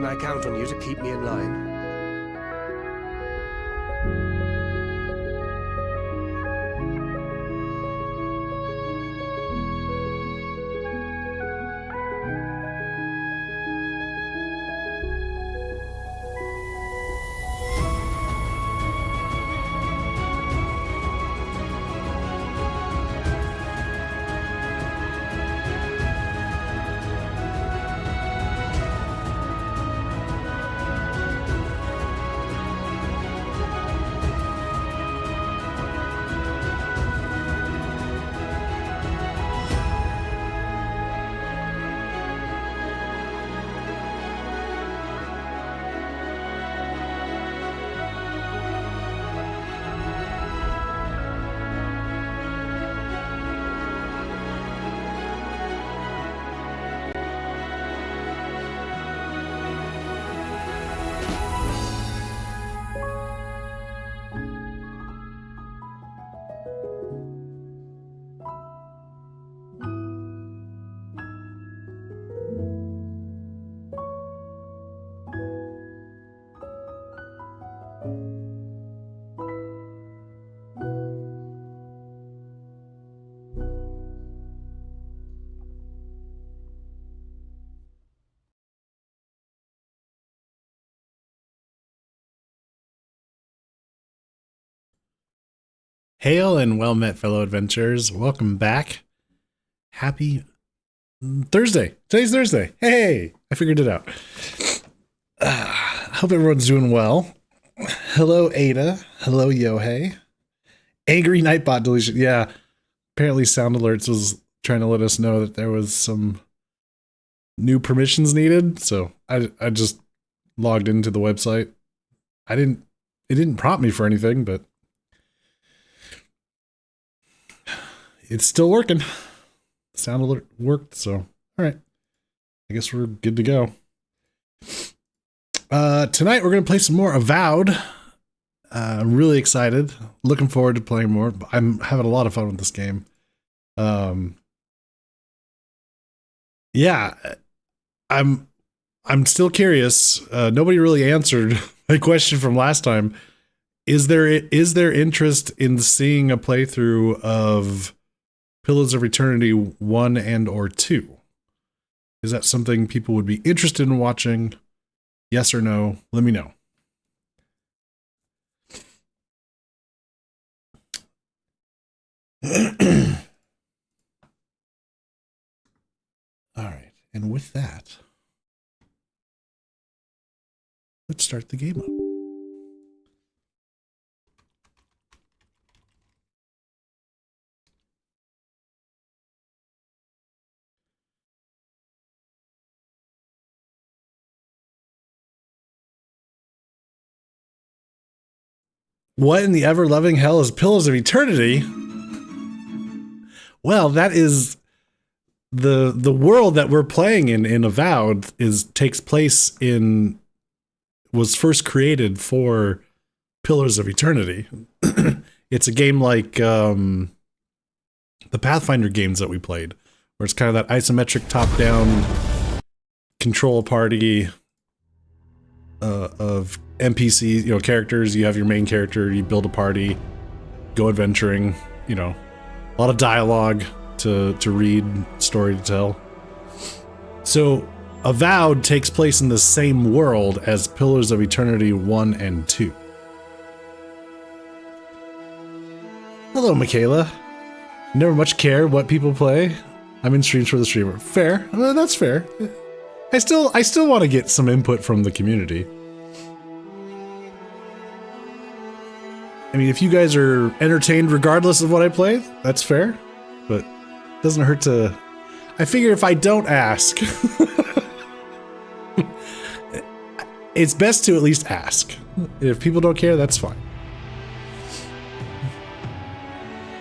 I count on you to keep me in line? Hail and well met, fellow adventurers. Welcome back. Happy Thursday. Today's Thursday. Hey, I figured it out. Hope everyone's doing well. Hello, Ada. Hello, Yohei. Angry Nightbot deletion. Yeah, apparently Sound Alerts was trying to let us know that there was some new permissions needed. So I just logged into the website. It didn't prompt me for anything, but it's still working. Sound alert worked, so all right. I guess we're good to go. Tonight we're gonna play some more Avowed. I'm really excited. Looking forward to playing more. I'm having a lot of fun with this game. Yeah, I'm still curious. Nobody really answered my question from last time. Is there interest in seeing a playthrough of Pillars of Eternity 1 and or 2? Is that something people would be interested in watching? Yes or no? Let me know. All right, and with that, let's start the game up. What in the ever-loving hell is Pillars of Eternity? Well, that is the world that we're playing in Avowed takes place was first created for Pillars of Eternity. It's a game like the Pathfinder games that we played, where it's kind of that isometric top-down control party of NPCs, characters. You have your main character, you build a party, go adventuring, a lot of dialogue to read, story to tell. So Avowed takes place in the same world as Pillars of Eternity 1 and 2. Hello, Michaela. Never much care what people play. I'm in streams for the streamer. Fair. That's fair. I still want to get some input from the community. I mean, if you guys are entertained regardless of what I play, that's fair. But it doesn't hurt to... I figure if I don't ask... it's best to at least ask. If people don't care, that's fine.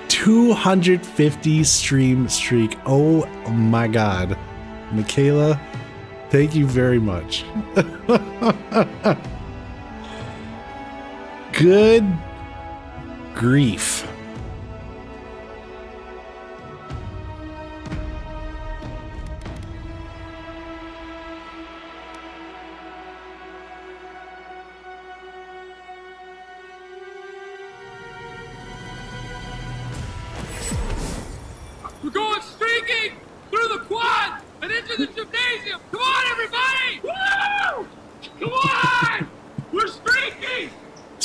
250 stream streak. Oh my god. Michaela, thank you very much. Good grief.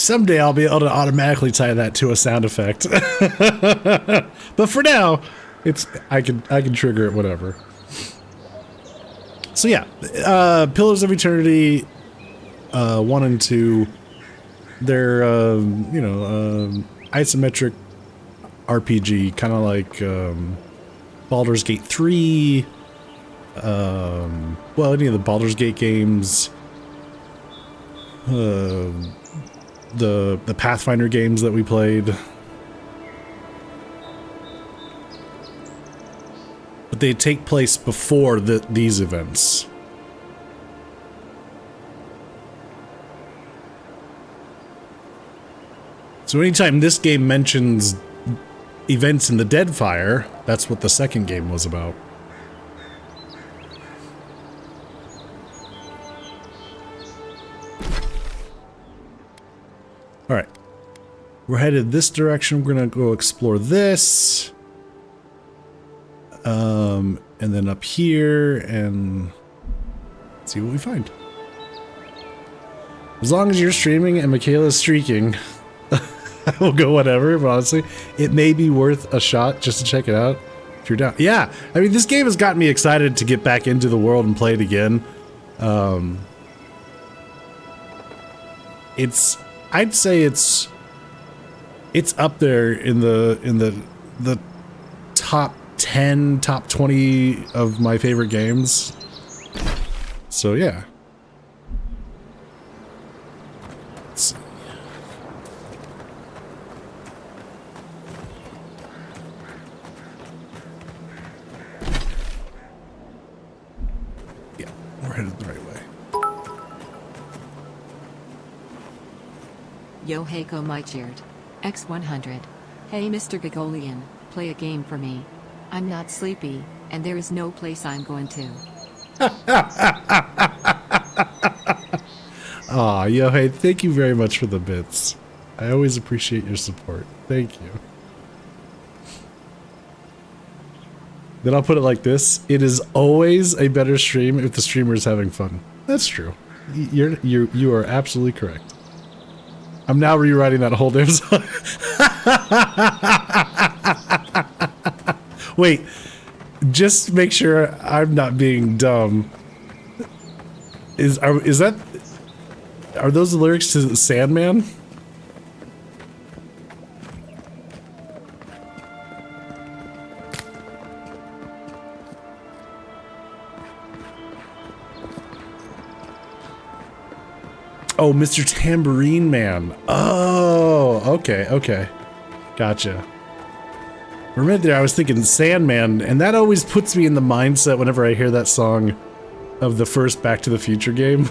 Someday I'll be able to automatically tie that to a sound effect. But for now, I can trigger it, whatever. So yeah, Pillars of Eternity 1 and 2, they're isometric RPG, kind of like Baldur's Gate 3, well, any of the Baldur's Gate games, the Pathfinder games that we played. But they take place before these events. So anytime this game mentions events in the Deadfire, that's what the second game was about. All right, we're headed this direction. We're gonna go explore this. And then up here and see what we find. As long as you're streaming and Michaela's streaking, I will go whatever, but honestly, it may be worth a shot just to check it out if you're down. Yeah, I mean, this game has gotten me excited to get back into the world and play it again. I'd say it's up there in the top 10, top 20 of my favorite games. So yeah. Let's see. Yeah, we're headed the right way. Yo Heiko Mycheard. X100. Hey Mr. Gagolian, play a game for me. I'm not sleepy, and there is no place I'm going to. Aw, yo, hey, thank you very much for the bits. I always appreciate your support. Thank you. Then I'll put it like this. It is always a better stream if the streamer is having fun. That's true. You are absolutely correct. I'm now rewriting that whole damn song. Wait, just make sure I'm not being dumb. Are those the lyrics to Sandman? Oh, Mr. Tambourine Man. Oh, okay. Gotcha. For a minute there, I was thinking Sandman, and that always puts me in the mindset whenever I hear that song of the first Back to the Future game.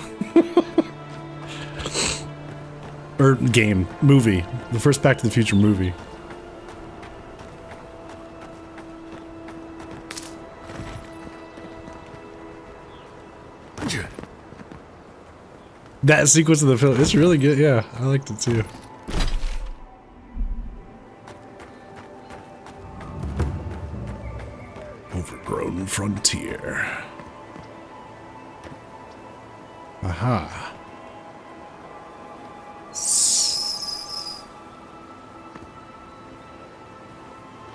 Or movie. The first Back to the Future movie. That sequence of the film, it's really good. Yeah, I liked it too. Overgrown frontier. Aha.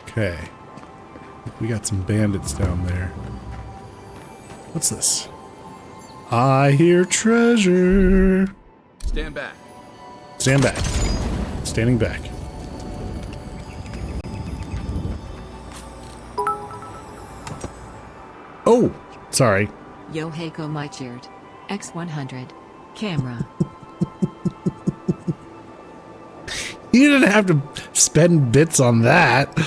Okay. We got some bandits down there. What's this? I hear treasure. Stand back. Stand back. Standing back. Oh, sorry. Yo Heiko Mycheard. X100. Camera. You didn't have to spend bits on that.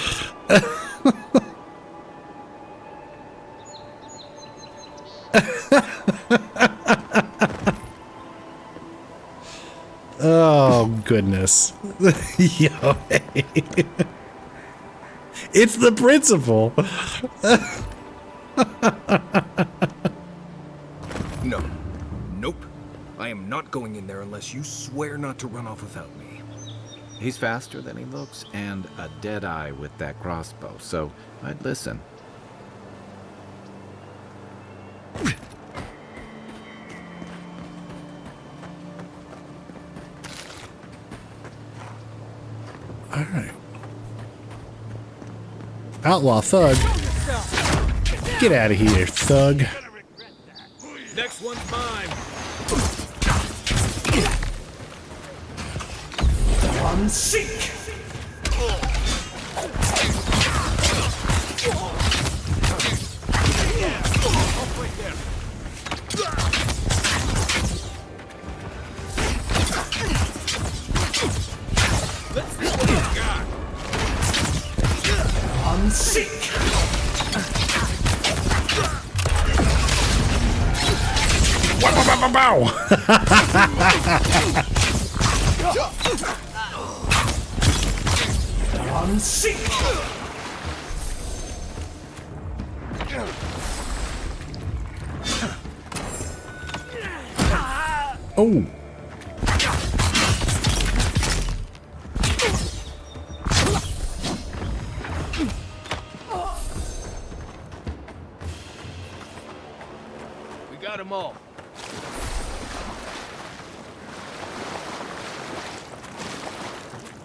Oh, goodness. Yo, hey. It's the principle. No. Nope. I am not going in there unless you swear not to run off without me. He's faster than he looks and a dead eye with that crossbow, so I'd listen. All right. Outlaw thug. Get out of here, thug. Next one's mine. Unseek. Unseek. Wow! Unseek. Oh. We got them all.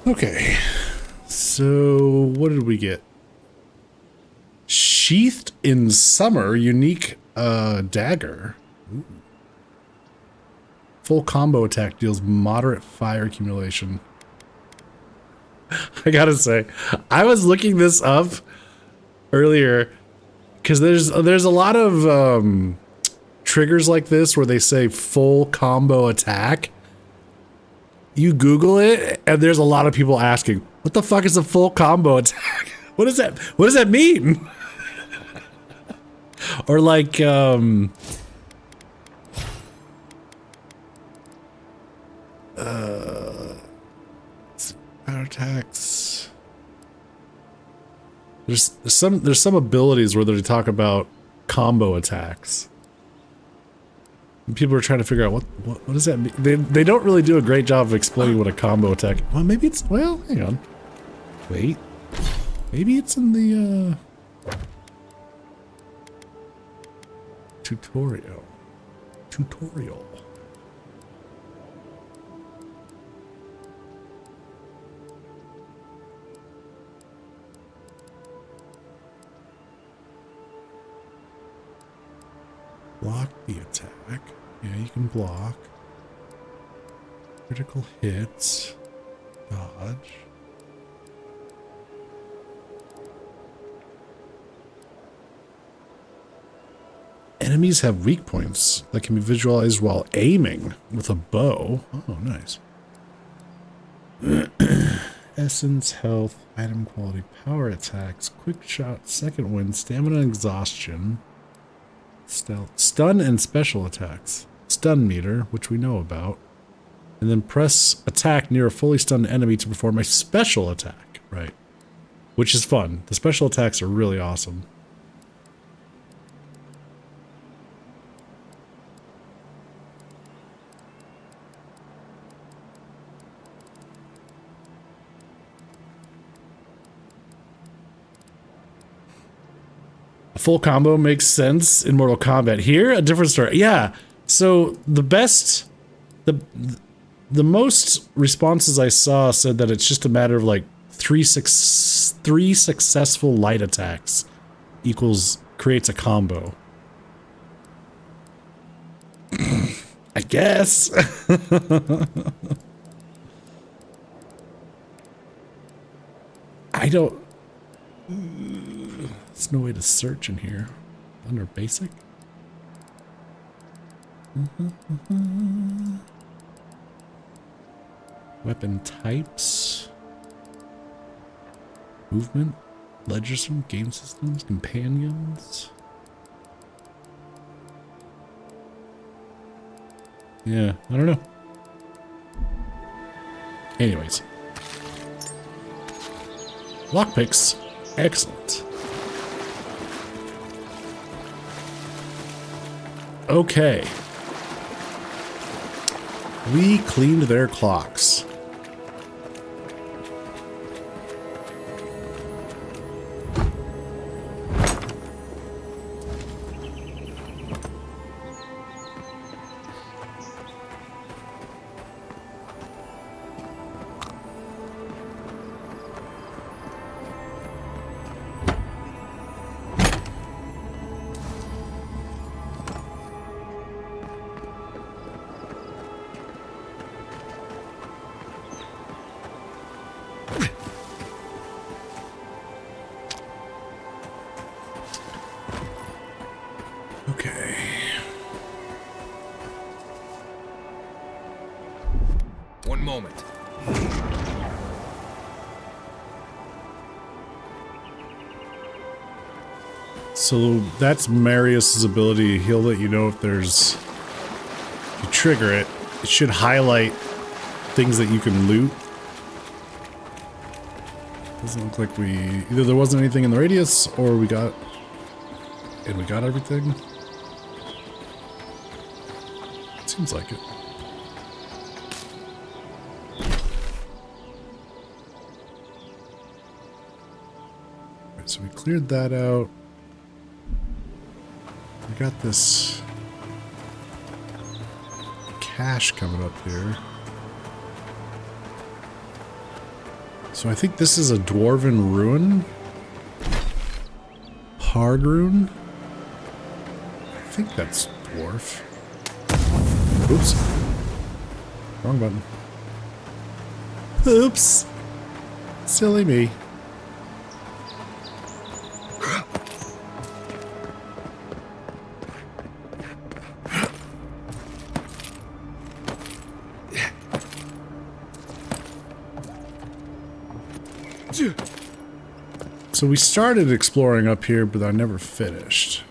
Okay. So, what did we get? Sheathed in Summer, unique dagger. Ooh. Full combo attack deals moderate fire accumulation. I gotta say, I was looking this up earlier because there's a lot of triggers like this where they say full combo attack. You Google it, and there's a lot of people asking, "What the fuck is a full combo attack? What is that? What does that mean?" Or like, power attacks. There's some abilities where they talk about combo attacks. And people are trying to figure out what does that mean. They don't really do a great job of explaining what a combo attack. Well, maybe it's hang on. Wait. Maybe it's in the tutorial. Block the attack. Yeah, you can block. Critical hits. Dodge. Enemies have weak points that can be visualized while aiming with a bow. Oh, nice. Essence, health, item quality, power attacks, quick shot, second wind, stamina, exhaustion. Stealth, stun and special attacks. Stun meter, which we know about. And then press attack near a fully stunned enemy to perform a special attack. Right. Which is fun. The special attacks are really awesome. A full combo makes sense in Mortal Kombat. Here, a different story. Yeah. So the most responses I saw said that it's just a matter of like three successful light attacks creates a combo. I guess. I don't. There's no way to search in here. Under basic? Weapon types. Movement. Ledger system. Game systems. Companions. Yeah, I don't know. Anyways. Lockpicks. Excellent. Okay. We cleaned their clocks. So that's Marius's ability. He'll let you know if there's... If you trigger it, it should highlight things that you can loot. Doesn't look like we... Either there wasn't anything in the radius, or we got... And we got everything. Seems like it. Right, so we cleared that out. We got this cache coming up here. So I think this is a dwarven ruin. Pargrun. I think that's dwarf. Oops. Wrong button. Oops. Silly me. So we started exploring up here, but I never finished.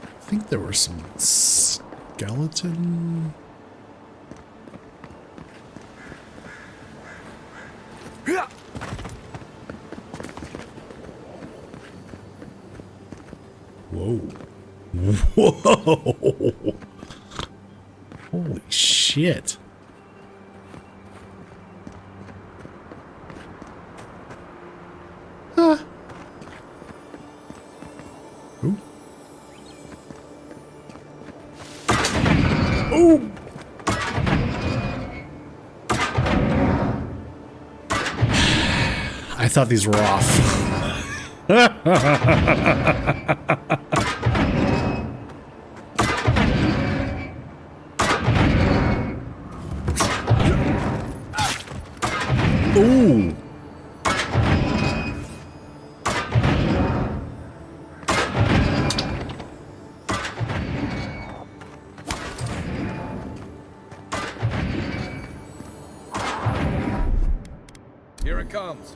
I think there were some skeleton... Whoa. Whoa! Holy shit. Huh. Ooh. Ooh! I thought these were off. Ooh. Here it comes.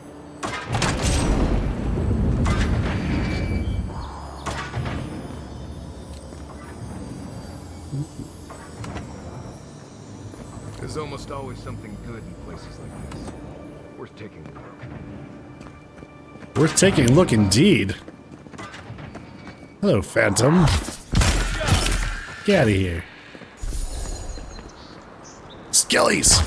There's almost always something good in places like this. Worth taking a look. Worth taking a look indeed. Hello, Phantom. Get out of here. Skellies!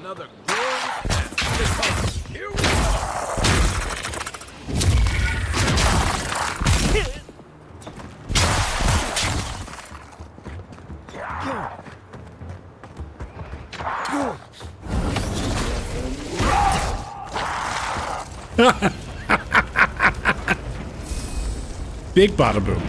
Another glorious here we go. Big bada boom.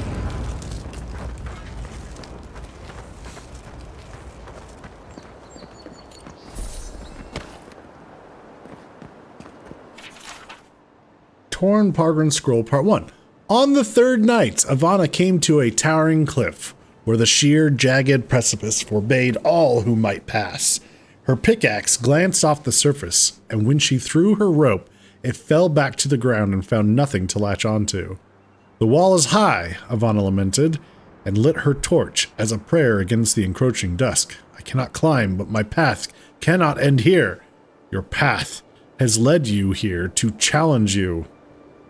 Torn Pargrin Scroll Part 1. On the third night, Ivana came to a towering cliff, where the sheer, jagged precipice forbade all who might pass. Her pickaxe glanced off the surface, and when she threw her rope, it fell back to the ground and found nothing to latch onto. The wall is high, Ivana lamented, and lit her torch as a prayer against the encroaching dusk. I cannot climb, but my path cannot end here. Your path has led you here to challenge you,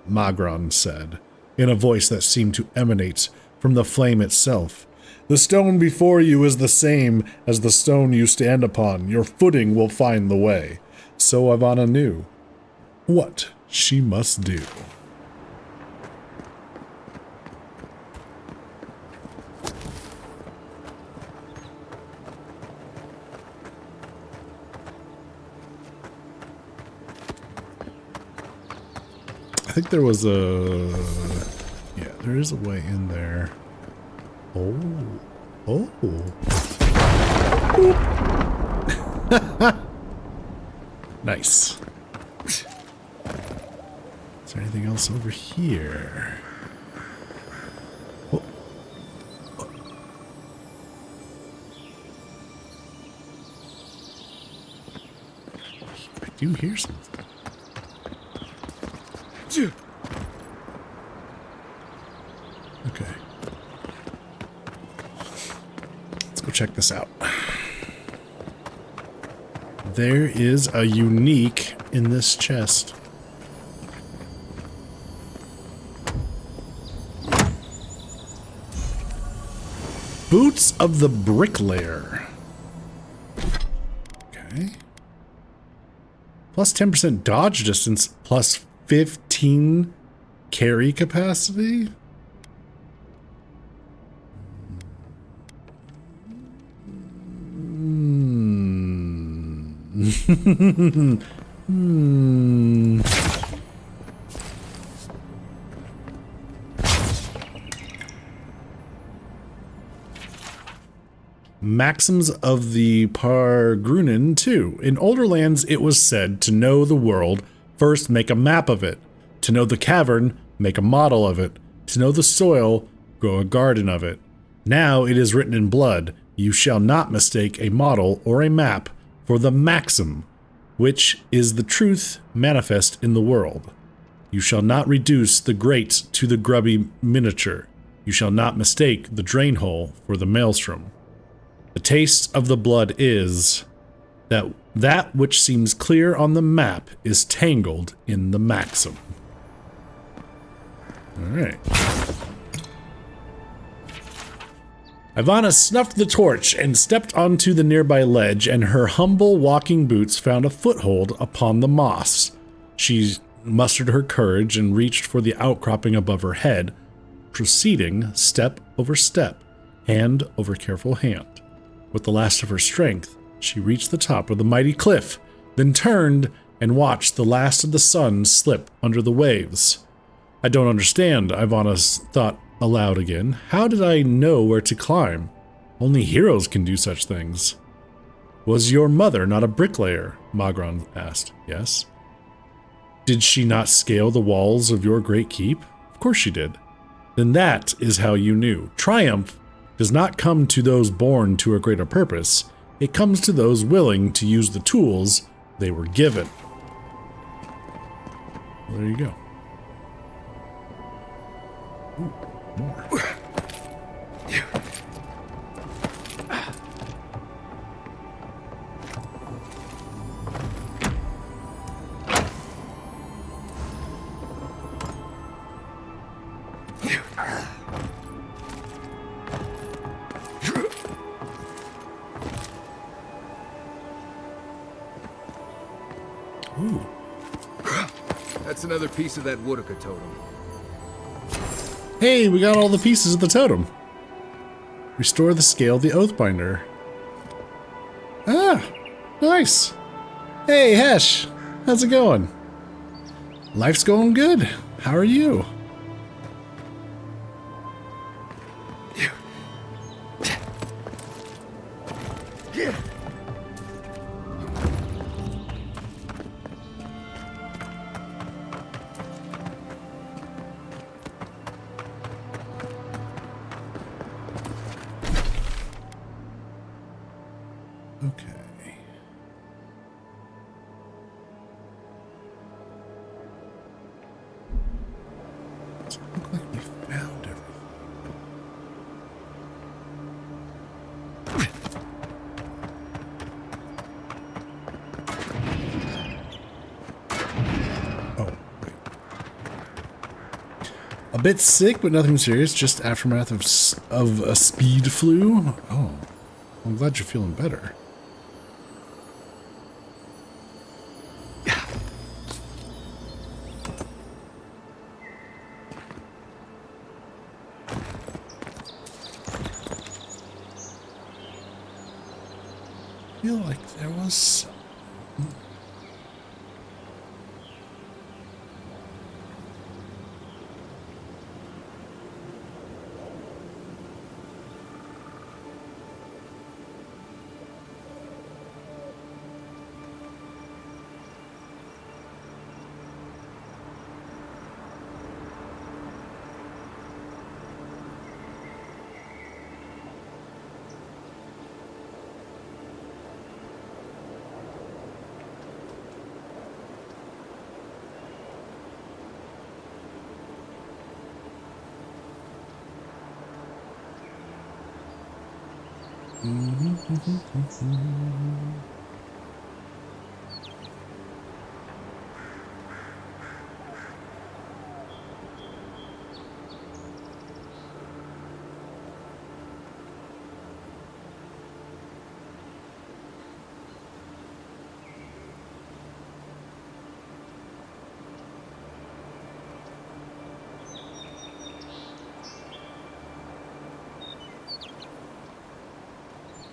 Magron said, in a voice that seemed to emanate from the flame itself. The stone before you is the same as the stone you stand upon. Your footing will find the way. So Ivana knew what she must do. I think there was a... Yeah, there is a way in there. Oh. Oh. Nice. Is there anything else over here? Oh. I do hear something. Okay. Let's go check this out. There is a unique in this chest. Boots of the Bricklayer. Okay. Plus 10% dodge distance, plus 15 carry capacity. Maxims of the Pargrunen too. In older lands, it was said to know the world, first make a map of it. To know the cavern, make a model of it. To know the soil, grow a garden of it. Now it is written in blood, you shall not mistake a model or a map for the maxim, which is the truth manifest in the world. You shall not reduce the great to the grubby miniature. You shall not mistake the drain hole for the maelstrom. The taste of the blood is that which seems clear on the map is tangled in the maxim. All right. Ivana snuffed the torch and stepped onto the nearby ledge, and her humble walking boots found a foothold upon the moss. She mustered her courage and reached for the outcropping above her head, proceeding step over step, hand over careful hand. With the last of her strength, she reached the top of the mighty cliff, then turned and watched the last of the sun slip under the waves. I don't understand, Ivana thought aloud again. How did I know where to climb? Only heroes can do such things. Was your mother not a bricklayer? Magron asked. Yes. Did she not scale the walls of your great keep? Of course she did. Then that is how you knew. Triumph does not come to those born to a greater purpose. It comes to those willing to use the tools they were given. Well, there you go. Ooh, more. Ooh. That's another piece of that Woodaka totem. Hey, we got all the pieces of the totem. Restore the scale of the Oathbinder. Ah, nice. Hey, Hesh, how's it going? Life's going good. How are you? Okay. Does it look like we found everything? Oh, wait. A bit sick, but nothing serious. Just aftermath of a speed flu. Oh, I'm glad you're feeling better. I feel like there was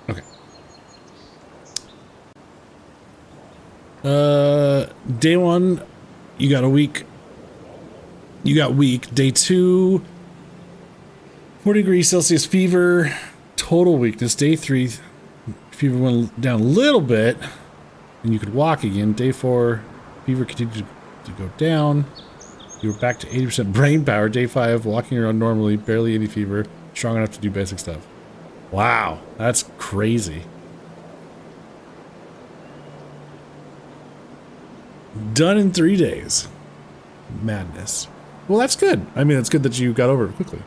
Okay. Day 1, you got a week. You got weak. Day 2, 40 degrees Celsius fever, total weakness. Day 3, fever went down a little bit, and you could walk again. Day 4, fever continued to go down. You were back to 80% brain power. Day 5, walking around normally, barely any fever, strong enough to do basic stuff. Wow, that's crazy. Done in 3 days. Madness. Well, that's good. I mean, it's good that you got over it quickly.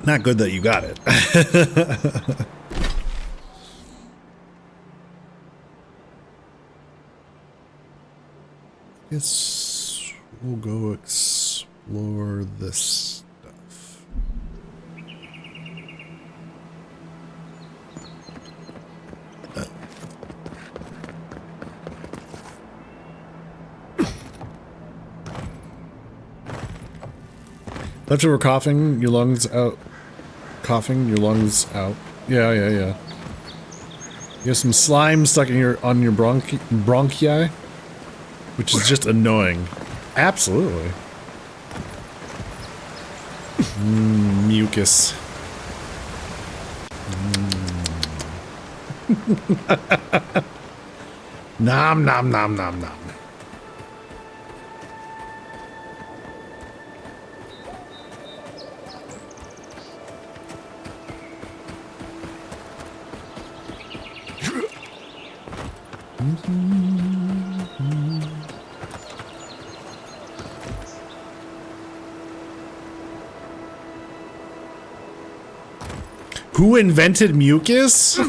Not good that you got it. Guess we'll go explore this stuff. Leftover coughing, your lungs out. Coughing, your lungs out. Yeah. You have some slime stuck in on your bronchi, which is just annoying. Absolutely. Mucus. Nom nom nom nom nom. Who invented mucus? We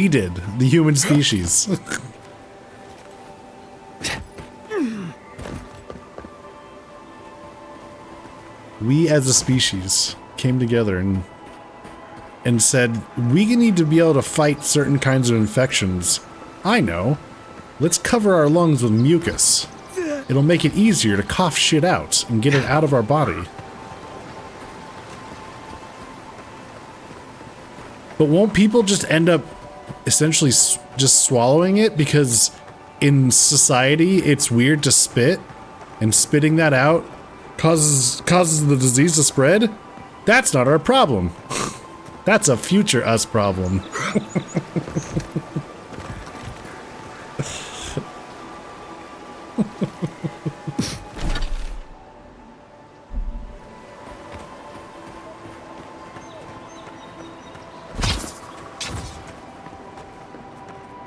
did. The human species. We as a species came together and said, we need to be able to fight certain kinds of infections. I know. Let's cover our lungs with mucus. It'll make it easier to cough shit out and get it out of our body. But won't people just end up essentially just swallowing it? Because in society, it's weird to spit, and spitting that out causes the disease to spread? That's not our problem. That's a future us problem.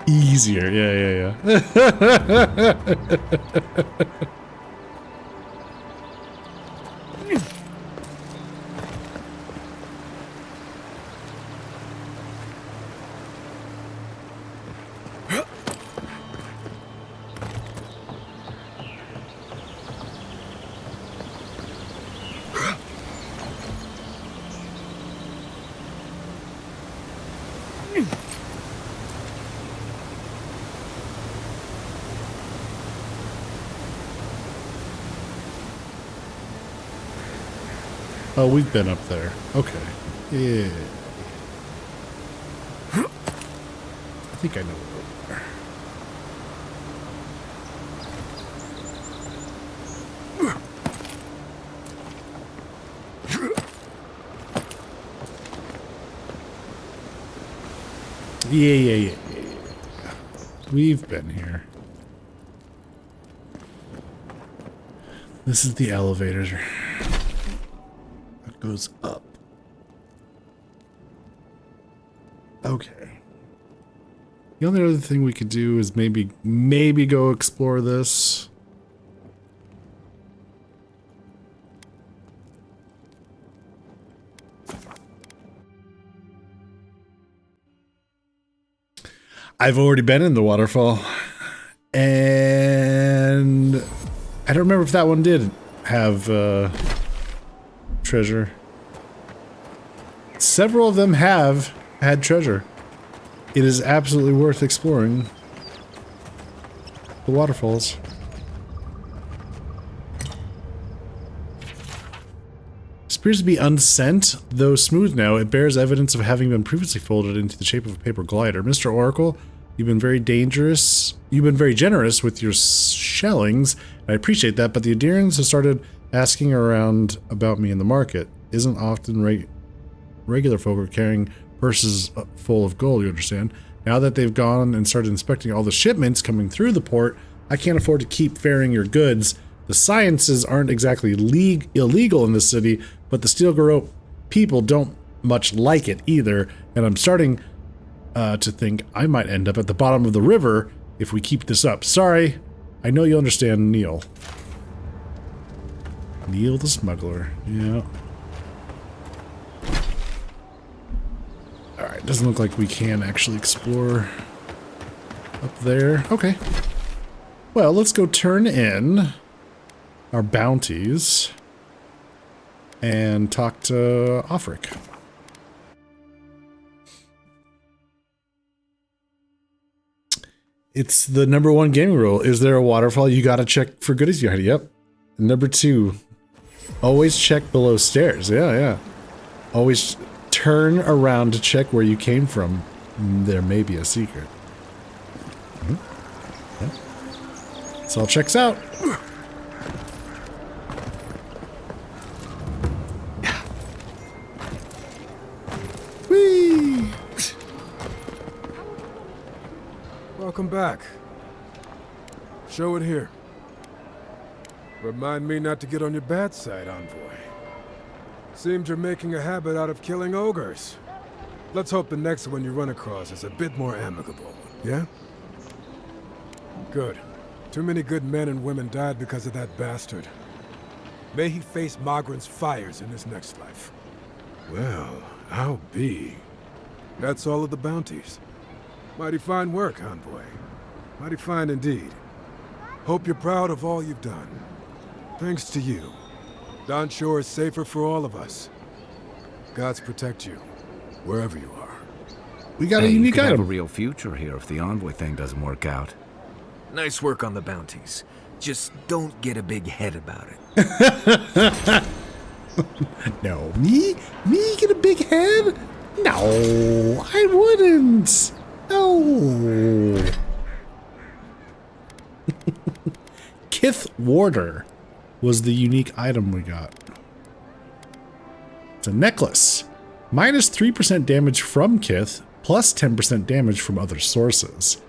Easier, yeah. Oh, we've been up there. Okay. Yeah. I think I know where we are. Yeah. We've been here. This is the elevator. That goes up. Okay. The only other thing we could do is maybe go explore this. I've already been in the waterfall. And I don't remember if that one did have treasure. Several of them have had treasure. It is absolutely worth exploring the waterfalls. This appears to be unsent, though smooth now. It bears evidence of having been previously folded into the shape of a paper glider. Mr. Oracle, you've been very dangerous. You've been very generous with your shellings. I appreciate that, but the Adirians have started asking around about me in the market. Isn't often regular folk are carrying purses full of gold, you understand? Now that they've gone and started inspecting all the shipments coming through the port, I can't afford to keep ferrying your goods. The sciences aren't exactly illegal in the city, but the Steel Garrote people don't much like it either, and I'm starting to think I might end up at the bottom of the river if we keep this up. Sorry, I know you understand, Neil. Neil the smuggler, yeah. Alright, doesn't look like we can actually explore up there. Okay. Well, let's go turn in our bounties and talk to Offric. It's the #1 gaming rule. Is there a waterfall? You gotta check for goodies behind it. Yep. #2, always check below stairs. Yeah. Always turn around to check where you came from. There may be a secret. Yeah. This all checks out. Whee! Welcome back. Show it here. Remind me not to get on your bad side, envoy. Seems you're making a habit out of killing ogres. Let's hope the next one you run across is a bit more amicable, yeah? Good. Too many good men and women died because of that bastard. May he face Magran's fires in his next life. Well, I'll be. That's all of the bounties. Mighty fine work, envoy. Mighty fine indeed. Hope you're proud of all you've done. Thanks to you, Don Shore is safer for all of us. Gods protect you, wherever you are. We got a unique you could have item. a real future here if the envoy thing doesn't work out. Nice work on the bounties. Just don't get a big head about it. No, me get a big head? No, I wouldn't. No. Kith Warder was the unique item we got. It's a necklace. Minus 3% damage from Kith, plus 10% damage from other sources.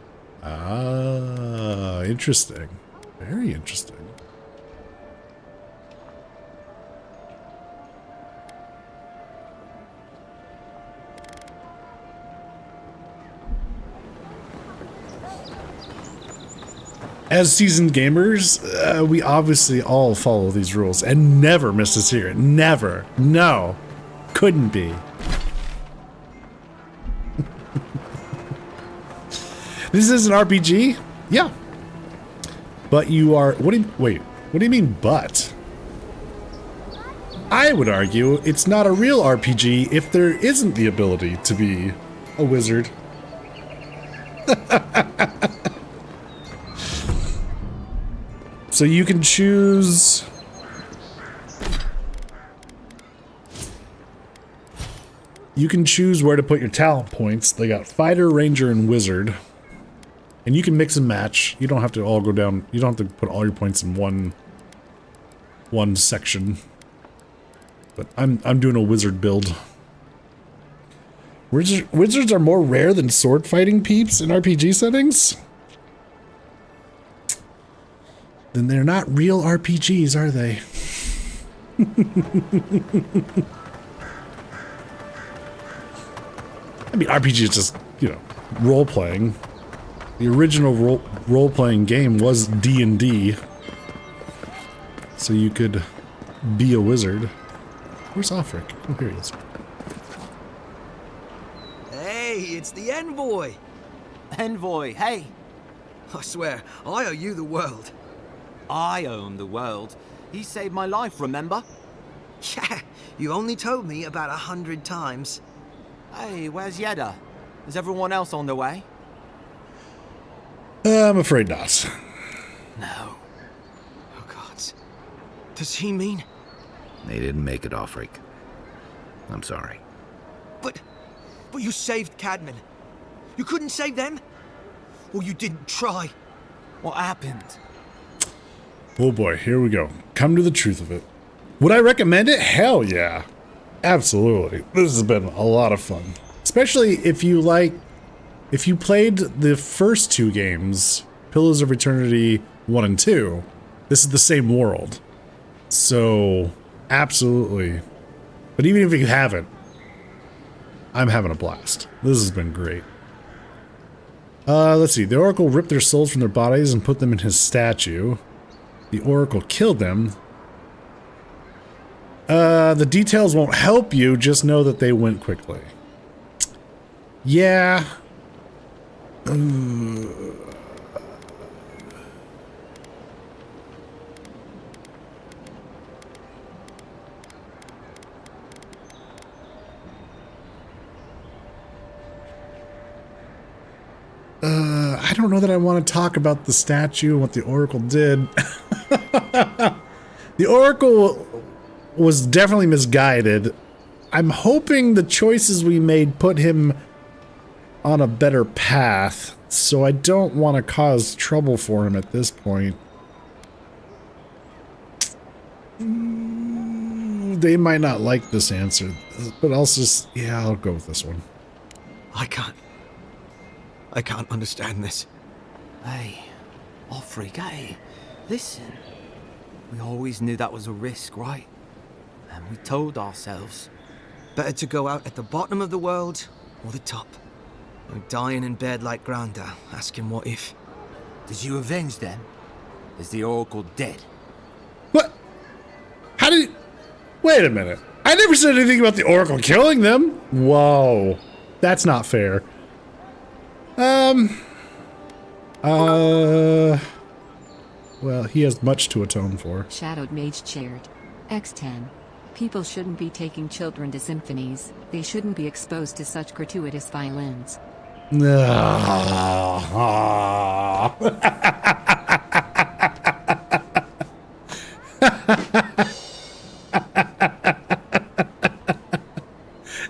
Ah, interesting. Very interesting. As seasoned gamers, we obviously all follow these rules and never miss a secret. Never. No. Couldn't be. This is an RPG? Yeah. But you are... Wait. What do you mean, but? I would argue it's not a real RPG if there isn't the ability to be a wizard. So you can choose... You can choose where to put your talent points. They got Fighter, Ranger, and Wizard. And you can mix and match. You don't have to all go down... You don't have to put all your points in one section. But I'm doing a wizard build. Wizards are more rare than sword fighting peeps in RPG settings? Then they're not real RPGs, are they? I mean, RPG is just, you know, role-playing. The original role-playing game was D&D. So you could be a wizard. Where's Offric? Oh, here he is. Hey, it's the envoy. Envoy, hey! I swear, I owe you the world. I own the world. He saved my life, remember? Yeah, you only told me about 100 times. Hey, where's Yeda? Is everyone else on their way? I'm afraid not. No. Oh, God. Does he mean... They didn't make it, Offric. I'm sorry. But you saved Cadman. You couldn't save them? Or you didn't try? What happened? Oh boy, here we go. Come to the truth of it. Would I recommend it? Hell yeah. Absolutely. This has been a lot of fun. Especially if you played the first two games, Pillars of Eternity 1 and 2, this is the same world. So, absolutely. But even if you haven't, I'm having a blast. This has been great. Let's see. The Oracle ripped their souls from their bodies and put them in his statue. The Oracle killed them. The details won't help you, just know that they went quickly. Yeah. I don't know that I want to talk about the statue and what the Oracle did. The Oracle was definitely misguided. I'm hoping the choices we made put him on a better path, so I don't want to cause trouble for him at this point. They might not like this answer, but I'll go with this one. I can't understand this. Hey, Offric, hey, listen. We always knew that was a risk, right? And we told ourselves. Better to go out at the bottom of the world or the top. Or dying in bed like Granda, asking what if. Did you avenge them? Is the Oracle dead? What? How did... Wait a minute. I never said anything about the Oracle killing them. Whoa. That's not fair. Well, he has much to atone for. Shadowed Mage cheered. X10. People shouldn't be taking children to symphonies. They shouldn't be exposed to such gratuitous violins.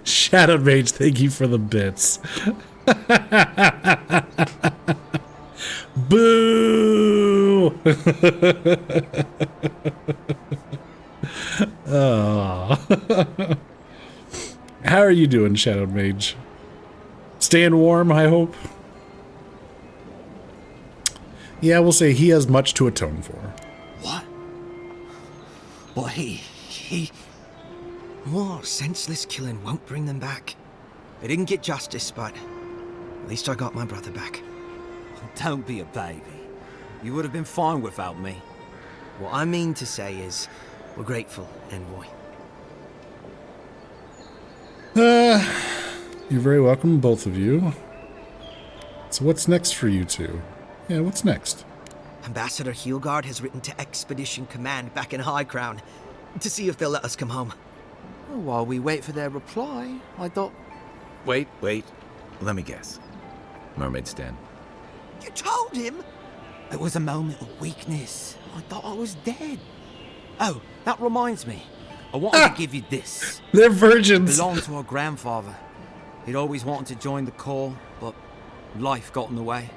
Shadowed Mage, thank you for the bits. Boo! Oh. How are you doing, Shadowed Mage? Staying warm, I hope? Yeah, we'll say he has much to atone for. What? Well, he... More senseless killing won't bring them back. I didn't get justice, but at least I got my brother back. Don't be a baby. You would have been fine without me. What I mean to say is, we're grateful, Envoy. You're very welcome, both of you. So what's next for you two? Yeah, what's next? Ambassador Heelguard has written to Expedition Command back in High Crown to see if they'll let us come home. Well, while we wait for their reply, I thought... Wait. Let me guess. Mermaid's Den. You told him? It was a moment of weakness. I thought I was dead. Oh, that reminds me. I wanted to give you this. They're It virgins. belonged to our grandfather. He'd always wanted to join the Corps, but life got in the way.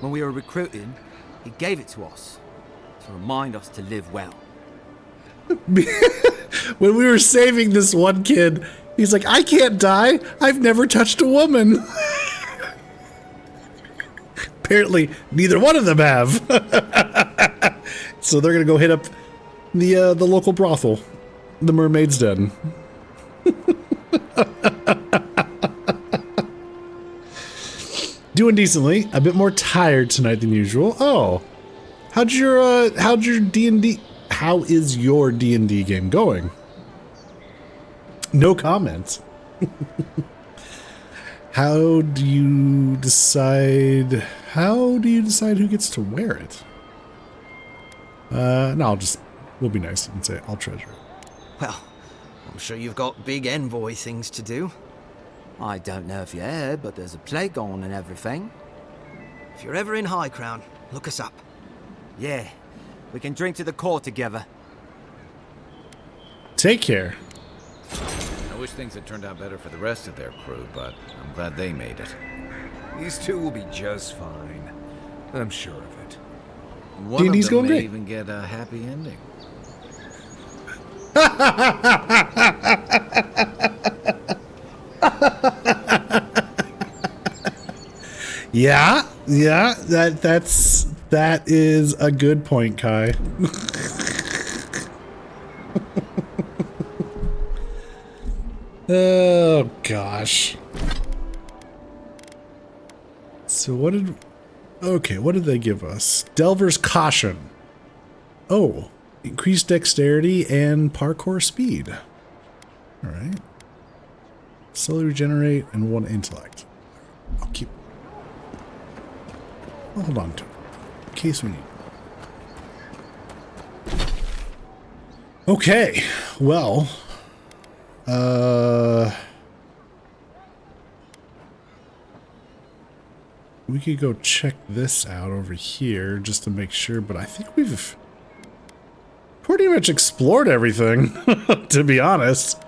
When we were recruiting, he gave it to us to remind us to live well. When we were saving this one kid, he's like, I can't die. I've never touched a woman. Apparently, neither one of them have. So they're going to go hit up the local brothel, the Mermaid's Den. Doing decently. A bit more tired tonight than usual. Oh, how's your D&D? How is your D&D game going? No comments. How do you decide who gets to wear it? No, we'll be nice and say I'll treasure it. Well, I'm sure you've got big envoy things to do. I don't know if you heard, but there's a plague on and everything. If you're ever in High Crown, look us up. Yeah, we can drink to the core together. Take care. I wish things had turned out better for the rest of their crew, but I'm glad they made it. These two will be just fine. I'm sure of it. One D&D's of them going may great. even get a happy ending. Yeah, that is a good point, Kai. Oh gosh. So what did they give us? Delver's Caution. Oh, increased dexterity and parkour speed. All right. Slowly regenerate and 1 intellect. I'll hold on to it in case we need. Okay, well, we could go check this out over here just to make sure, but I think we've pretty much explored everything, to be honest.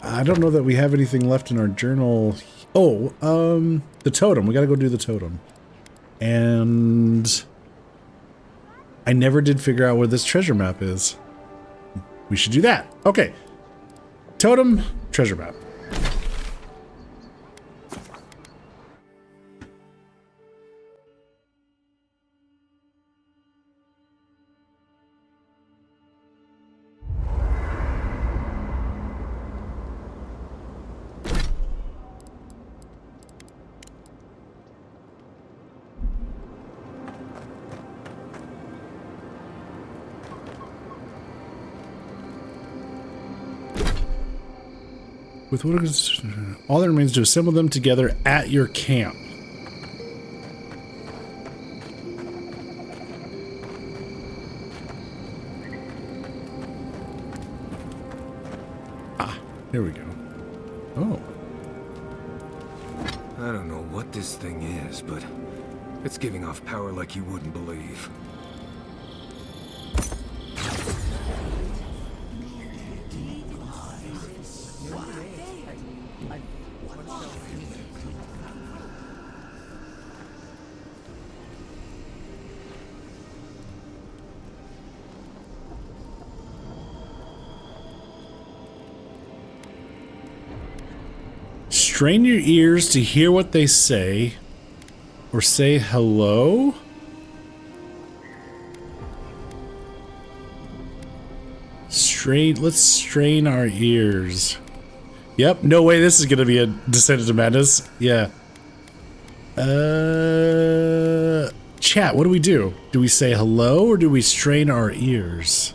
I don't know that we have anything left in our journal. Oh, the totem. We gotta go do the totem. And I never did figure out where this treasure map is. We should do that. Okay. Totem, treasure map. With what is all that remains to assemble them together at your camp. Ah, here we go. Oh. I don't know what this thing is, but it's giving off power like you wouldn't believe. Strain your ears to hear what they say, or say hello. Let's strain our ears. Yep, no way this is gonna be a Descent into Madness. Yeah. Chat, what do we do? Do we say hello, or do we strain our ears?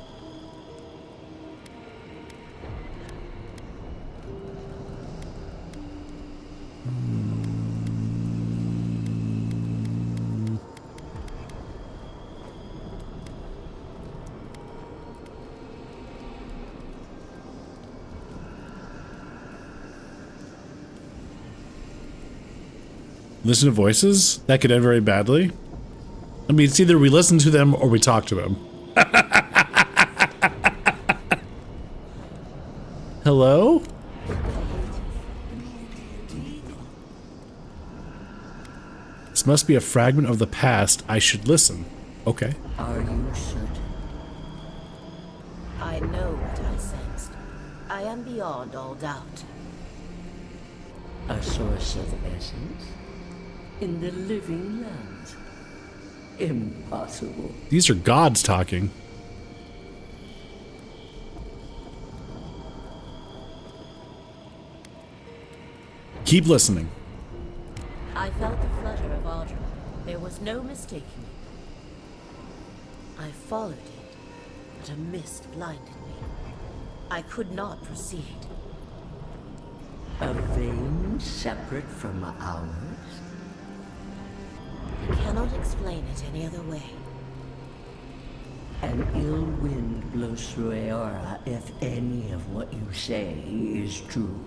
Listen to voices? That could end very badly. I mean, it's either we listen to them or we talk to them. Hello? This must be a fragment of the past. I should listen. Okay. Are you certain? I know what I sensed. I am beyond all doubt. A source of essence? In the living lands? Impossible. These are gods talking. Keep listening. I felt the flutter of Audra. There was no mistaking it. I followed it, but a mist blinded me. I could not proceed. A vein? one separate from ours? I cannot explain it any other way. An ill wind blows through Aora if any of what you say is true.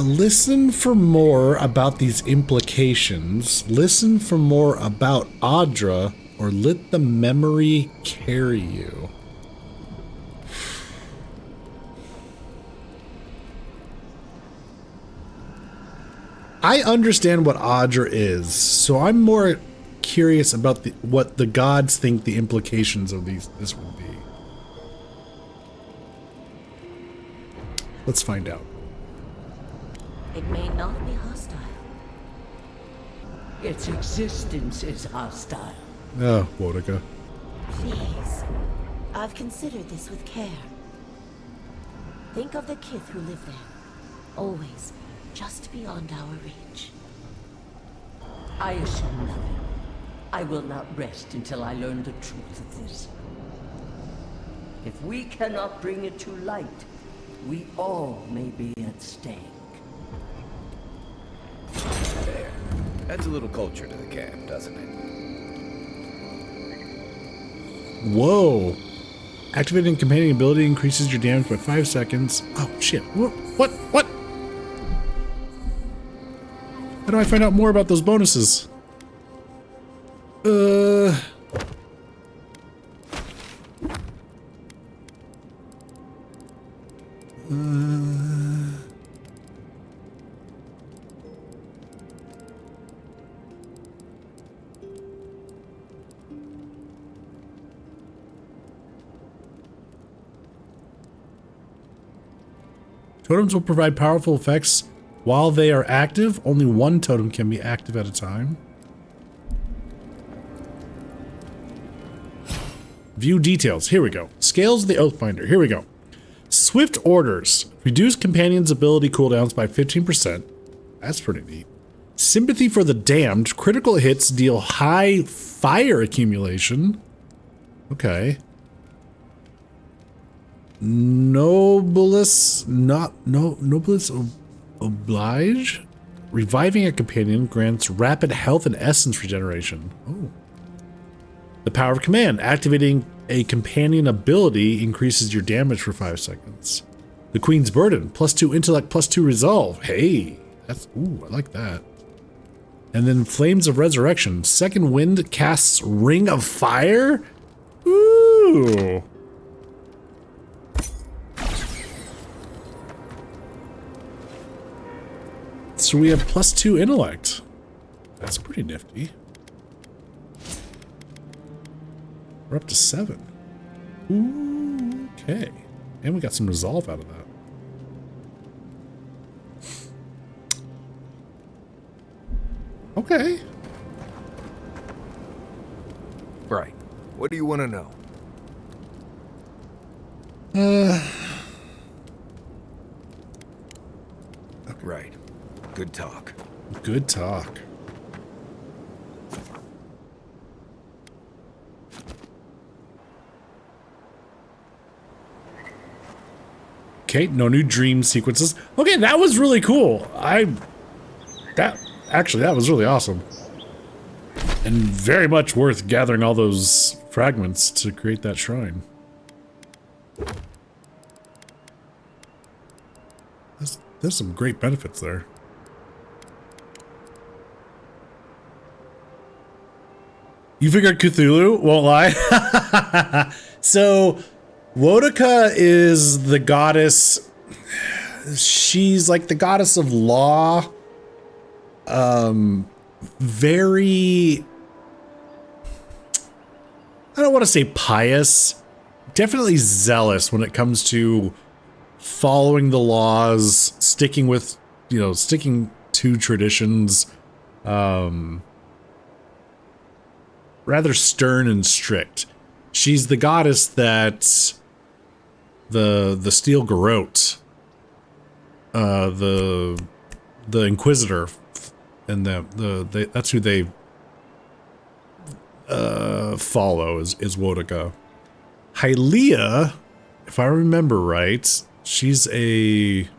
Listen for more about these implications. Listen for more about Audra, or let the memory carry you. I understand what Audra is, so I'm more curious about what the gods think the implications of this would be. Let's find out. It may not be hostile. Its existence is hostile. Oh, Wodika. Please. I've considered this with care. Think of the kith who live there. Always just beyond our reach. I assume nothing. I will not rest until I learn the truth of this. If we cannot bring it to light, we all may be at stake. There. Adds a little culture to the camp, doesn't it? Whoa. Activating companion ability increases your damage by 5 seconds. Oh, shit. What? How do I find out more about those bonuses? Totems will provide powerful effects while they are active. Only one totem can be active at a time. View details. Here we go. Scales of the Oathbinder. Here we go. Swift orders. Reduce companions' ability cooldowns by 15%. That's pretty neat. Sympathy for the Damned. Critical hits deal high fire accumulation. Okay. Nobilis Oblige. Reviving a companion grants rapid health and essence regeneration. Oh. The power of command. Activating a companion ability increases your damage for 5 seconds. The Queen's Burden. +2 intellect, +2 resolve. Hey, that's, ooh, I like that. And then Flames of Resurrection. Second Wind casts Ring of Fire. Ooh. So we have +2 intellect. That's pretty nifty. We're up to 7. Ooh, okay. And we got some resolve out of that. Okay. Right. What do you want to know? Right. Good talk. Good talk. Okay, no new dream sequences. Okay, that was really cool. That was really awesome. And very much worth gathering all those fragments to create that shrine. There's some great benefits there. You figured Cthulhu? Won't lie. So, Wodika is the goddess. She's like the goddess of law. Very... I don't want to say pious. Definitely zealous when it comes to following the laws, sticking to traditions. Rather stern and strict. She's the goddess that the Steel Garrote, the the Inquisitor, and that's who they follow is Wodaka. Hylia, if I remember right, she's an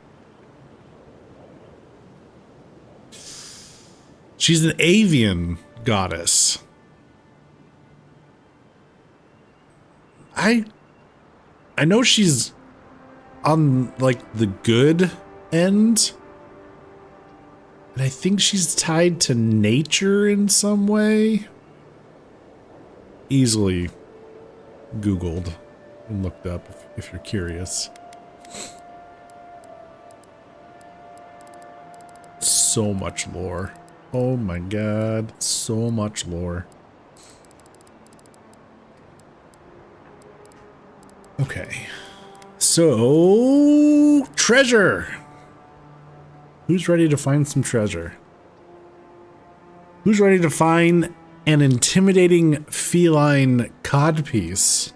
avian goddess. I know she's on like the good end, and I think she's tied to nature in some way. Easily Googled and looked up if you're curious. So much lore. Oh my god, so much lore. Okay. So, treasure. Who's ready to find some treasure? Who's ready to find an intimidating feline codpiece?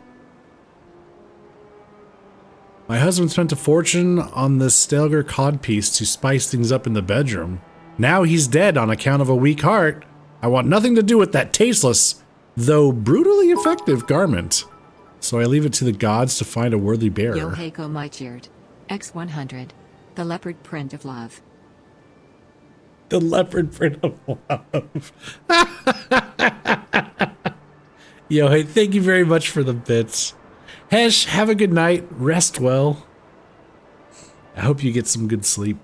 My husband spent a fortune on this Stelgar codpiece to spice things up in the bedroom. Now he's dead on account of a weak heart. I want nothing to do with that tasteless, though brutally effective garment. So I leave it to the gods to find a worthy bearer. Yoheiko Maichird, X100, the leopard print of love. The leopard print of love. Yo, hey, thank you very much for the bits. Hesh, have a good night. Rest well. I hope you get some good sleep.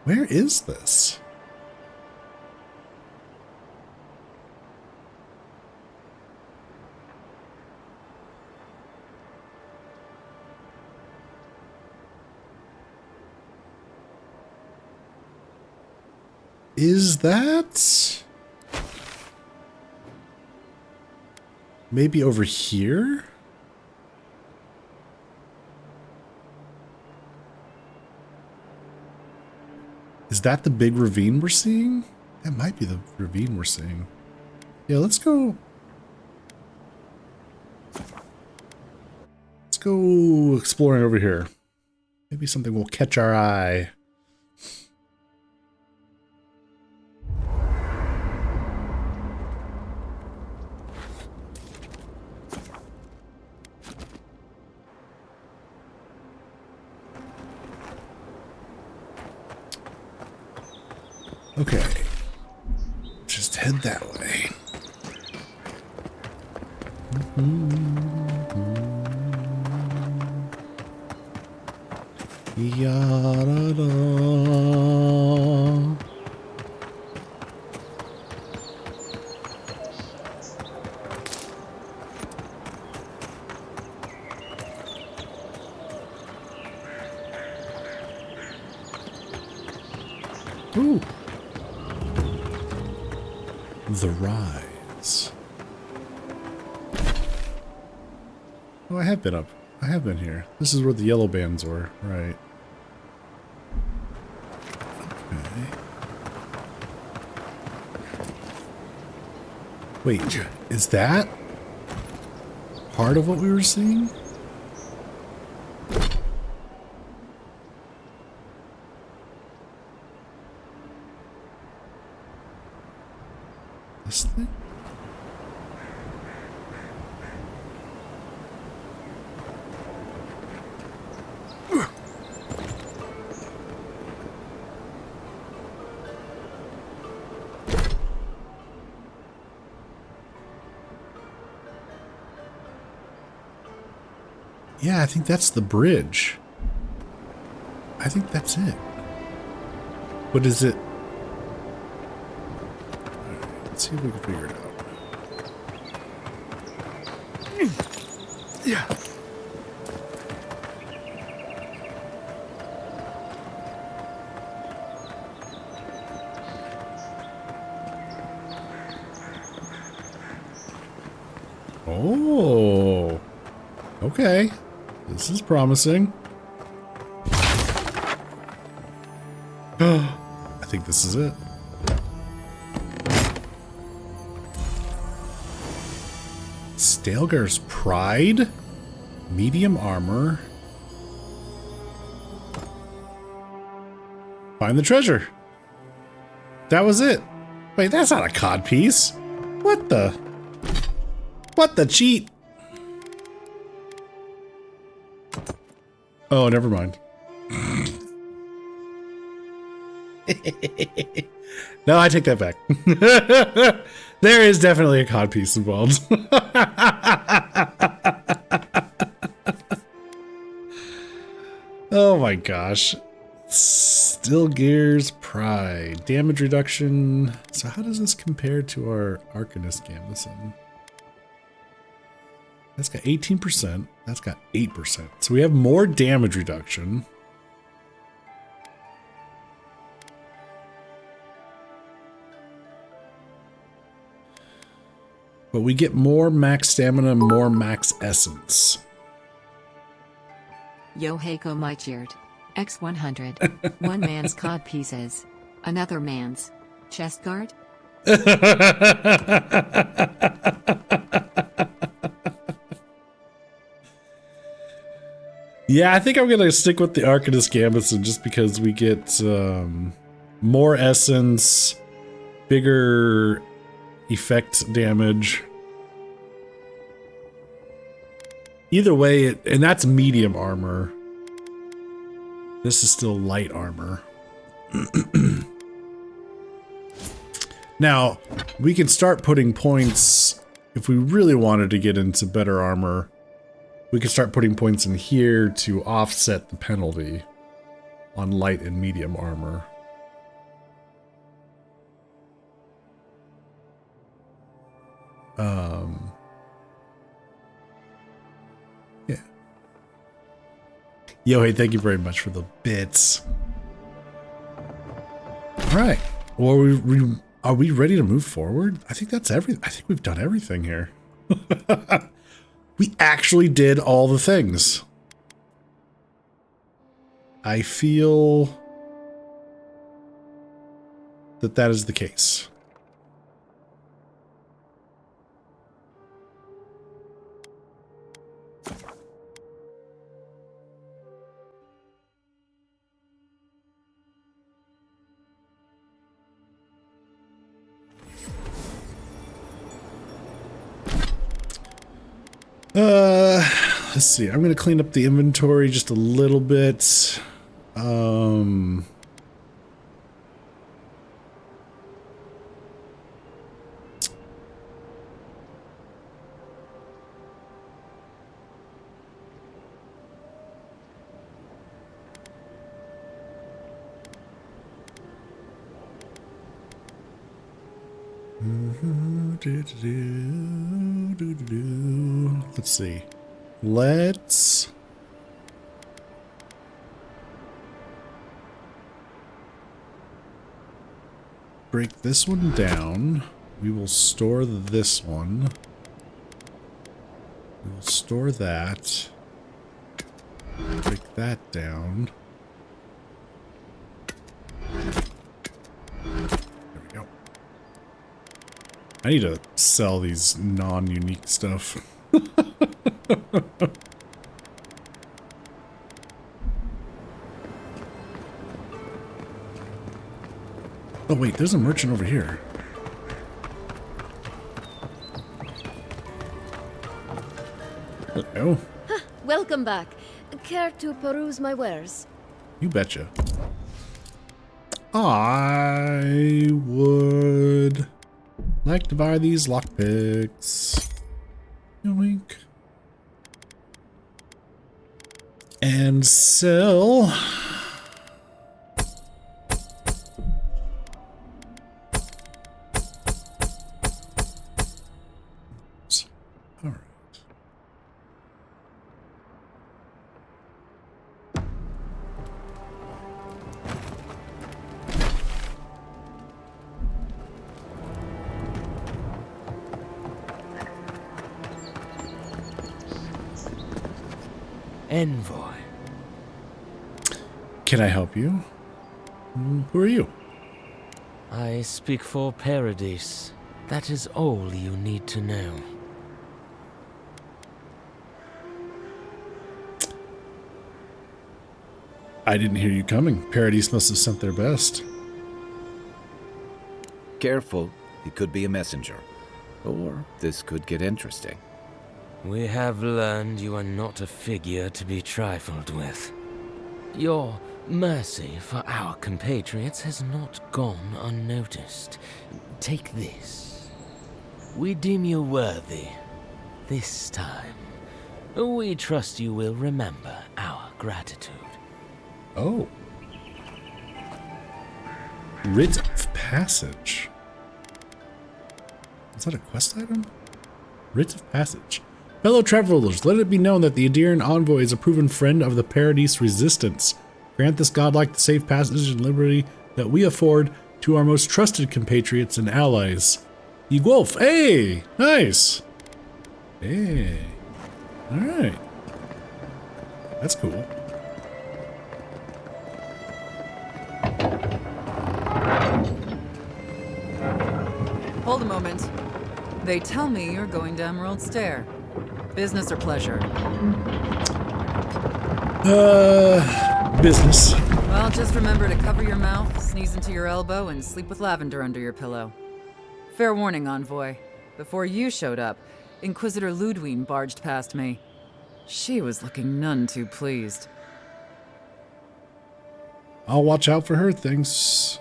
Where is this? Is that maybe over here? Is that the big ravine we're seeing? That might be the ravine we're seeing. Yeah, let's go. Let's go exploring over here. Maybe something will catch our eye. Okay, just head that way. Ya-da-da. Ooh. The Rise. Oh, I have been up. I have been here. This is where the yellow bands were, right? Okay. Wait, is that part of what we were seeing? This thing? Yeah, I think that's the bridge. I think that's it. What is it? Let's see if we can figure it out. Yeah. Oh. Okay. This is promising. I think this is it. Stalgar's Pride? Medium armor. Find the treasure. That was it. Wait, that's not a cod piece. What the? What the cheat? Oh, never mind. No, I take that back. There is definitely a cod piece involved. Oh my gosh. Still Gears Pride. Damage reduction. So how does this compare to our Arcanist Gambeson? That's got 18%. That's got 8%. So we have more damage reduction. But we get more max stamina, more max essence. Yo Heiko Mycheard. X100. One man's cod pieces. Another man's chest guard? Yeah, I think I'm gonna stick with the Arcanist Gambeson just because we get more essence, bigger effect damage. Either way, and that's medium armor. This is still light armor. Now, we can start putting points, if we really wanted to get into better armor, we could start putting points in here to offset the penalty on light and medium armor. Yeah. Yo, hey, thank you very much for the bits. All right. Well, are we ready to move forward? I think that's everything. I think we've done everything here. We actually did all the things. I feel that that is the case. Let's see. I'm going to clean up the inventory just a little bit. Let's see. Let's break this one down. We will store this one. We will store that. Break that down. There we go. I need to sell these non-unique stuff. Oh wait, there's a merchant over here. Hello. Welcome back. Care to peruse my wares? You betcha. I would like to buy these lockpicks. Yoink. And sell. All right. Envoy. Can I help you? Who are you? I speak for Paradise. That is all you need to know. I didn't hear you coming. Paradise must have sent their best. Careful, he could be a messenger. Or this could get interesting. We have learned you are not a figure to be trifled with. Your mercy for our compatriots has not gone unnoticed. Take this. We deem you worthy. This time, we trust you will remember our gratitude. Oh. Writ of Passage. Is that a quest item? Writ of Passage. Fellow travelers, let it be known that the Adirian envoy is a proven friend of the Paradise resistance. Grant this godlike the safe passage and liberty that we afford to our most trusted compatriots and allies. Wolf, hey! Nice! Hey. Alright. That's cool. Hold a moment. They tell me you're going to Emerald Stair. Business or pleasure? Business. Well, just remember to cover your mouth, sneeze into your elbow, and sleep with lavender under your pillow. Fair warning, Envoy. Before you showed up, Inquisitor Ludwine barged past me. She was looking none too pleased. I'll watch out for her, thanks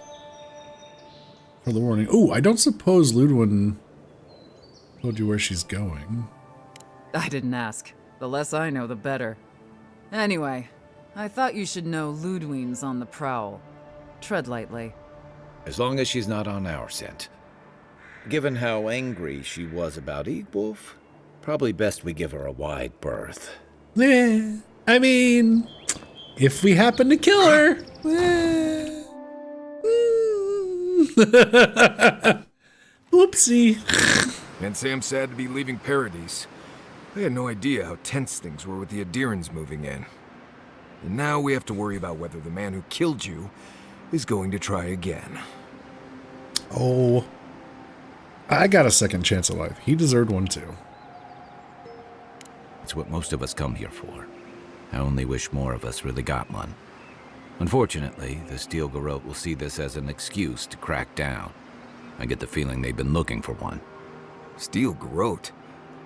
for the warning. Oh, I don't suppose Ludwine told you where she's going. I didn't ask. The less I know, the better. Anyway, I thought you should know Ludwine's on the prowl. Tread lightly. As long as she's not on our scent. Given how angry she was about Wolf, probably best we give her a wide berth. Yeah, I mean, if we happen to kill her. Whoopsie. Can't say I'm sad to be leaving Paradise. I had no idea how tense things were with the Adirans moving in. And now we have to worry about whether the man who killed you is going to try again. Oh, I got a second chance at life. He deserved one too. It's what most of us come here for. I only wish more of us really got one. Unfortunately, the Steel Garrote will see this as an excuse to crack down. I get the feeling they've been looking for one. Steel Garrote?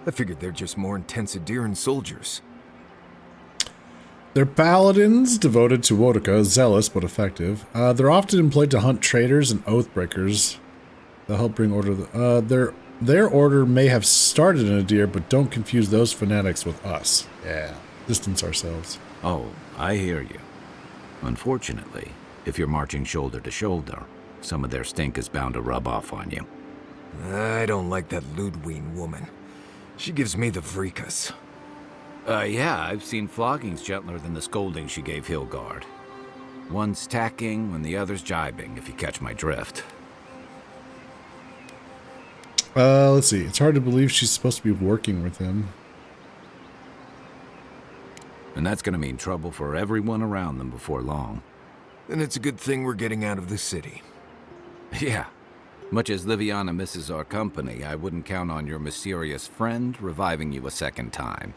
I figured they're just more intense Adiran soldiers. They're paladins devoted to Wodaka, zealous but effective. They're often employed to hunt traitors and oathbreakers. They'll help bring order. Their order may have started in Adir, but don't confuse those fanatics with us. Yeah, distance ourselves. Oh, I hear you. Unfortunately, if you're marching shoulder to shoulder, some of their stink is bound to rub off on you. I don't like that Ludwine woman. She gives me the freakus. Yeah, I've seen floggings gentler than the scolding she gave Hilgard. One's tacking when the other's jibing, if you catch my drift. Let's see. It's hard to believe she's supposed to be working with him. And that's gonna mean trouble for everyone around them before long. Then it's a good thing we're getting out of the city. Yeah. Much as Liviana misses our company, I wouldn't count on your mysterious friend reviving you a second time.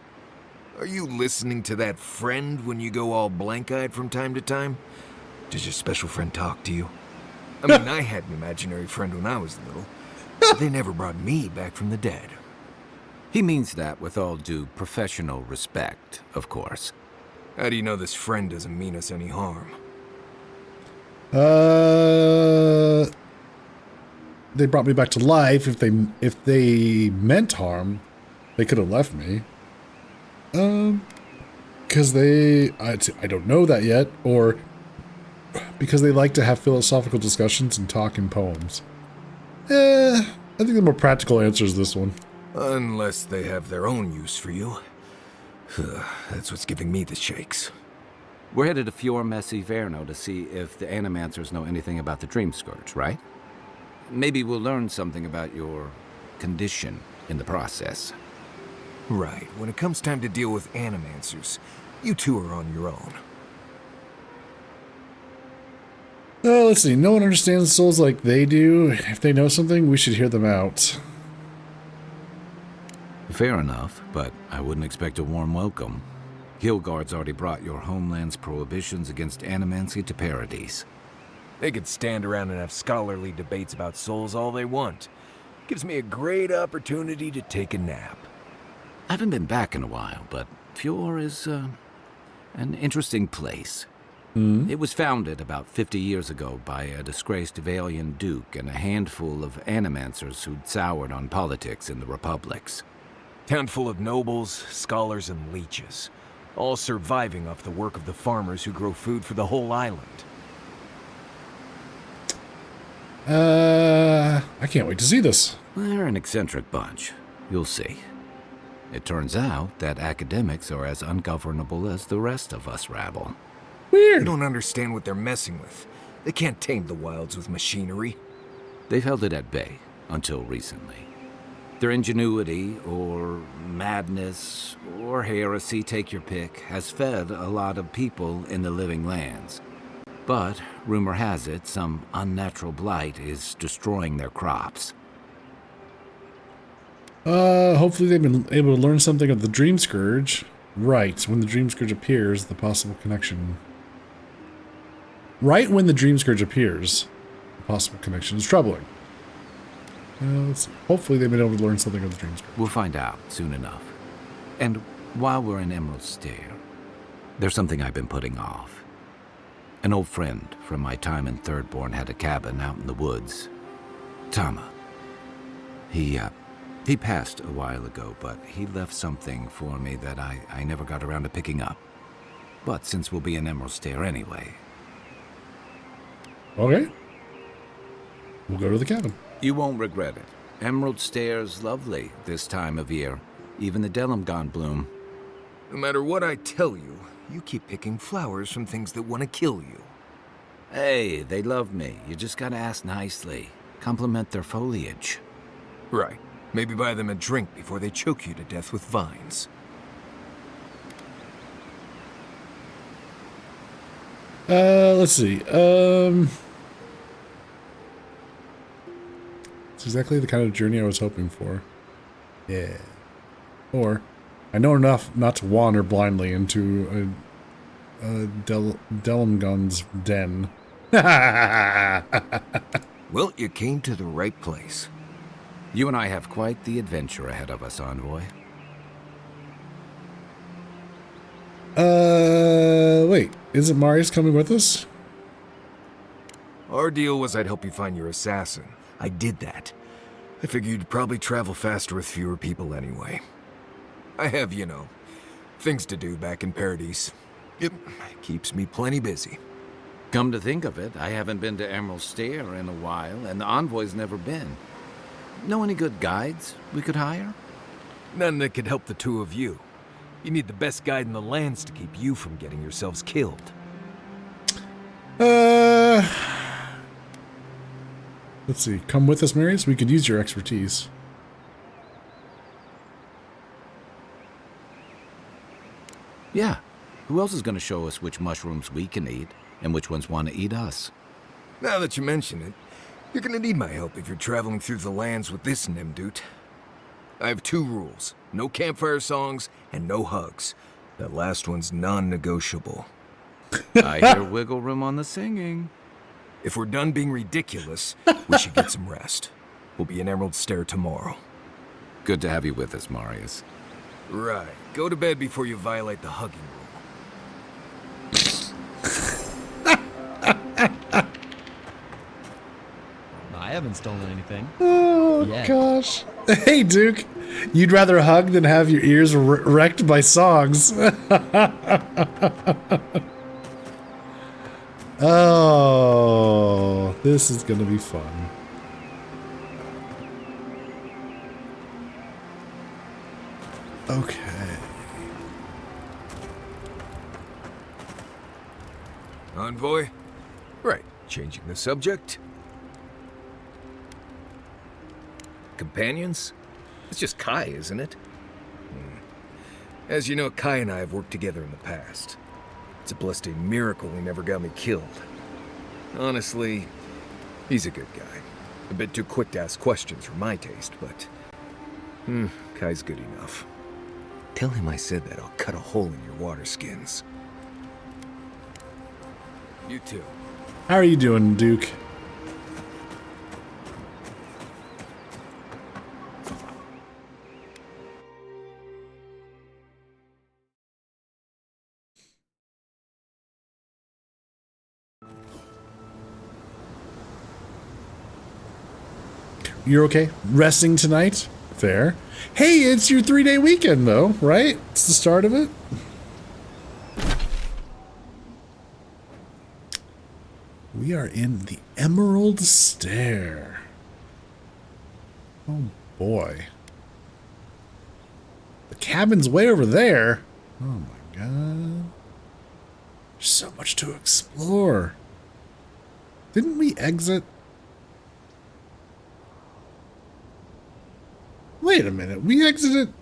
Are you listening to that friend when you go all blank-eyed from time to time? Does your special friend talk to you? I mean, I had an imaginary friend when I was little, but they never brought me back from the dead. He means that with all due professional respect, of course. How do you know this friend doesn't mean us any harm? They brought me back to life. If they meant harm, they could have left me. Because I don't know that yet, or because they like to have philosophical discussions and talk in poems. I think the more practical answer is this one. Unless they have their own use for you. That's what's giving me the shakes. We're headed to Fior Messi Verno to see if the Animancers know anything about the Dream Scourge, right? Maybe we'll learn something about your condition in the process. Right. When it comes time to deal with Animancers, you two are on your own. Let's see. No one understands souls like they do. If they know something, we should hear them out. Fair enough, but I wouldn't expect a warm welcome. Guildguard's already brought your homeland's prohibitions against animancy to paradise. They could stand around and have scholarly debates about souls all they want. Gives me a great opportunity to take a nap. I haven't been back in a while, but Fjord is an interesting place. It was founded about 50 years ago by a disgraced Valian duke and a handful of animancers who'd soured on politics in the republics. Town full of nobles, scholars, and leeches, all surviving off the work of the farmers who grow food for the whole island. I can't wait to see this. They're an eccentric bunch. You'll see. It turns out that academics are as ungovernable as the rest of us rabble. Weird. I don't understand what they're messing with. They can't tame the wilds with machinery. They've held it at bay until recently. Their ingenuity, or madness, or heresy, take your pick, has fed a lot of people in the living lands. But, rumor has it, some unnatural blight is destroying their crops. Hopefully they've been able to learn something of the Dream Scourge. Right, when the Dream Scourge appears, the possible connection... Right when the Dream Scourge appears, the possible connection is troubling. Let's see. Hopefully they've been able to learn something of the Dream Scourge. We'll find out soon enough. And while we're in Emerald Stair, there's something I've been putting off. An old friend from my time in Thirdborn had a cabin out in the woods. Tama. He passed a while ago, but he left something for me that I never got around to picking up. But since we'll be in Emerald Stair anyway... Okay. We'll go to the cabin. You won't regret it. Emerald Stair's lovely this time of year. Even the Delimgon bloom. No matter what I tell you, you keep picking flowers from things that want to kill you. Hey, they love me. You just gotta ask nicely. Compliment their foliage. Right. Maybe buy them a drink before they choke you to death with vines. Let's see. It's exactly the kind of journey I was hoping for. Yeah. Or, I know enough not to wander blindly into a Delimgon's den. Well, you came to the right place. You and I have quite the adventure ahead of us, Envoy. Wait. Isn't Marius coming with us? Our deal was I'd help you find your assassin. I did that. I figured you'd probably travel faster with fewer people anyway. I have, you know, things to do back in Paradise. It keeps me plenty busy. Come to think of it, I haven't been to Emerald Stair in a while, and the Envoy's never been. Know any good guides we could hire? None that could help the two of you. You need the best guide in the lands to keep you from getting yourselves killed. Let's see. Come with us, Marius. We could use your expertise. Yeah. Who else is going to show us which mushrooms we can eat and which ones want to eat us? Now that you mention it, you're going to need my help if you're traveling through the lands with this Nimdut. I have 2 rules. No campfire songs and no hugs. That last one's non-negotiable. I hear wiggle room on the singing. If we're done being ridiculous, we should get some rest. We'll be in Emerald Stair tomorrow. Good to have you with us, Marius. Right. Go to bed before you violate the hugging rule. I haven't stolen anything. Oh, gosh. Hey, Duke. You'd rather hug than have your ears wrecked by songs. Oh, this is going to be fun. Okay. Envoy? Right. Changing the subject. Companions? It's just Kai, isn't it? As you know, Kai and I have worked together in the past. It's a blessed miracle he never got me killed. Honestly, he's a good guy. A bit too quick to ask questions for my taste, but... Kai's good enough. Tell him I said that. I'll cut a hole in your water skins. You too. How are you doing, Duke? You're okay? Resting tonight? Fair. Hey, it's your 3-day weekend, though, right? It's the start of it. We are in the Emerald Stair. Oh, boy. The cabin's way over there. Oh, my God. There's so much to explore. Didn't we exit? Wait a minute, we exited.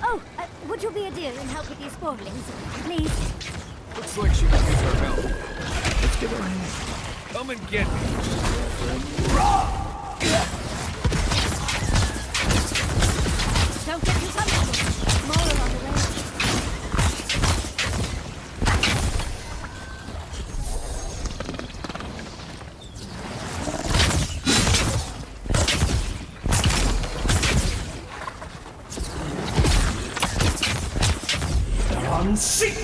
Oh, would you be a dear and help with these spoilings, please? Looks like she could use our help. Let's give her a hand. Come and get me. Don't get too comfortable. More along the way. They're on seek.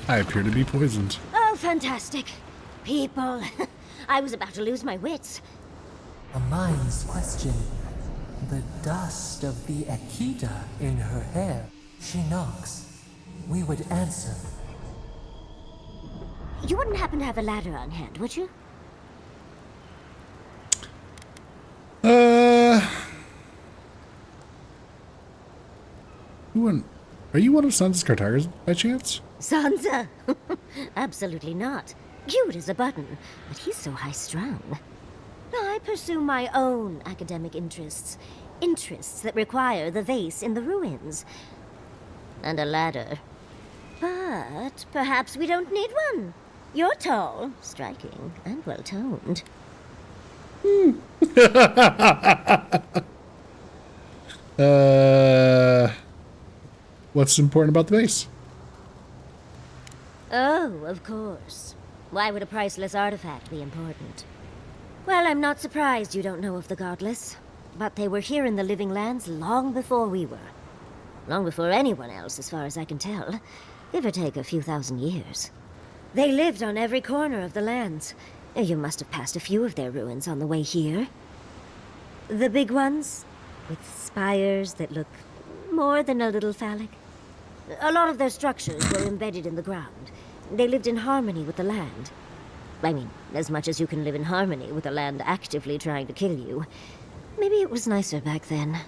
I appear to be poisoned. Oh, fantastic. People. I was about to lose my wits. A mind's question. The dust of the Akita in her hair. She knocks. We would answer. You wouldn't happen to have a ladder on hand, would you? Are you one of Sansa's Cartagers by chance? Sansa? Absolutely not. Cute as a button, but he's so high-strung. I pursue my own academic interests. Interests that require the vase in the ruins. And a ladder. But perhaps we don't need one. You're tall, striking, and well-toned. What's important about the base? Oh, of course. Why would a priceless artifact be important? Well, I'm not surprised you don't know of the Godless. But they were here in the Living Lands long before we were. Long before anyone else, as far as I can tell. Give or take a few thousand years. They lived on every corner of the lands. You must have passed a few of their ruins on the way here. The big ones, with spires that look more than a little phallic. A lot of their structures were embedded in the ground. They lived in harmony with the land. I mean, as much as you can live in harmony with the land actively trying to kill you. Maybe it was nicer back then.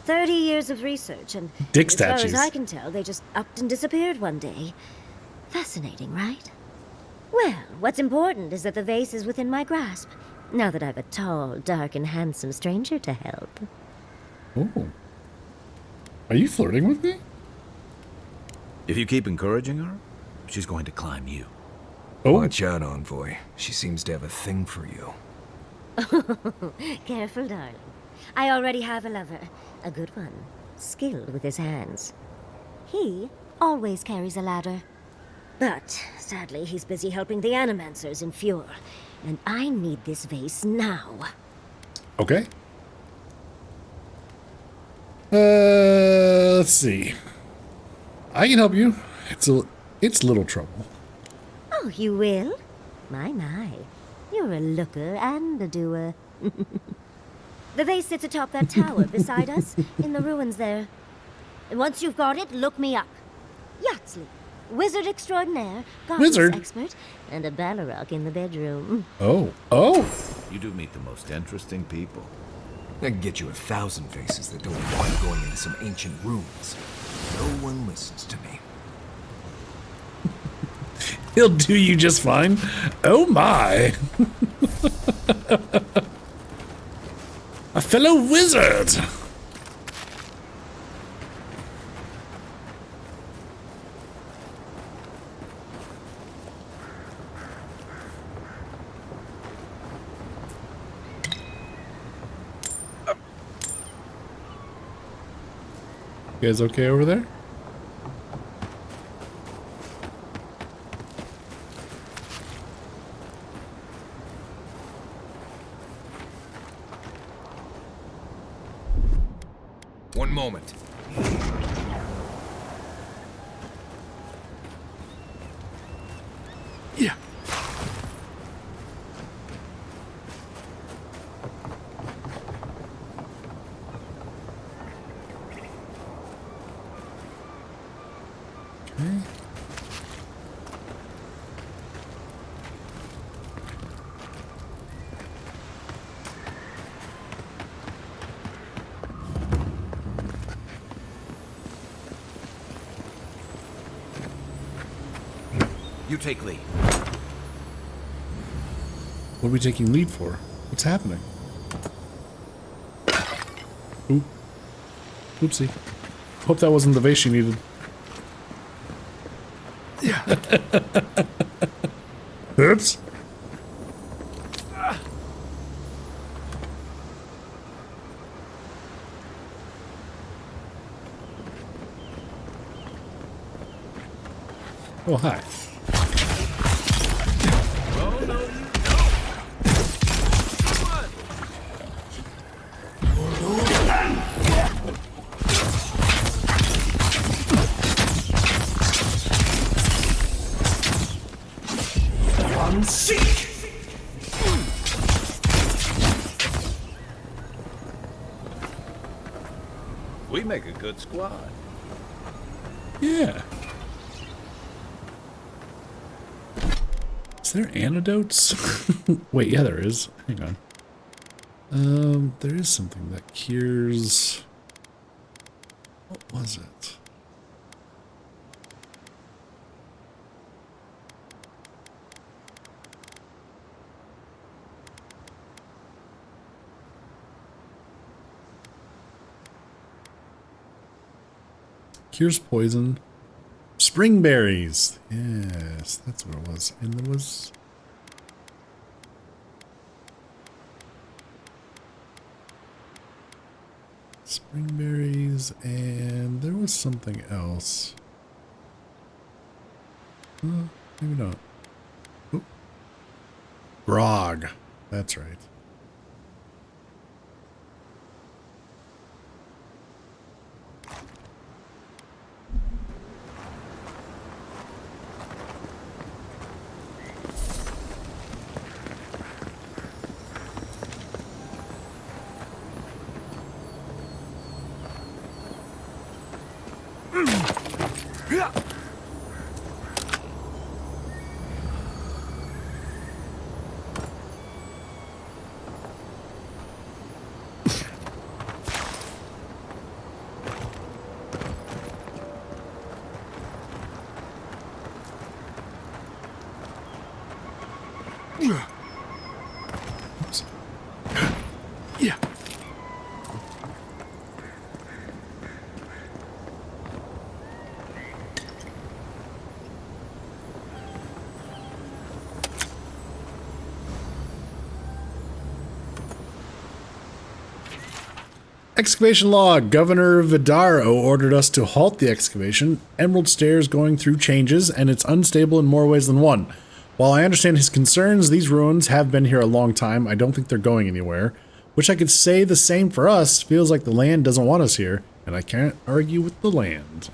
30 years of research, and Dick as statues. far as I can tell, they just upped and disappeared one day. Fascinating, right? Well, what's important is that the vase is within my grasp, now that I've a tall, dark, and handsome stranger to help. Oh. Are you flirting with me? If you keep encouraging her, she's going to climb you. Oh. Watch out, Envoy. She seems to have a thing for you. Careful, darling. I already have a lover. A good one. Skilled with his hands. He always carries a ladder. But, sadly, he's busy helping the Animancers in Fjord. And I need this vase now. Okay. Let's see. I can help you. It's little trouble. Oh, you will? My. You're a looker and a doer. The vase sits atop that tower beside us, in the ruins there. And once you've got it, look me up. Yatsley, wizard extraordinaire, goddess expert, and a Balrog in the bedroom. Oh. You do meet the most interesting people. I can get you 1,000 faces that don't want going into some ancient ruins. No one listens to me. He'll do you just fine. Oh my. fellow wizard! You guys okay over there? One moment. Yeah. Okay. You take lead. What are we taking lead for? What's happening? Oop. Oopsie. Hope that wasn't the vase you needed. Oops. Oh, hi. We make a good squad. Yeah. Is there antidotes? Wait, yeah, there is. Hang on. There is something that cures... What was it? Cures poison. Spring berries. Yes, that's what it was. And there was... Spring berries, and there was something else. Maybe not. Oop. Grog. That's right. Oops. Yeah. Excavation log. Governor Vidaro ordered us to halt the excavation. Emerald Stairs going through changes, and it's unstable in more ways than one. While I understand his concerns, these ruins have been here a long time. I don't think they're going anywhere. Wish I could say the same for us. Feels like the land doesn't want us here, and I can't argue with the land.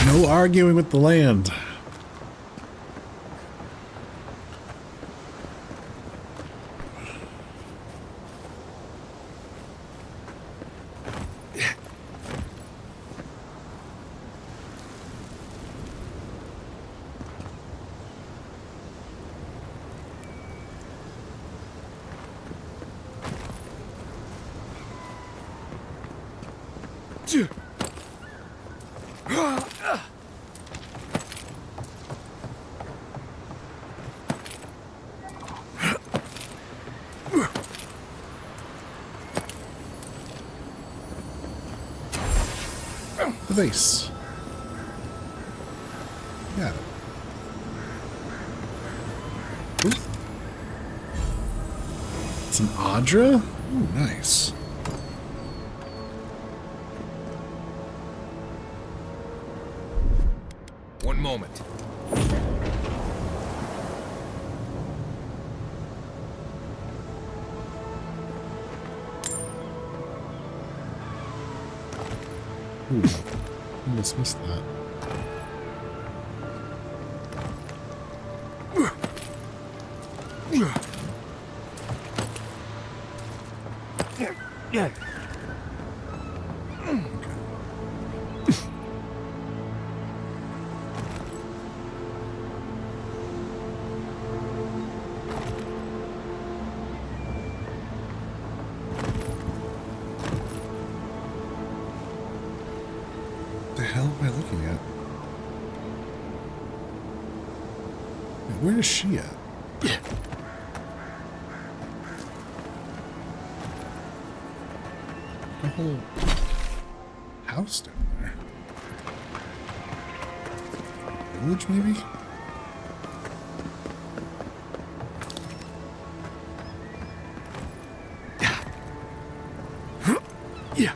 No arguing with the land. The vase. Got it. Ooh. It's an Audra? Ooh, nice. One moment. Ooh, almost missed that. Yeah. The hell am I looking at? Wait, where is she at? The whole house down there. Village, maybe? Yeah.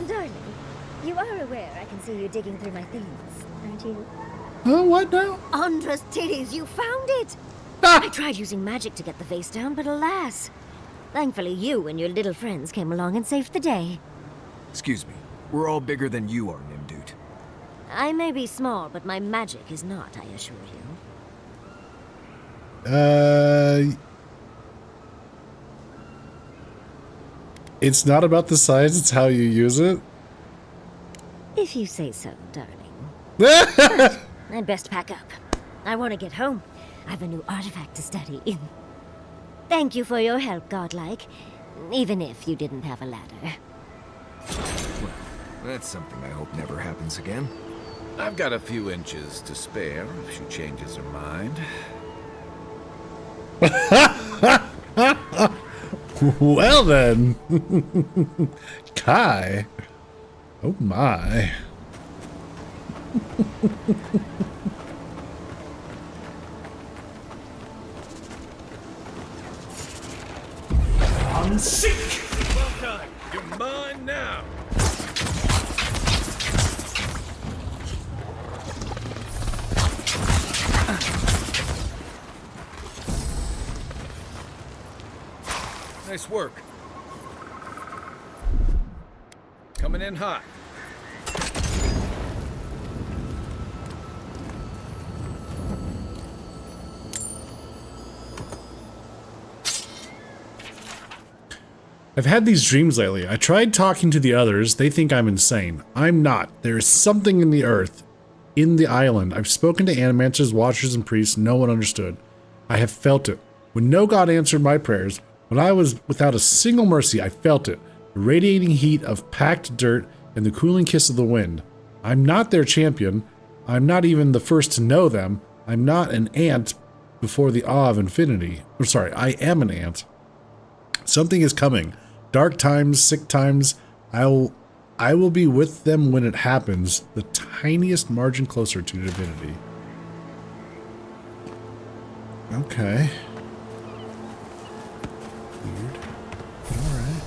Darling, you are aware I can see you digging through my things, aren't you? Oh, what now? Andra's titties, you found it! I tried using magic to get the vase down, but alas. Thankfully, you and your little friends came along and saved the day. Excuse me. We're all bigger than you are, Nimdude. I may be small, but my magic is not, I assure you. It's not about the size, it's how you use it. If you say so, darling. I'd best pack up. I want to get home. I have a new artifact to study. Thank you for your help, Godlike. Even if you didn't have a ladder. Well, that's something I hope never happens again. I've got a few inches to spare if she changes her mind. Well then. Kai. Oh my. I'm sick! Well done. You're mine now. Nice work. Coming in hot. I've had these dreams lately. I tried talking to the others. They think I'm insane. I'm not. There is something in the earth, in the island. I've spoken to animancers, watchers, and priests. No one understood. I have felt it. When no god answered my prayers, when I was without a single mercy, I felt it. The radiating heat of packed dirt and the cooling kiss of the wind. I'm not their champion. I'm not even the first to know them. I'm not an ant before the awe of infinity. Or sorry, I am an ant. Something is coming. Dark times, sick times. I will be with them when it happens. The tiniest margin closer to divinity. Okay. Weird. Alright.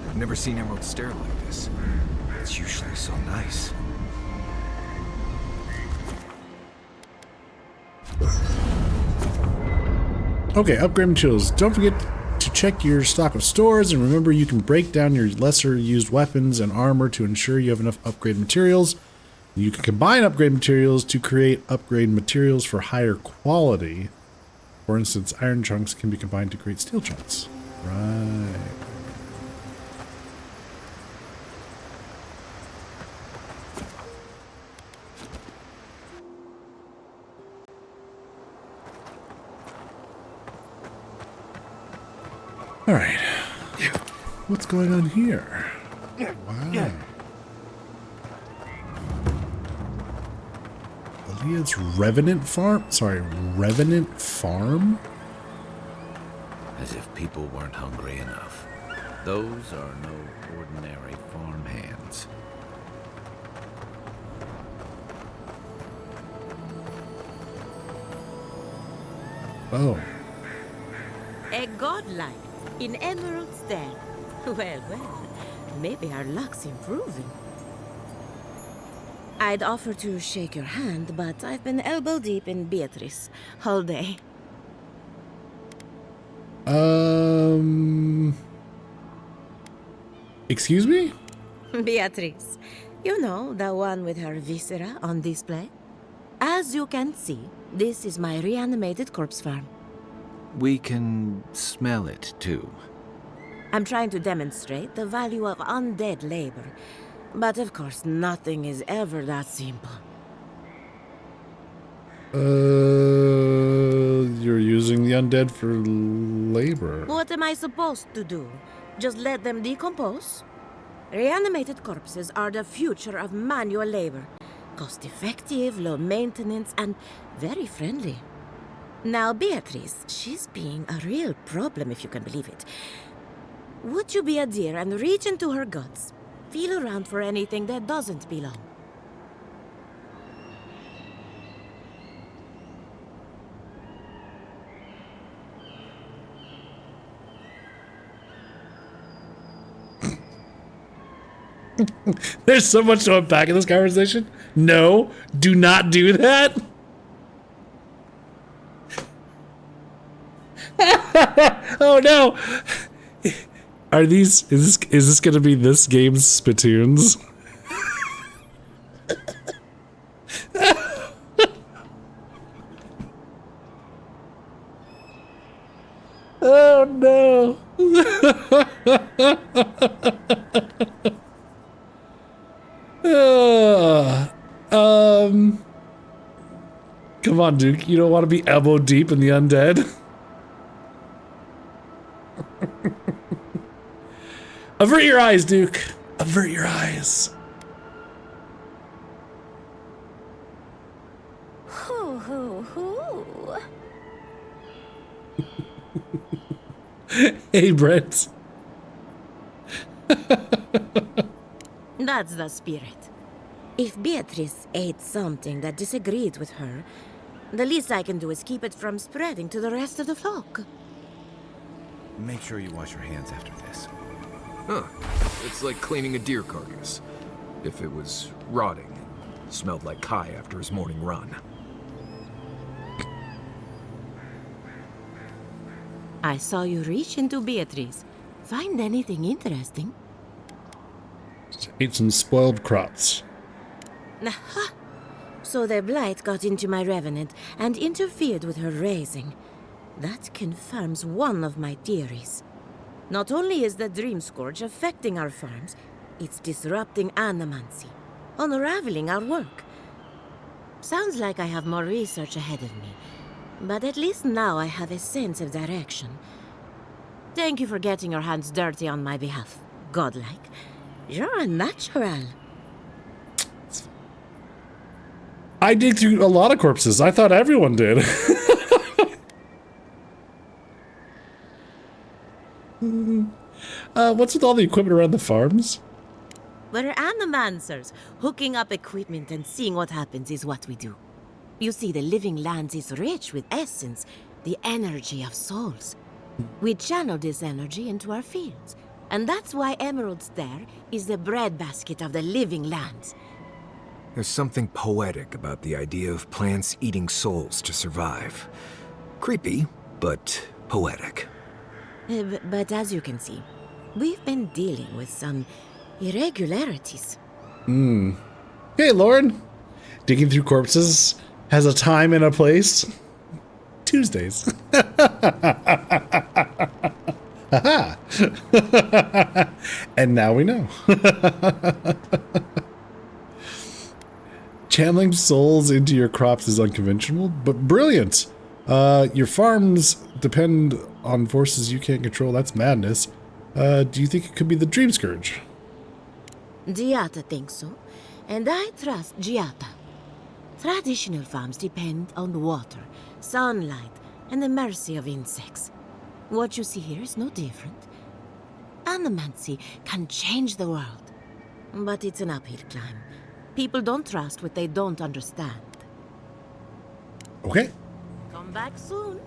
I've never seen Emerald stare like this. It's usually so nice. Okay, upgrade materials. Don't forget to check your stock of stores, and remember you can break down your lesser used weapons and armor to ensure you have enough upgrade materials. You can combine upgrade materials to create upgrade materials for higher quality. For instance, iron chunks can be combined to create steel chunks. Right. All right. What's going on here? Wow. Aaliyah's Revenant Farm? Sorry, Revenant Farm? As if people weren't hungry enough. Those are no ordinary farm hands. Oh. A godlight in Emerald's Den. Well, maybe our luck's improving. I'd offer to shake your hand, but I've been elbow deep in Beatrice all day. Excuse me? Beatrice, you know, the one with her viscera on display? As you can see, this is my reanimated corpse farm. We can smell it, too. I'm trying to demonstrate the value of undead labor. But of course, nothing is ever that simple. You're using the undead for labor. What am I supposed to do? Just let them decompose? Reanimated corpses are the future of manual labor. Cost-effective, low maintenance, and very friendly. Now, Beatrice, she's being a real problem, if you can believe it. Would you be a dear and reach into her guts? Feel around for anything that doesn't belong. There's so much to unpack in this conversation. No, do not do that. Oh no. Is this gonna be this game's spittoons? Oh no. Come on, Duke. You don't want to be elbow deep in the undead? Avert your eyes, Duke. Avert your eyes. Hoo, hoo, hoo. Hey, Brent. That's the spirit. If Beatrice ate something that disagreed with her, the least I can do is keep it from spreading to the rest of the flock. Make sure you wash your hands after this. Huh. It's like cleaning a deer carcass. If it was rotting and smelled like Kai after his morning run. I saw you reach into Beatrice. Find anything interesting? Ate some spoiled crops. Aha! So the blight got into my revenant and interfered with her raising. That confirms one of my theories. Not only is the Dream Scourge affecting our farms, it's disrupting animancy, unraveling our work. Sounds like I have more research ahead of me, but at least now I have a sense of direction. Thank you for getting your hands dirty on my behalf, godlike. You're a natural. I dig through a lot of corpses. I thought everyone did. What's with all the equipment around the farms? We're animancers. Hooking up equipment and seeing what happens is what we do. You see, the living lands is rich with essence, the energy of souls. We channel this energy into our fields. And that's why Emerald's there is the breadbasket of the living lands. There's something poetic about the idea of plants eating souls to survive. Creepy, but poetic. But as you can see, we've been dealing with some irregularities. Hey, Lauren. Digging through corpses has a time and a place. Tuesdays. Haha. And now we know. Channeling souls into your crops is unconventional, but brilliant. Your farms depend on forces you can't control. That's madness. Do you think it could be the Dream Scourge? Giata thinks so, and I trust Giata. Traditional farms depend on water, sunlight, and the mercy of insects. What you see here is no different. Animancy can change the world, but it's an uphill climb. People don't trust what they don't understand. Okay. Come back soon.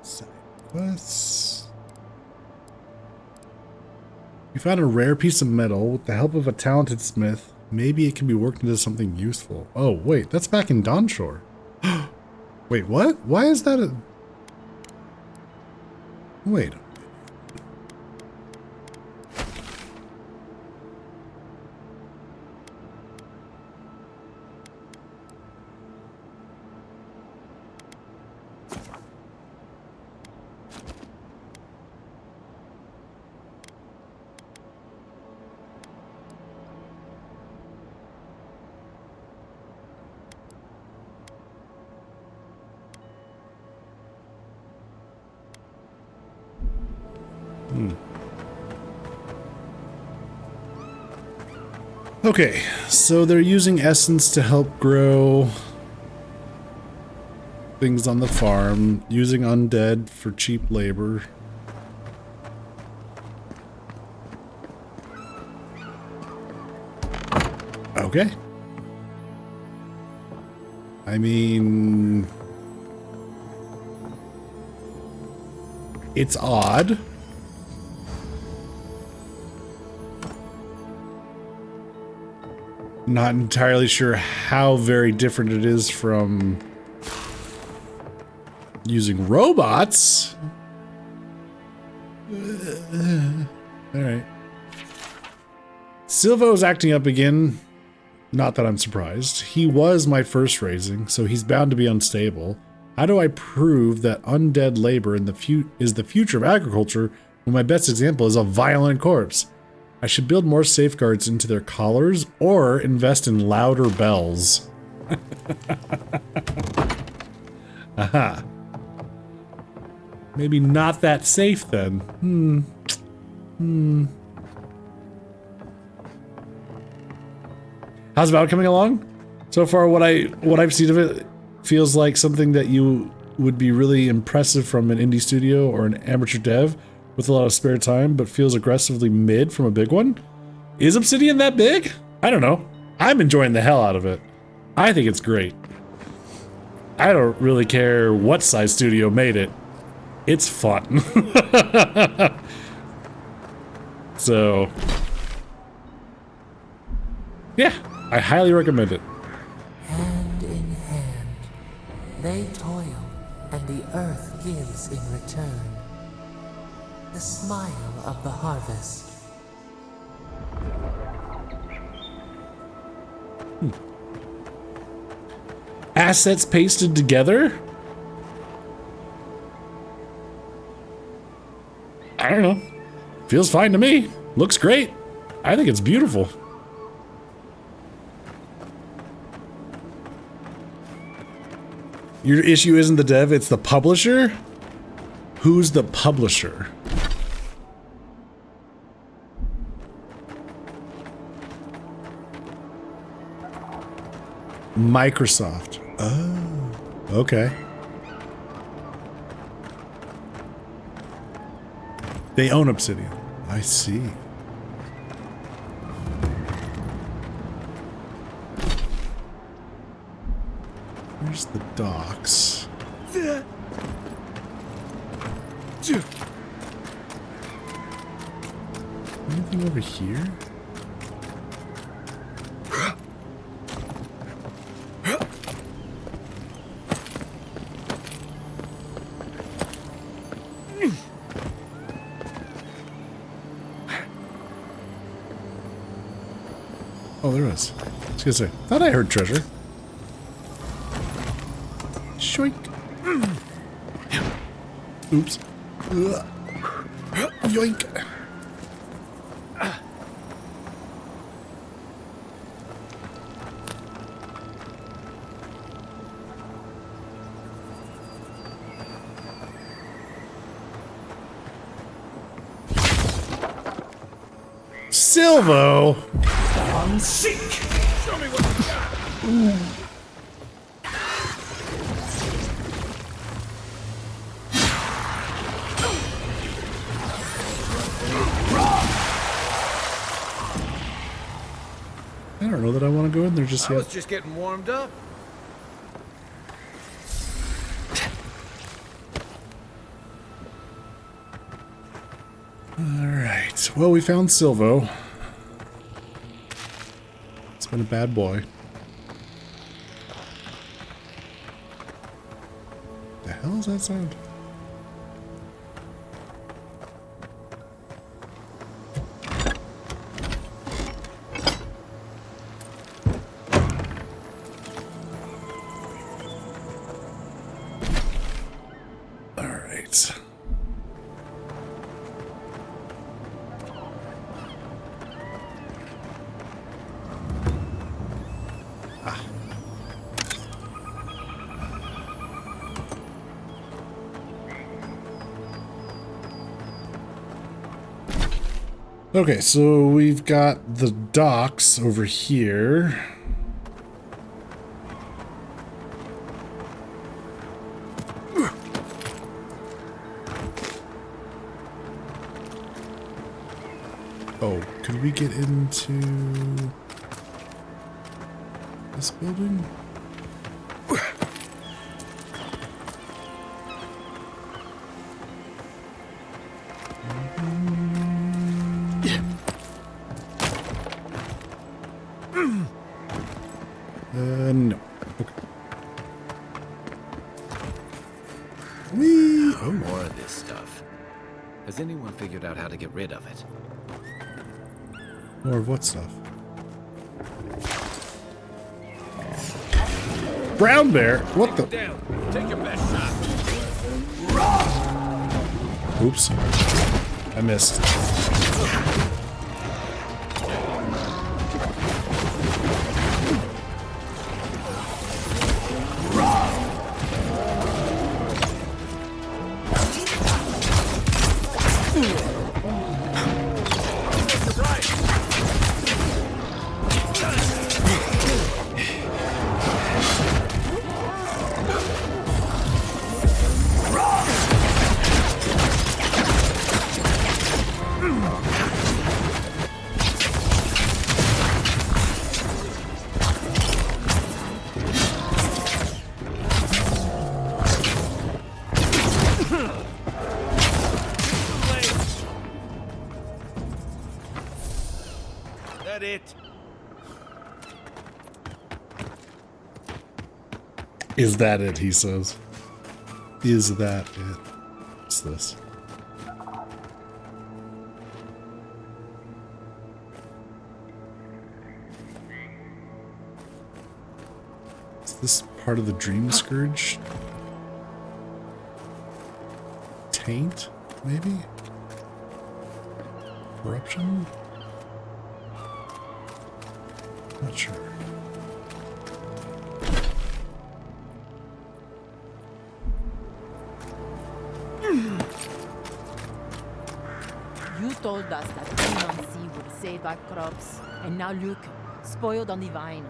Side quests. You found a rare piece of metal with the help of a talented smith. Maybe it can be worked into something useful. Oh, wait, that's back in Dawnshore. Wait, what? Why is that a... Wait. Okay, so they're using essence to help grow things on the farm, using undead for cheap labor. Okay. I mean, it's odd. Not entirely sure how very different it is from using robots. Alright. Silvo's acting up again. Not that I'm surprised. He was my first raising, so he's bound to be unstable. How do I prove that undead labor in is the future of agriculture when my best example is a violent corpse? I should build more safeguards into their collars or invest in louder bells. Aha. Maybe not that safe then. How's Avowed coming along? So far what I've seen of it feels like something that you would be really impressive from an indie studio or an amateur dev with a lot of spare time, but feels aggressively mid from a big one. Is Obsidian that big? I don't know. I'm enjoying the hell out of it. I think it's great. I don't really care what size studio made it. It's fun. So, yeah, I highly recommend it. Hand in hand, they toil, and the earth gives in return. The smile of the harvest. Assets pasted together? I don't know. Feels fine to me. Looks great. I think it's beautiful. Your issue isn't the dev, it's the publisher? Who's the publisher? Microsoft. Oh, okay. They own Obsidian. I see. Where's the docks? Anything over here? Oh, there was. I was gonna say, thought I heard treasure. Shoink. Oops. Ugh. Yoink. Silvo! I'm sick! Show me what you got! Ooh. I don't know that I want to go in there just yet. I was just getting warmed up. Alright, well, we found Silvo. It's been a bad boy. The hell is that sound? Alright. Okay, so we've got the docks over here. Oh, could we get into this building? No. Okay. Whee! Oh. More of this stuff. Has anyone figured out how to get rid of it? More of what stuff? Brown bear? What the? Down. Take your best shot. Oops. I missed. That it? Is that it, he says. Is that it? What's this? Is this part of the Dream Scourge? Taint, maybe? Corruption? Not sure. You told us that Clemency would save our crops, and now look, spoiled on the vine.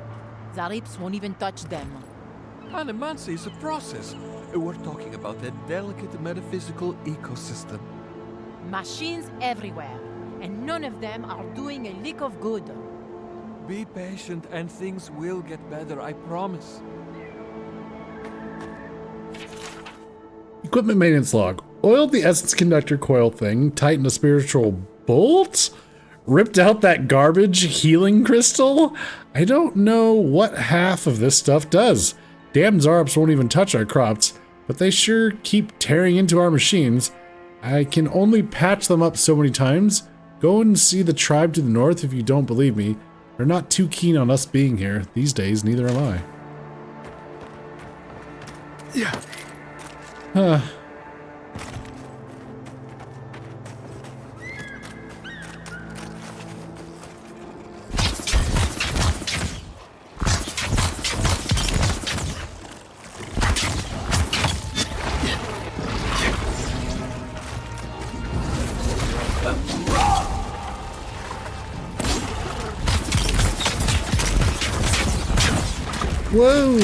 Zarips won't even touch them. Animancy is a process. We're talking about a delicate metaphysical ecosystem. Machines everywhere, and none of them are doing a lick of good. Be patient and things will get better, I promise. Equipment maintenance log. Oiled the essence conductor coil thing, tightened a spiritual bolt, ripped out that garbage healing crystal. I don't know what half of this stuff does. Damn Zarops won't even touch our crops, but they sure keep tearing into our machines. I can only patch them up so many times. Go and see the tribe to the north if you don't believe me. They're not too keen on us being here. These days, neither am I. Yeah. Huh. Whoa!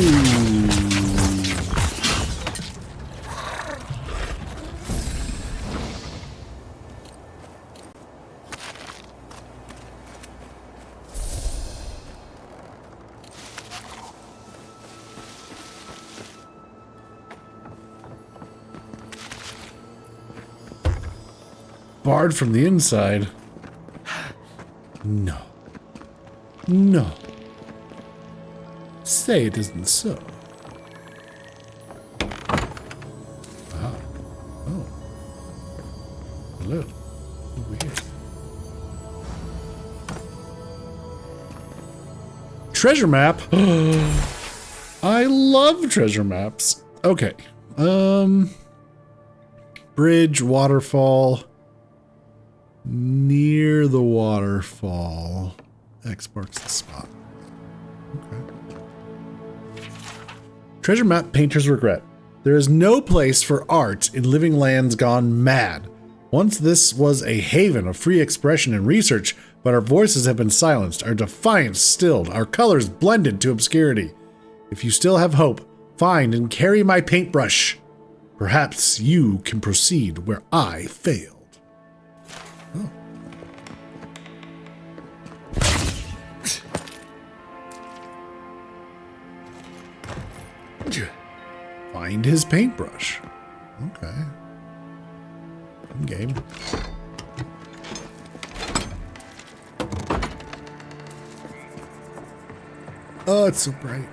Barred from the inside. No. No. Say it isn't so. Ah. Oh. Hello. Over here. Treasure map. I love treasure maps. Okay. Bridge, waterfall. Near the waterfall. X marks the spot. Okay. Treasure map painter's regret. There is no place for art in living lands gone mad. Once this was a haven of free expression and research, but our voices have been silenced, our defiance stilled, our colors blended to obscurity. If you still have hope, find and carry my paintbrush. Perhaps you can proceed where I failed. Oh. Find his paintbrush. Okay. In game. Oh, it's so bright.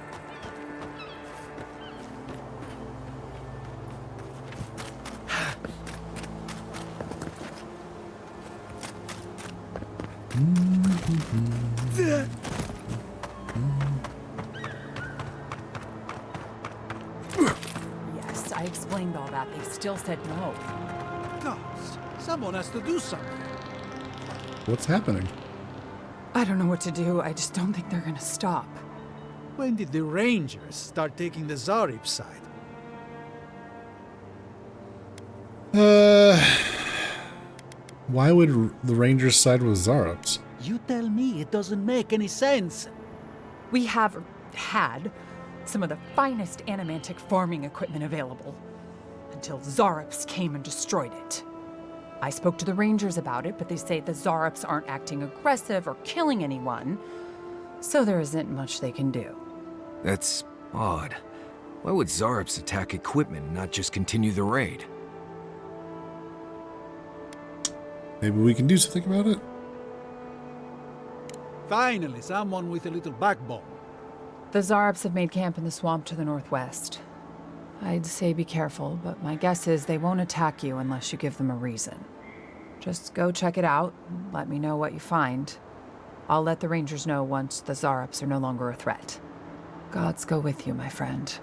Yes, I explained all that. They still said no. Gods, someone has to do something. What's happening? I don't know what to do. I just don't think they're gonna stop. When did the Rangers start taking the Zarib side? Why would the Rangers side with Zarubs? You tell me, it doesn't make any sense. We have had some of the finest animantic farming equipment available until Zarups came and destroyed it. I spoke to the Rangers about it, but they say the Zarups aren't acting aggressive or killing anyone, so there isn't much they can do. That's odd. Why would Zarups attack equipment and not just continue the raid? Maybe we can do something about it? Finally, someone with a little backbone. The Zarups have made camp in the swamp to the northwest. I'd say be careful, but my guess is they won't attack you unless you give them a reason. Just go check it out, and let me know what you find. I'll let the Rangers know once the Zarups are no longer a threat. Gods go with you, my friend.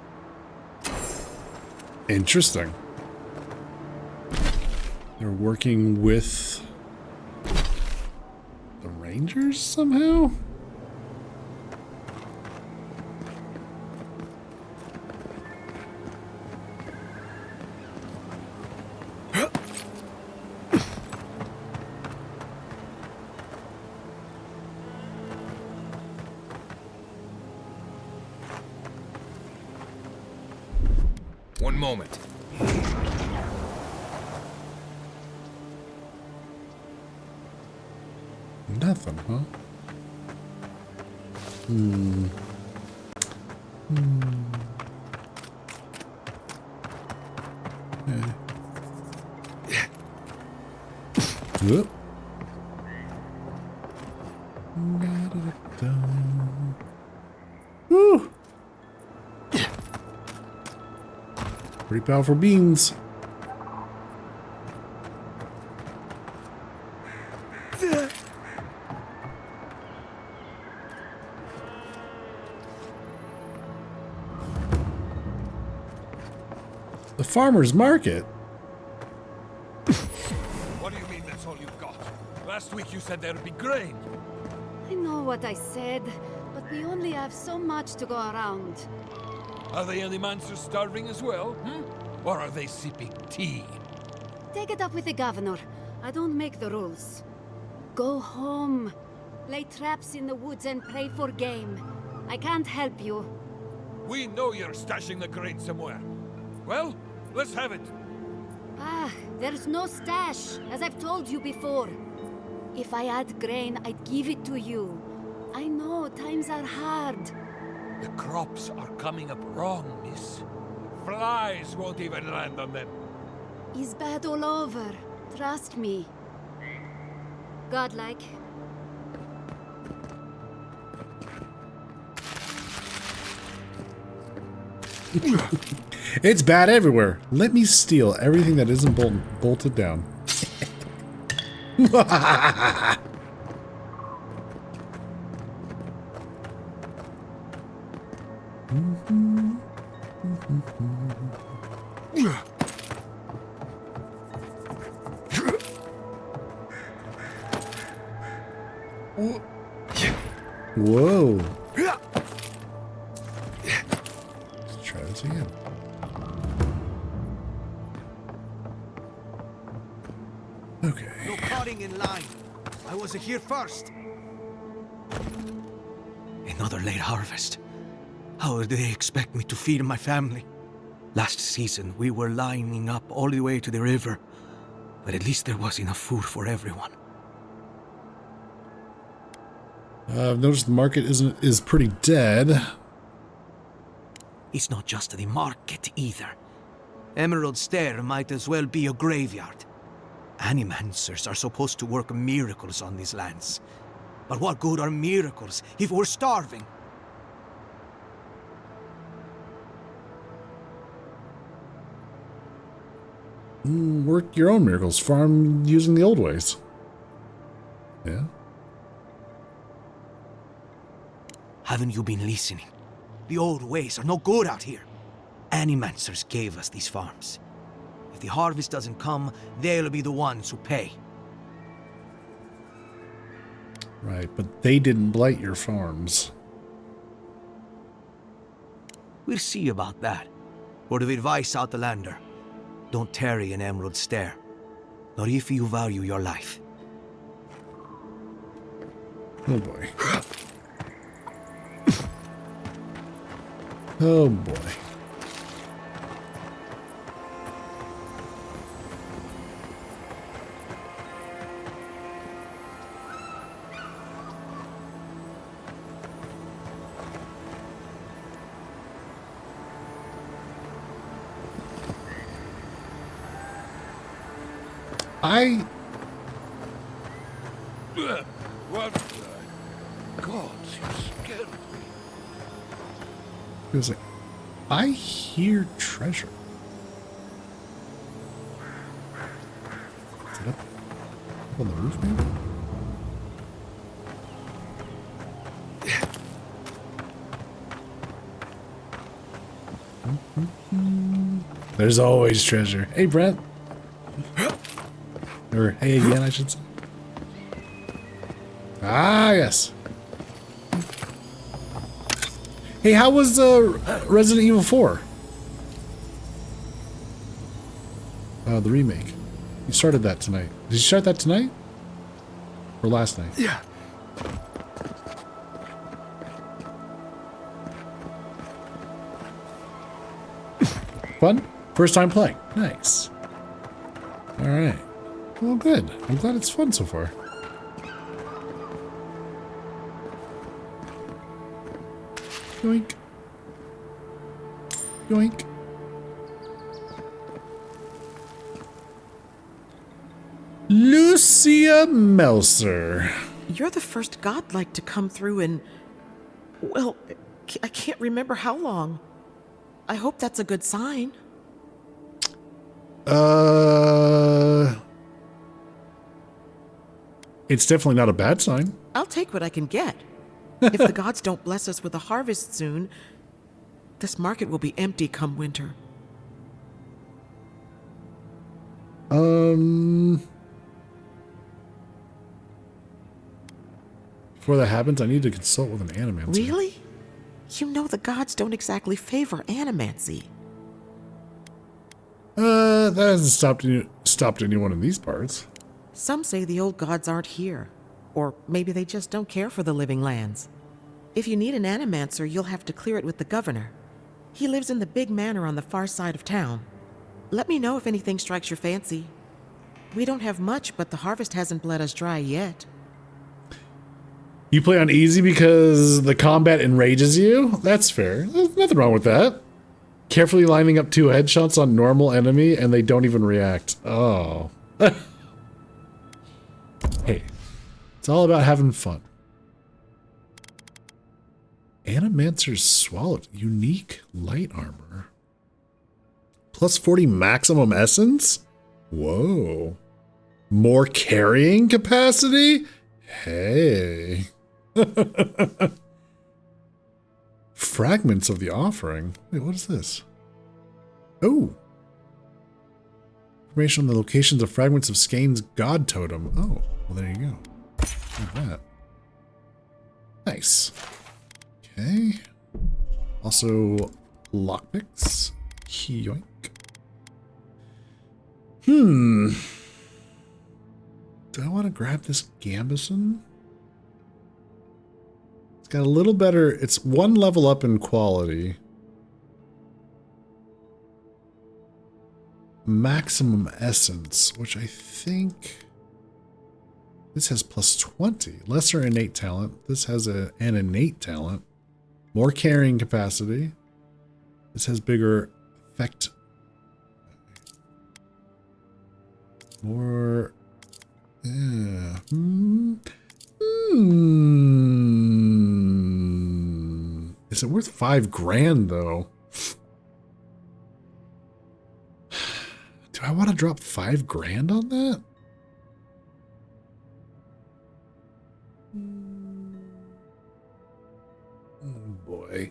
Interesting. They're working with the Rangers somehow? One moment. Nothing, huh? Whoop. Woo. Pretty powerful beans. The farmer's market. What do you mean that's all you've got? Last week you said there'd be grain. I know what I said, but we only have so much to go around. Are the monsters starving as well? Or are they sipping tea? Take it up with the governor. I don't make the rules. Go home. Lay traps in the woods and pray for game. I can't help you. We know you're stashing the grain somewhere. Well, let's have it. Ah, there's no stash, as I've told you before. If I had grain, I'd give it to you. I know times are hard. The crops are coming up wrong, miss. Flies won't even land on them. It's bad all over. Trust me. Godlike. It's bad everywhere. Let me steal everything that isn't bolted down. Whoa. Let's try this again. Okay. No cutting in line. I was here first. Another late harvest. How do they expect me to feed my family? Last season, we were lining up all the way to the river. But at least there was enough food for everyone. I've noticed the market is pretty dead. It's not just the market either. Emerald Stair might as well be a graveyard. Animancers are supposed to work miracles on these lands. But what good are miracles if we're starving? Work your own miracles. Farm using the old ways. Yeah. Haven't you been listening? The old ways are no good out here. Animancers gave us these farms. If the harvest doesn't come, they'll be the ones who pay. Right, but they didn't blight your farms. We'll see about that. Word of advice, Outlander. Don't tarry in Emerald Stair. Not if you value your life. Oh boy. Oh boy. What the gods, you scared me. It was like, I hear treasure. Is it up on the roof, maybe? There's always treasure. Hey, Brent. Or hey again, I should say. Ah, yes. Hey, how was Resident Evil 4? The remake. You started that tonight. Did you start that tonight? Or last night? Yeah. Fun? First time playing. Nice. Alright. Well, good. I'm glad it's fun so far. Yoink. Yoink. Lucia Melser. You're the first godlike to come through in... well, I can't remember how long. I hope that's a good sign. It's definitely not a bad sign. I'll take what I can get. If the gods don't bless us with a harvest soon, this market will be empty come winter. Before that happens, I need to consult with an animancer. Really? You know the gods don't exactly favor animancy. That hasn't stopped anyone in these parts. Some say the old gods aren't here. Or maybe they just don't care for the living lands. If you need an animancer, you'll have to clear it with the governor. He lives in the big manor on the far side of town. Let me know if anything strikes your fancy. We don't have much, but the harvest hasn't bled us dry yet. You play on easy because the combat enrages you? That's fair. There's nothing wrong with that. Carefully lining up 2 headshots on normal enemy and they don't even react. Oh. Hey, it's all about having fun. Animancer's Swallowed. Unique light armor. Plus 40 maximum essence? Whoa. More carrying capacity? Hey. Fragments of the offering. Wait, what is this? Oh. Information on the locations of fragments of Skane's god totem. Oh, well there you go. Like that. Nice. Okay. Also, lockpicks. Yoink. Do I want to grab this Gambison? It's got a little better. It's 1 level up in quality. Maximum essence, which I think this has plus 20. Lesser innate talent. This has an innate talent. More carrying capacity. This has bigger effect. More. Is it worth 5 grand though? Do I want to drop 5 grand on that? Oh boy.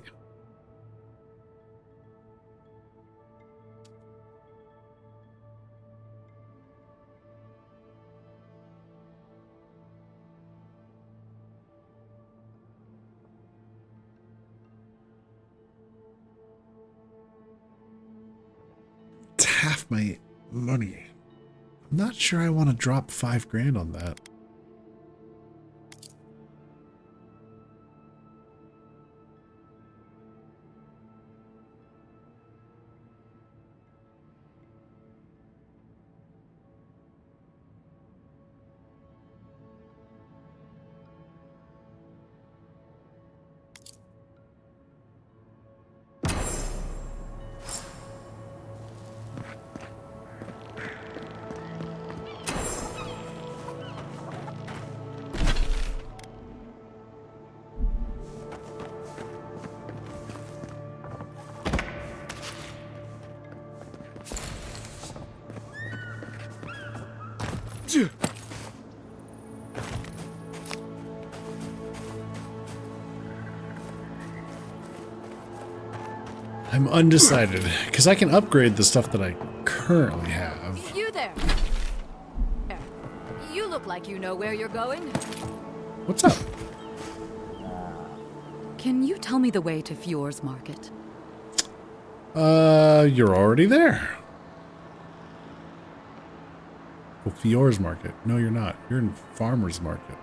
It's half my money. I'm not sure I want to drop 5 grand on that. I'm undecided, because I can upgrade the stuff that I currently have. You there. You look like you know where you're going. What's up? Can you tell me the way to Fiore's Market? You're already there. Oh, Fiore's Market. No, you're not. You're in Farmer's Market.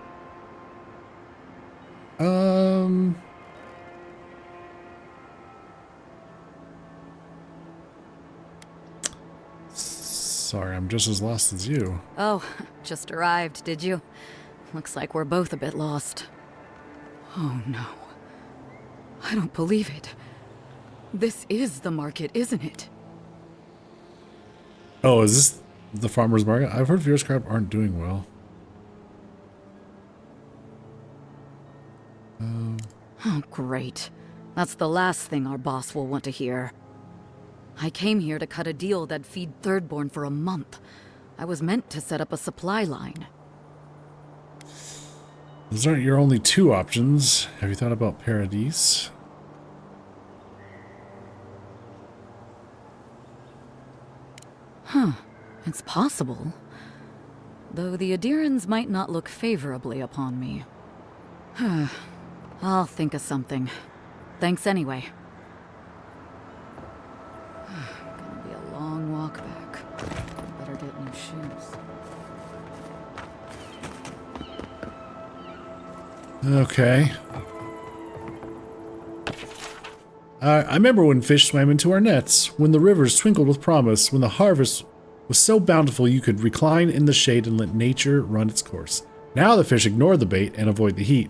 Sorry, I'm just as lost as you. Oh, just arrived, did you? Looks like we're both a bit lost. Oh no. I don't believe it. This is the market, isn't it? Oh, is this the Farmer's Market? I've heard Fiore's crab aren't doing well. Oh, great. That's the last thing our boss will want to hear. I came here to cut a deal that'd feed Thirdborn for a month. I was meant to set up a supply line. Those aren't your only 2 options. Have you thought about Paradise? Huh. It's possible. Though the Adirans might not look favorably upon me. I'll think of something. Thanks anyway. Gonna be a long walk back. Better get new shoes. Okay. I remember when fish swam into our nets, when the rivers twinkled with promise, when the harvest was so bountiful you could recline in the shade and let nature run its course. Now the fish ignore the bait and avoid the heat.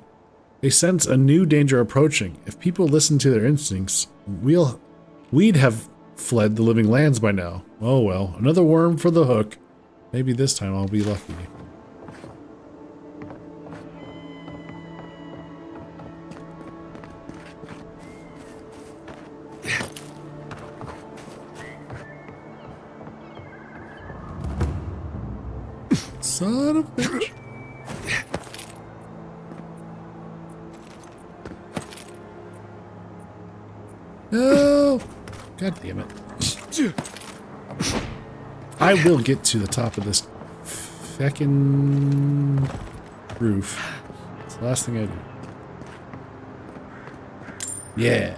They sense a new danger approaching. If people listen to their instincts, we'd have fled the living lands by now. Oh well, another worm for the hook. Maybe this time I'll be lucky. Son of a bitch. No! God damn it. I will get to the top of this feckin' roof. It's the last thing I do. Yeah.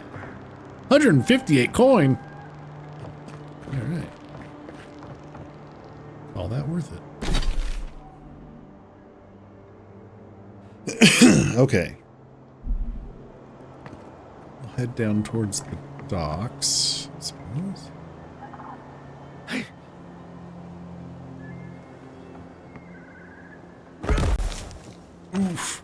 158 coin! Alright. All that worth it. Okay. We'll head down towards the docks, I suppose. Oof.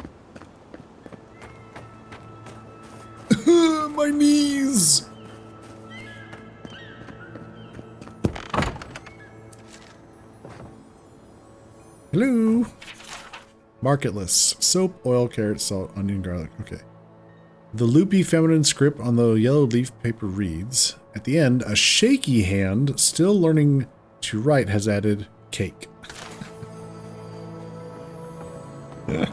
My knees! Hello? Market list. Soap, oil, carrot, salt, onion, garlic. Okay. The loopy feminine script on the yellow leaf paper reads, at the end, a shaky hand still learning to write has added cake. Okay.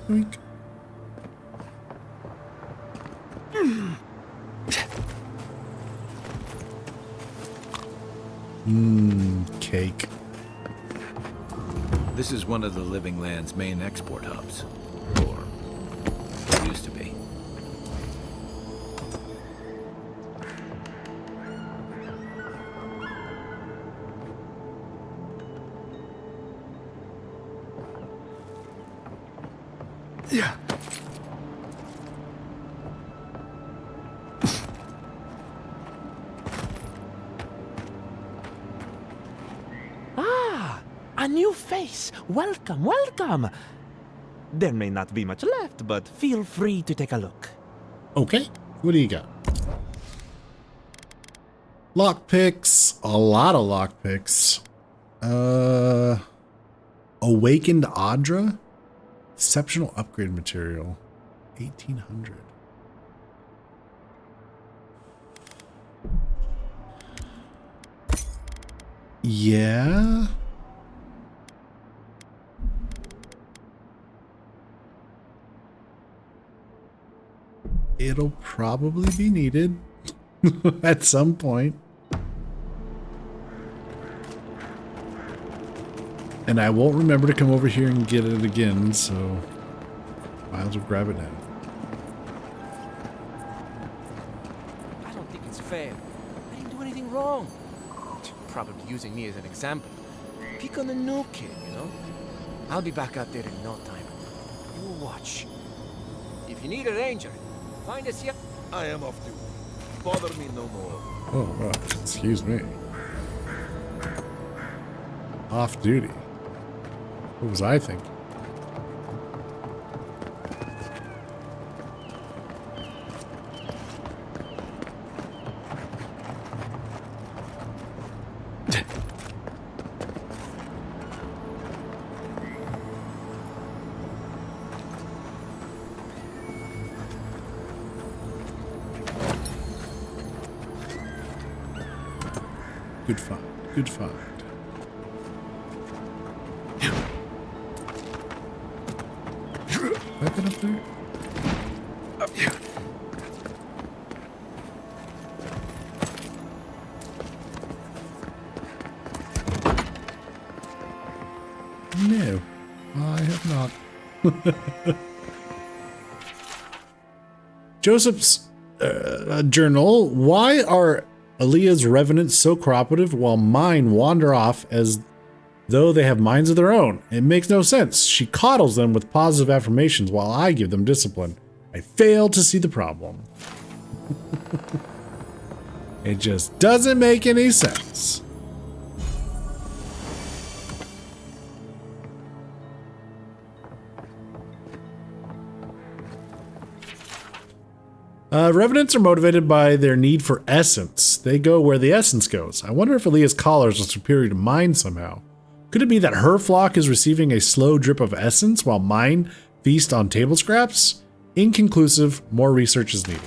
Oink. Cake. This is one of the Living Land's main export hubs. Or used to be. Yeah. A new face! Welcome, welcome! There may not be much left, but feel free to take a look. Okay, what do you got? Lockpicks, a lot of lockpicks. Awakened Audra? Exceptional upgrade material. 1800. Yeah. It'll probably be needed at some point. And I won't remember to come over here and get it again, so might as well grab it now. I don't think it's fair. I didn't do anything wrong. Probably using me as an example. Pick on the new kid, you know? I'll be back out there in no time. You watch. If you need a ranger, find us here. I am off duty. Bother me no more. Oh, excuse me. Off duty. What was I thinking? Good find. Good find. Weapon up there? No, I have not. Joseph's journal. Why are Aaliyah's revenants so cooperative while mine wander off as though they have minds of their own. It makes no sense. She coddles them with positive affirmations while I give them discipline. I fail to see the problem. It just doesn't make any sense. Revenants are motivated by their need for essence. They go where the essence goes. I wonder if Aaliyah's collars are superior to mine somehow. Could it be that her flock is receiving a slow drip of essence while mine feast on table scraps? Inconclusive. More research is needed.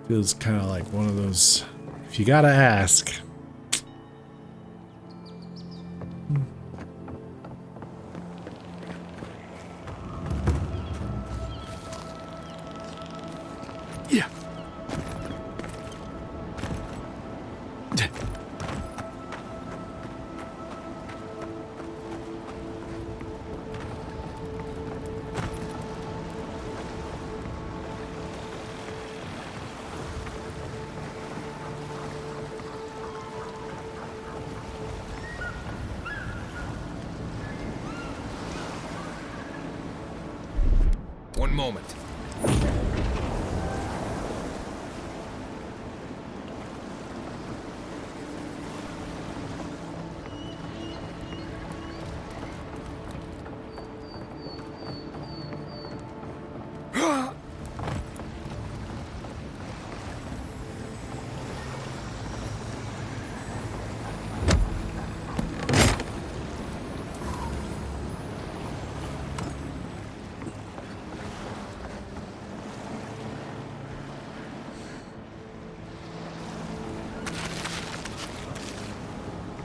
Feels kind of like one of those, if you gotta ask. Yeah. One moment.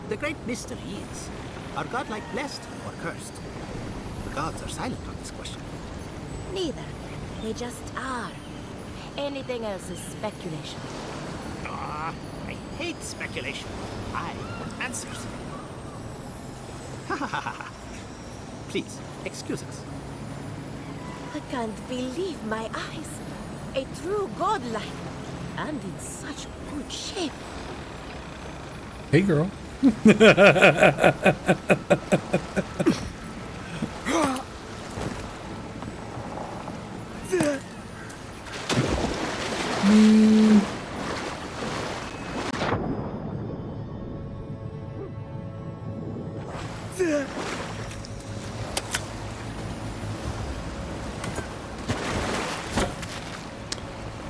The great mystery is, are godlike blessed or cursed? The gods are silent on this question. Neither. They just are. Anything else is speculation. Ah, I hate speculation. I want answers. Ha ha ha ha. Please, excuse us. I can't believe my eyes. A true godlike. And in such good shape. Hey, girl.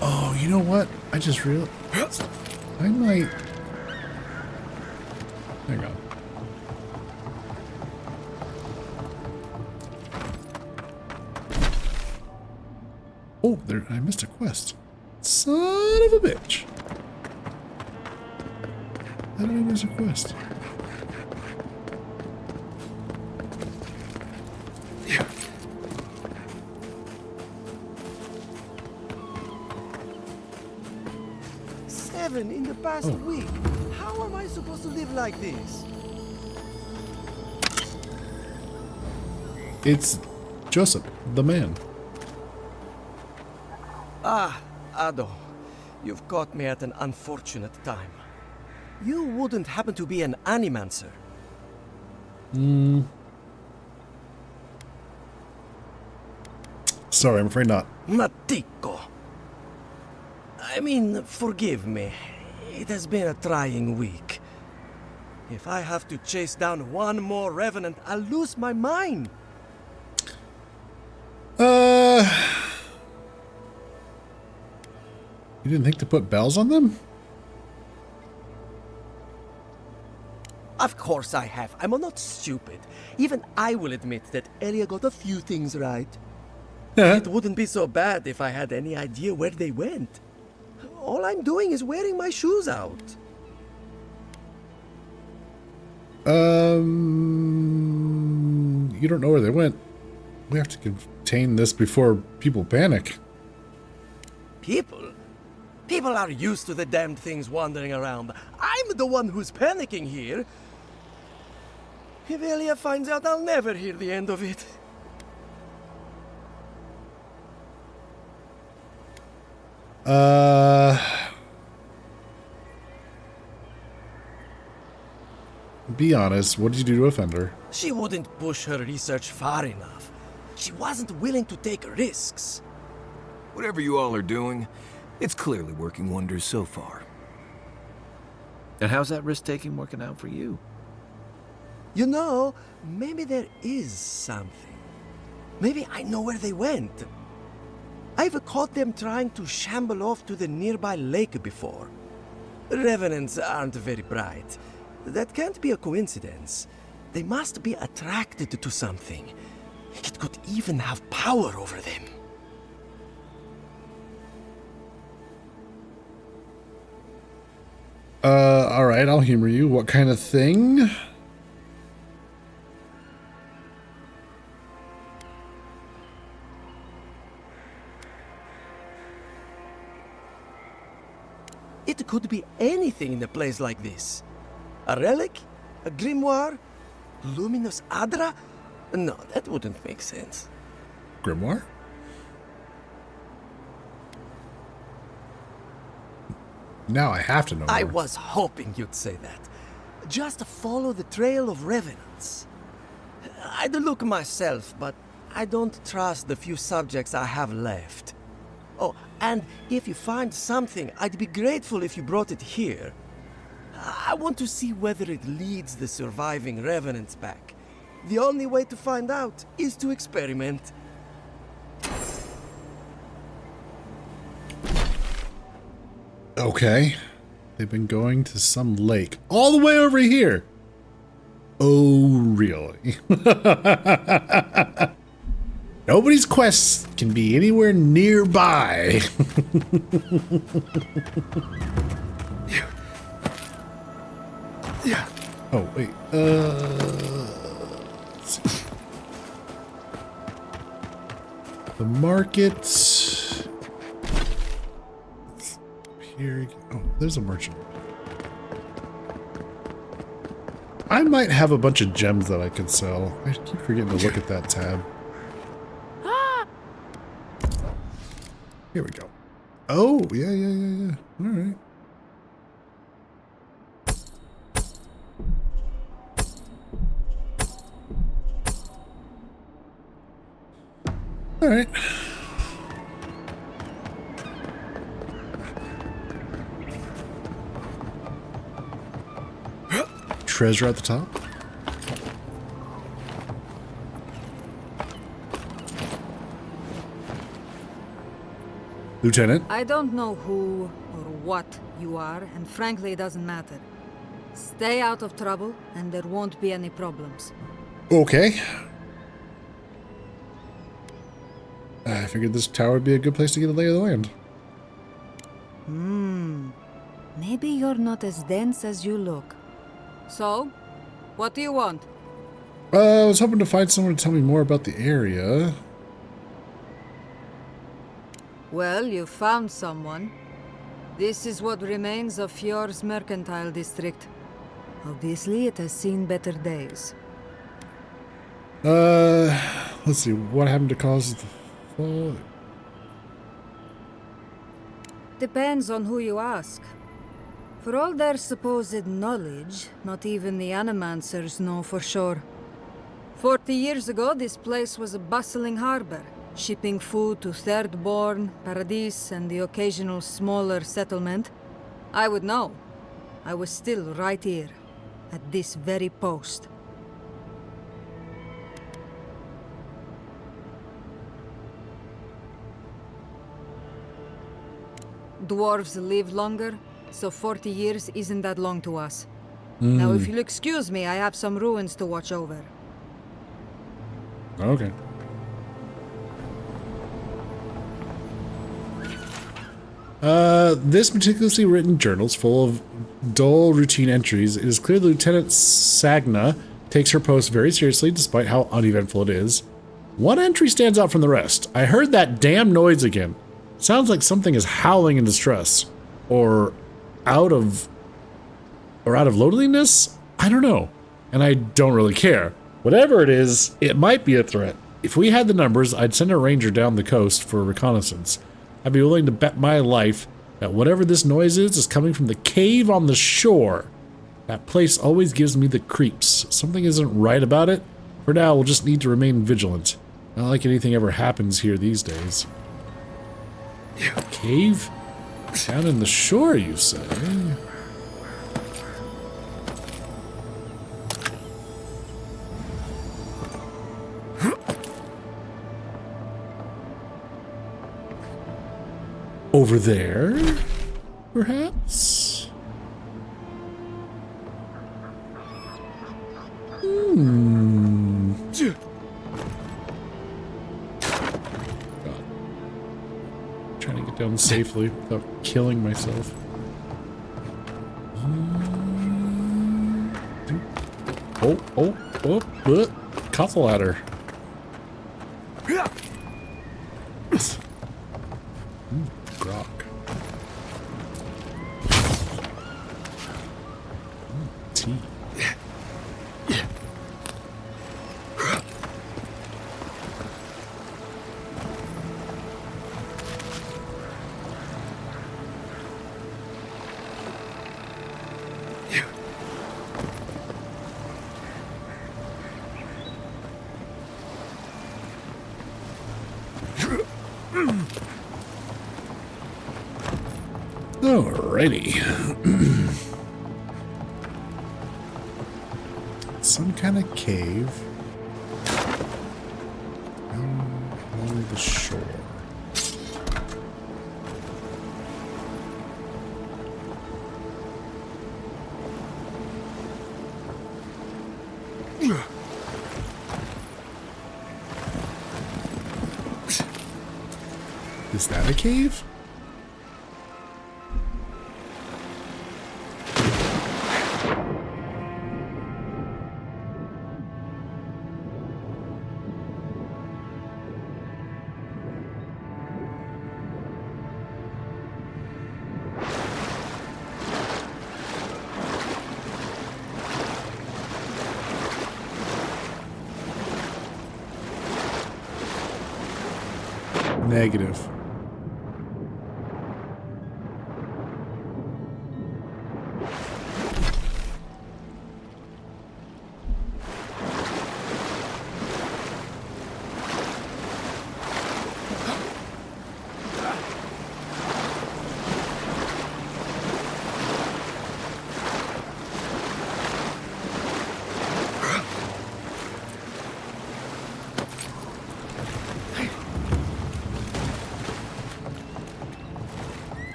Oh, you know what? I just realized I might. Hang on. Oh, there! I missed a quest. Son of a bitch! How did I miss a quest? Seven in the past week. How am I supposed to live like this? It's Joseph, the man. Ah, Ado. You've caught me at an unfortunate time. You wouldn't happen to be an animancer? Sorry, I'm afraid not. Matico. I mean, forgive me. It has been a trying week. If I have to chase down one more revenant, I'll lose my mind. You didn't think to put bells on them? Of course I have. I'm not stupid. Even I will admit that Elia got a few things right. It wouldn't be so bad if I had any idea where they went. All I'm doing is wearing my shoes out. You don't know where they went. We have to contain this before people panic. People? People are used to the damned things wandering around. I'm the one who's panicking here. If Elia finds out, I'll never hear the end of it. Be honest, what did you do to offend her? She wouldn't push her research far enough. She wasn't willing to take risks. Whatever you all are doing, it's clearly working wonders so far. And how's that risk-taking working out for you? You know, maybe there is something. Maybe I know where they went. I've caught them trying to shamble off to the nearby lake before. Revenants aren't very bright. That can't be a coincidence. They must be attracted to something. It could even have power over them. Alright, I'll humor you. What kind of thing? It could be anything in a place like this. A relic? A grimoire? Luminous Adra? No, that wouldn't make sense. Grimoire? Now I have to know more. I was hoping you'd say that. Just follow the trail of revenants. I'd look myself, but I don't trust the few subjects I have left. Oh, and if you find something, I'd be grateful if you brought it here. I want to see whether it leads the surviving revenants back. The only way to find out is to experiment. Okay. They've been going to some lake. All the way over here! Oh, really? Nobody's quest can be anywhere nearby. Oh, wait. Let's see. The market. Here. Oh, there's a merchant. I might have a bunch of gems that I could sell. I keep forgetting to look at that tab. Here we go. Oh, yeah. All right. All right. Treasure at the top. Lieutenant? I don't know who or what you are, and frankly, it doesn't matter. Stay out of trouble, and there won't be any problems. Okay. I figured this tower would be a good place to get a lay of the land. Maybe you're not as dense as you look. So, what do you want? I was hoping to find someone to tell me more about the area. Well, you found someone. This is what remains of Fjord's mercantile district. Obviously, it has seen better days. Let's see, what happened to cause the fall? Depends on who you ask. For all their supposed knowledge, not even the Animancers know for sure. 40 years ago, this place was a bustling harbor, shipping food to Thirdborn, Paradis, and the occasional smaller settlement. I would know. I was still right here, at this very post. Dwarves live longer, so 40 years isn't that long to us. Now, if you'll excuse me, I have some ruins to watch over. Okay. This meticulously written journal is full of dull, routine entries. It is clear that Lieutenant Sagna takes her post very seriously, despite how uneventful it is. One entry stands out from the rest. I heard that damn noise again. Sounds like something is howling in distress. Or out of loneliness? I don't know. And I don't really care. Whatever it is, it might be a threat. If we had the numbers, I'd send a ranger down the coast for reconnaissance. I'd be willing to bet my life that whatever this noise is coming from the cave on the shore. That place always gives me the creeps. Something isn't right about it. For now, we'll just need to remain vigilant. Not like anything ever happens here these days. Cave? Down in the shore, you say? Over there, perhaps? God. Trying to get down safely without killing myself. Oh, castle ladder. Grok. Tea. Alrighty. Some kind of cave along the shore. Is that a cave? Negative.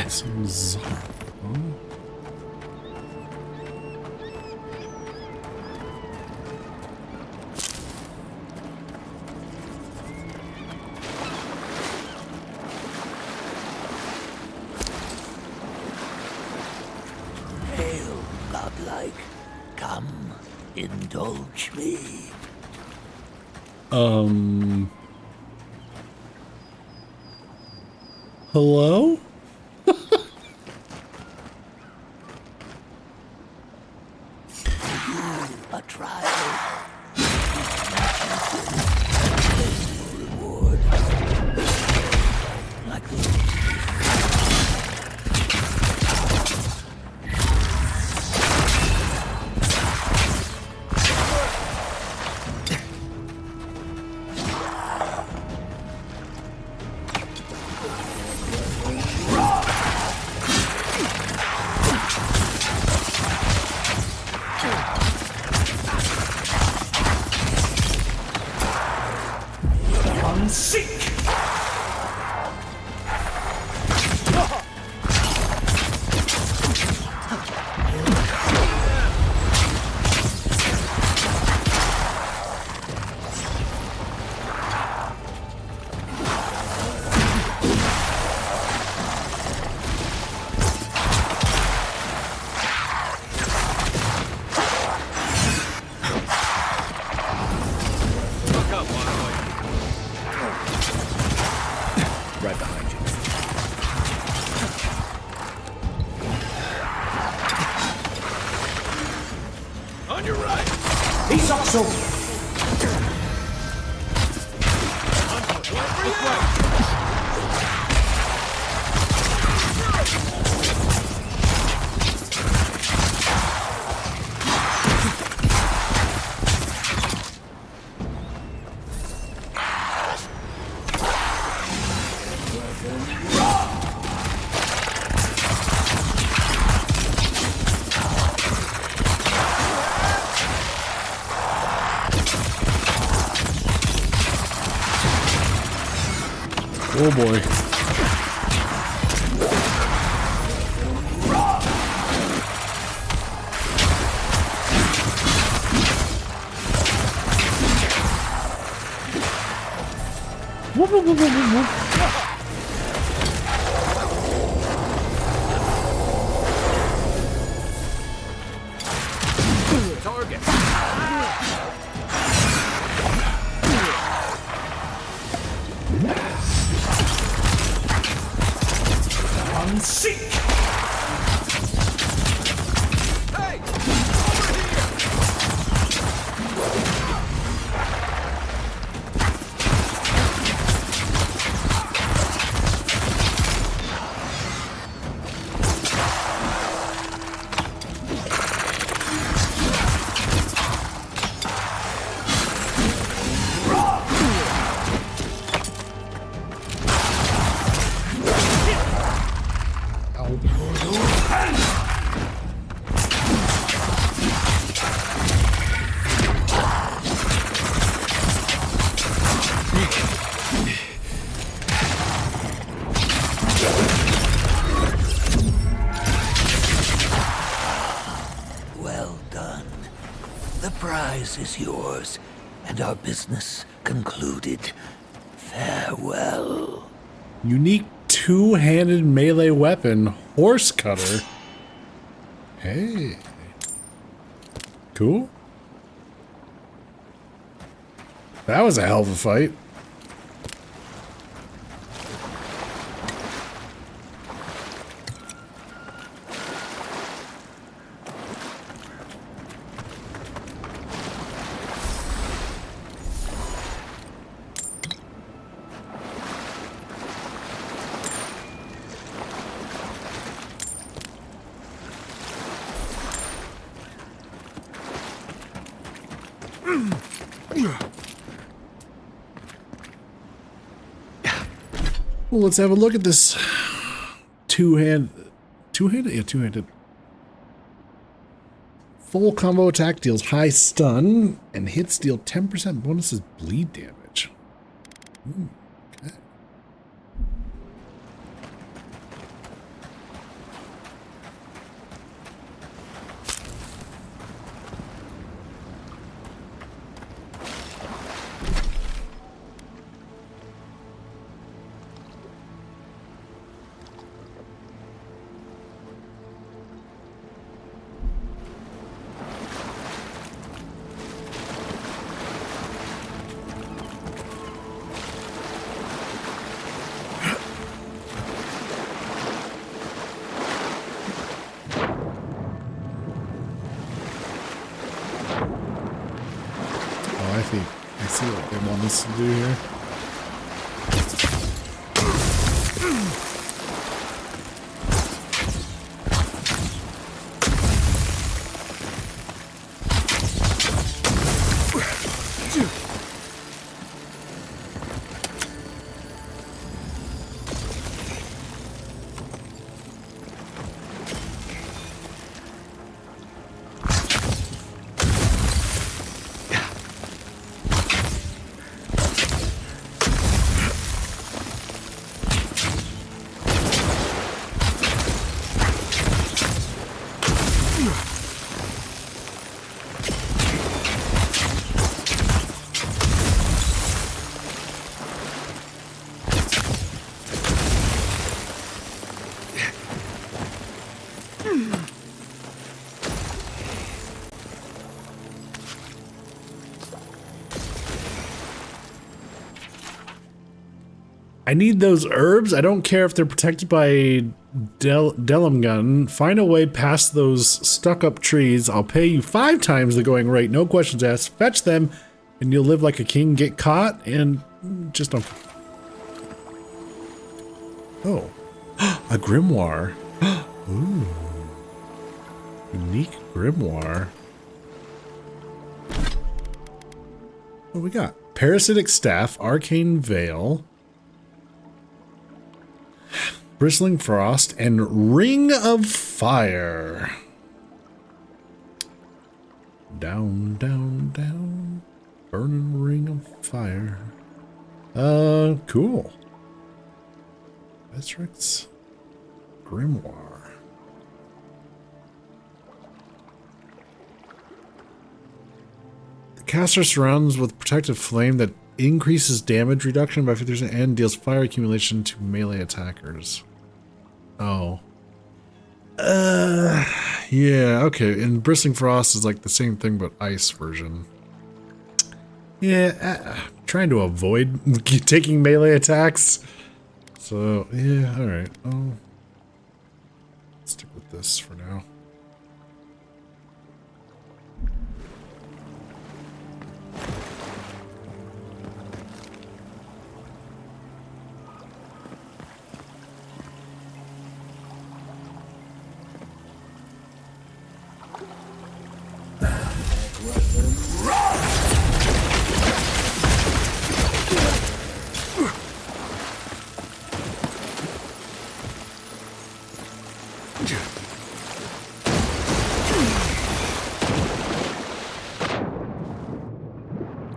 Some Zara. Hail, godlike. Come, indulge me. Hello? A trial. Reward. Like the Look up, Wildboy. Oh boy. Whoop, whoop, whoop, whoop, whoop. Target. Unseek! Hey! Over here! Well done. The prize is yours, and our business concluded. Farewell. Unique two-handed melee weapon, horse cutter. Hey. Cool. That was a hell of a fight. Well, let's have a look at this two-handed. Yeah, two-handed. Full combo attack deals high stun and hits deal 10% bonuses bleed damage. Ooh, okay. I see what they want us to do here. I need those herbs. I don't care if they're protected by Delum gun. Find a way past those stuck-up trees. I'll pay you 5 times the going rate. No questions asked. Fetch them, and you'll live like a king. Get caught, and just don't. Oh, a grimoire. Ooh. Unique grimoire. What do we got? Parasitic Staff, Arcane Veil, Bristling Frost, and Ring of Fire. Down, down, down. Burning Ring of Fire. Cool. Bestrix Grimoire. The caster surrounds with protective flame that increases damage reduction by 50% and deals fire accumulation to melee attackers. Oh. Yeah, okay. And Bristling Frost is like the same thing but ice version. Yeah, trying to avoid taking melee attacks. So, yeah, alright. I'll stick with this for now.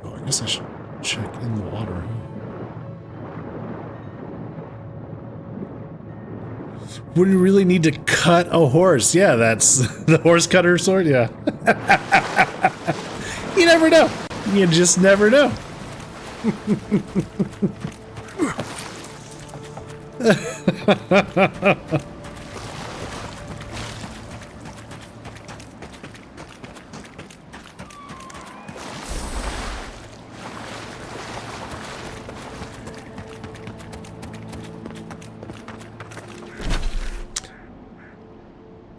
I guess I should check in the water. Would you really need to cut a horse? Yeah, that's the horse cutter sword. Yeah. You never know. You just never know.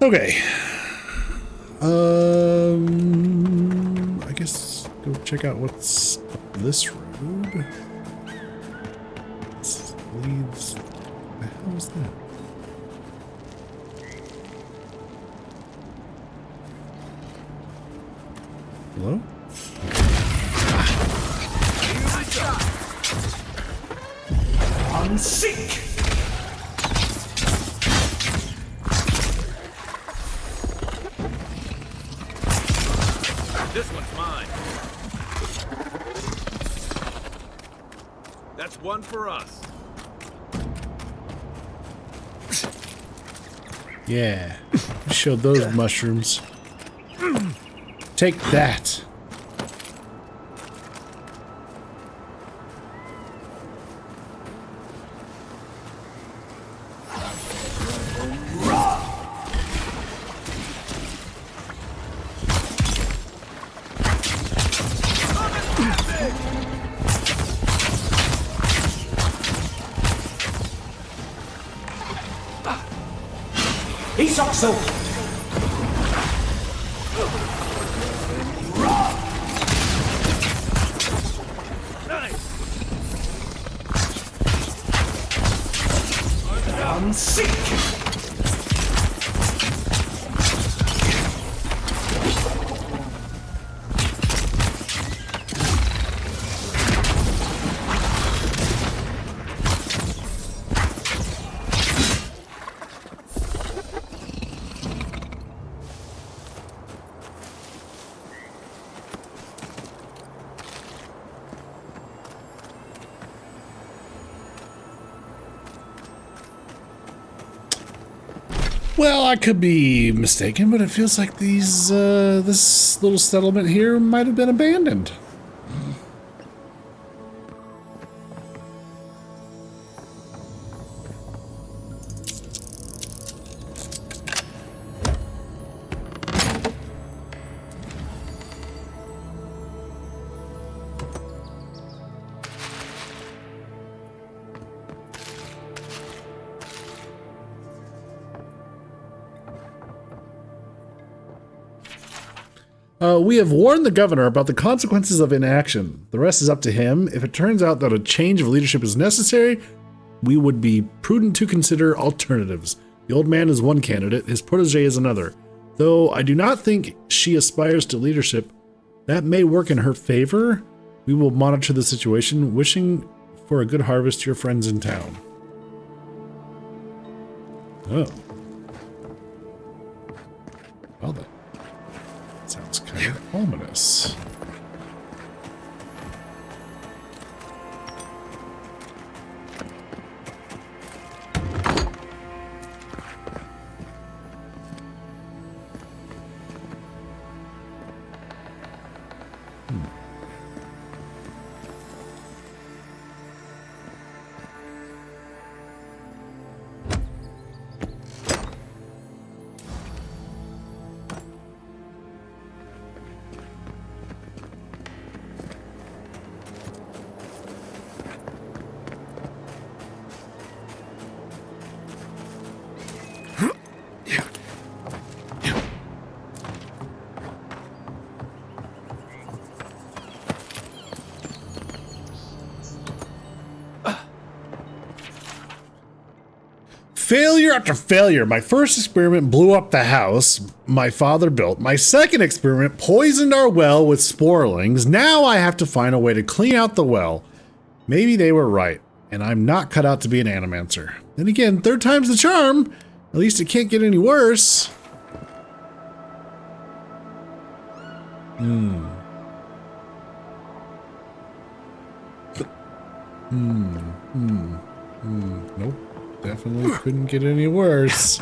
Okay. I guess go check out what's up this road. This leads. What the hell is that? Hello? Unseek! This one's mine. That's one for us. Yeah. You showed those mushrooms. Take that. He's also. Unseek! Well, I could be mistaken, but it feels like these, this little settlement here might have been abandoned. We have warned the governor about the consequences of inaction. The rest is up to him. If it turns out that a change of leadership is necessary, we would be prudent to consider alternatives. The old man is one candidate, his protege is another. Though I do not think she aspires to leadership, that may work in her favor. We will monitor the situation, wishing for a good harvest to your friends in town. Oh. Well, that sounds kind of ominous. Failure after failure. My first experiment blew up the house my father built. My second experiment poisoned our well with sporelings. Now I have to find a way to clean out the well. Maybe they were right, and I'm not cut out to be an animancer. Then again, third time's the charm. At least it can't get any worse. Nope. Definitely couldn't get any worse.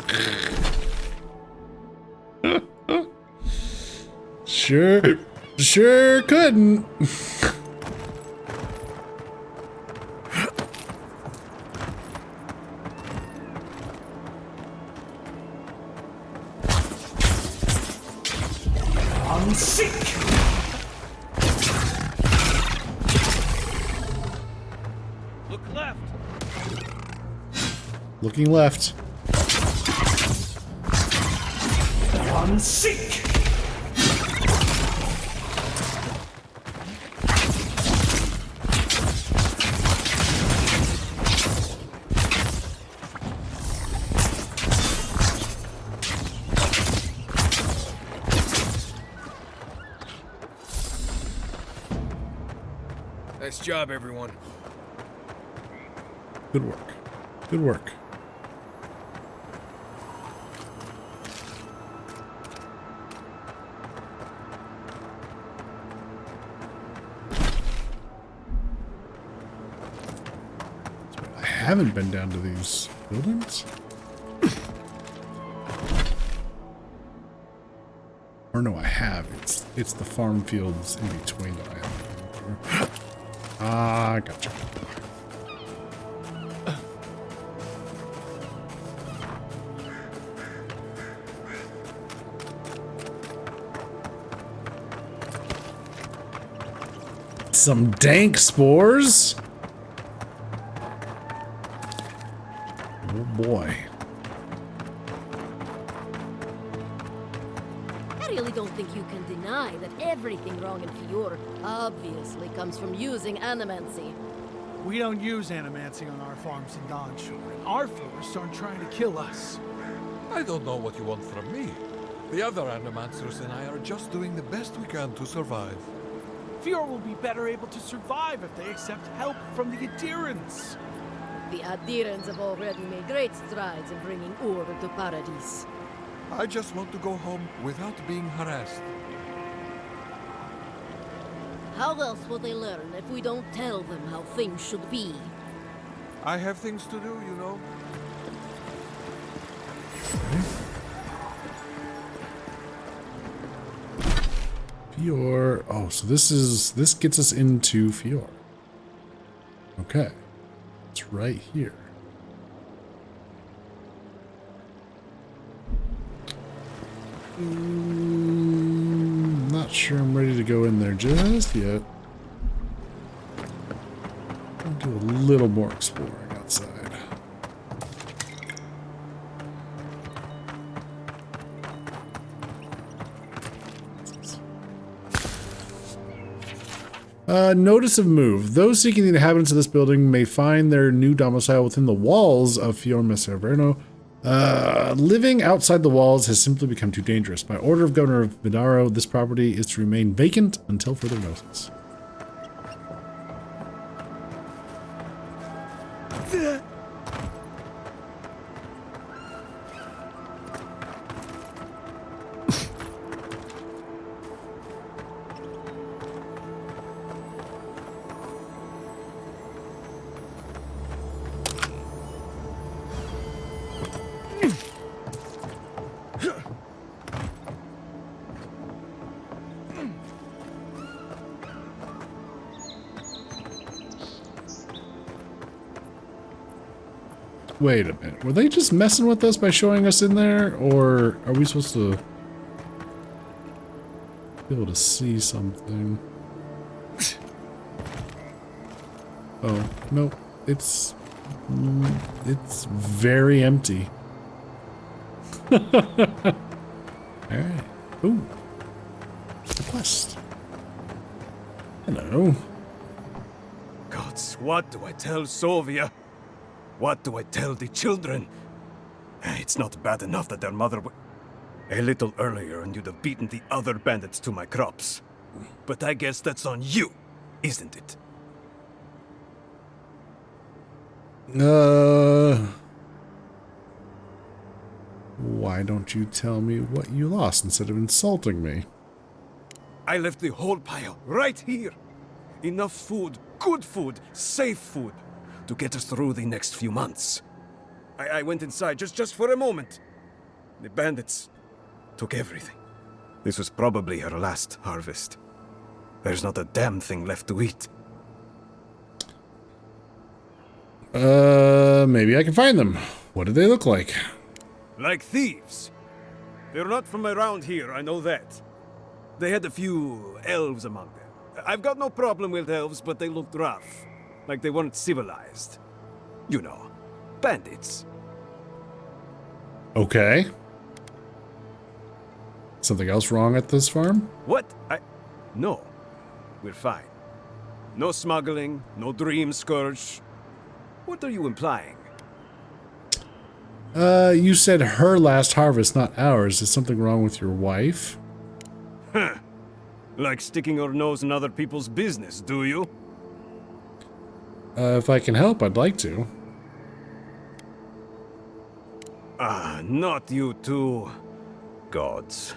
Sure couldn't. I'm sick. Look left. Looking left. I'm sick. Nice job, everyone. Good work. Good work. I haven't been down to these buildings. Or no, I have. It's the farm fields in between that I haven't been through. Ah, gotcha. Some dank spores. Oh boy. I really don't think you can deny that everything wrong in Fior obviously comes from using animancy. We don't use animancy on our farms in Dawnshore, and our forests aren't trying to kill us. I don't know what you want from me. The other animancers and I are just doing the best we can to survive. Fior will be better able to survive if they accept help from the adherents. The adherents have already made great strides in bringing order to Paradise. I just want to go home without being harassed. How else will they learn if we don't tell them how things should be? I have things to do, you know. Fior. Oh, so this gets us into Fior. Okay. It's right here. Not sure I'm ready to go in there just yet. I'll do a little more exploring outside. Notice of move. Those seeking the inhabitants of this building may find their new domicile within the walls of Fior Messerverno. Living outside the walls has simply become too dangerous. By order of Governor of Vidaro, this property is to remain vacant until further notice. Wait a minute. Were they just messing with us by showing us in there? Or are we supposed to be able to see something? Oh, no. It's very empty. Alright. Ooh. The quest. Hello. Gods, what do I tell Sovia? What do I tell the children? It's not bad enough that their mother a little earlier and you'd have beaten the other bandits to my crops. But I guess that's on you, isn't it? Why don't you tell me what you lost instead of insulting me? I left the whole pile right here. Enough food, good food, safe food, to get us through the next few months. I went inside just for a moment. The bandits took everything. This was probably her last harvest. There's not a damn thing left to eat. Maybe I can find them. What do they look like? Like thieves. They're not from around here, I know that. They had a few elves among them. I've got no problem with elves, but they looked rough. Like they weren't civilized. You know, bandits. Okay. Something else wrong at this farm? What? No. We're fine. No smuggling, no dream scourge. What are you implying? You said her last harvest, not ours. Is something wrong with your wife? Huh. Like sticking your nose in other people's business, do you? If I can help, I'd like to. Not you two. Gods.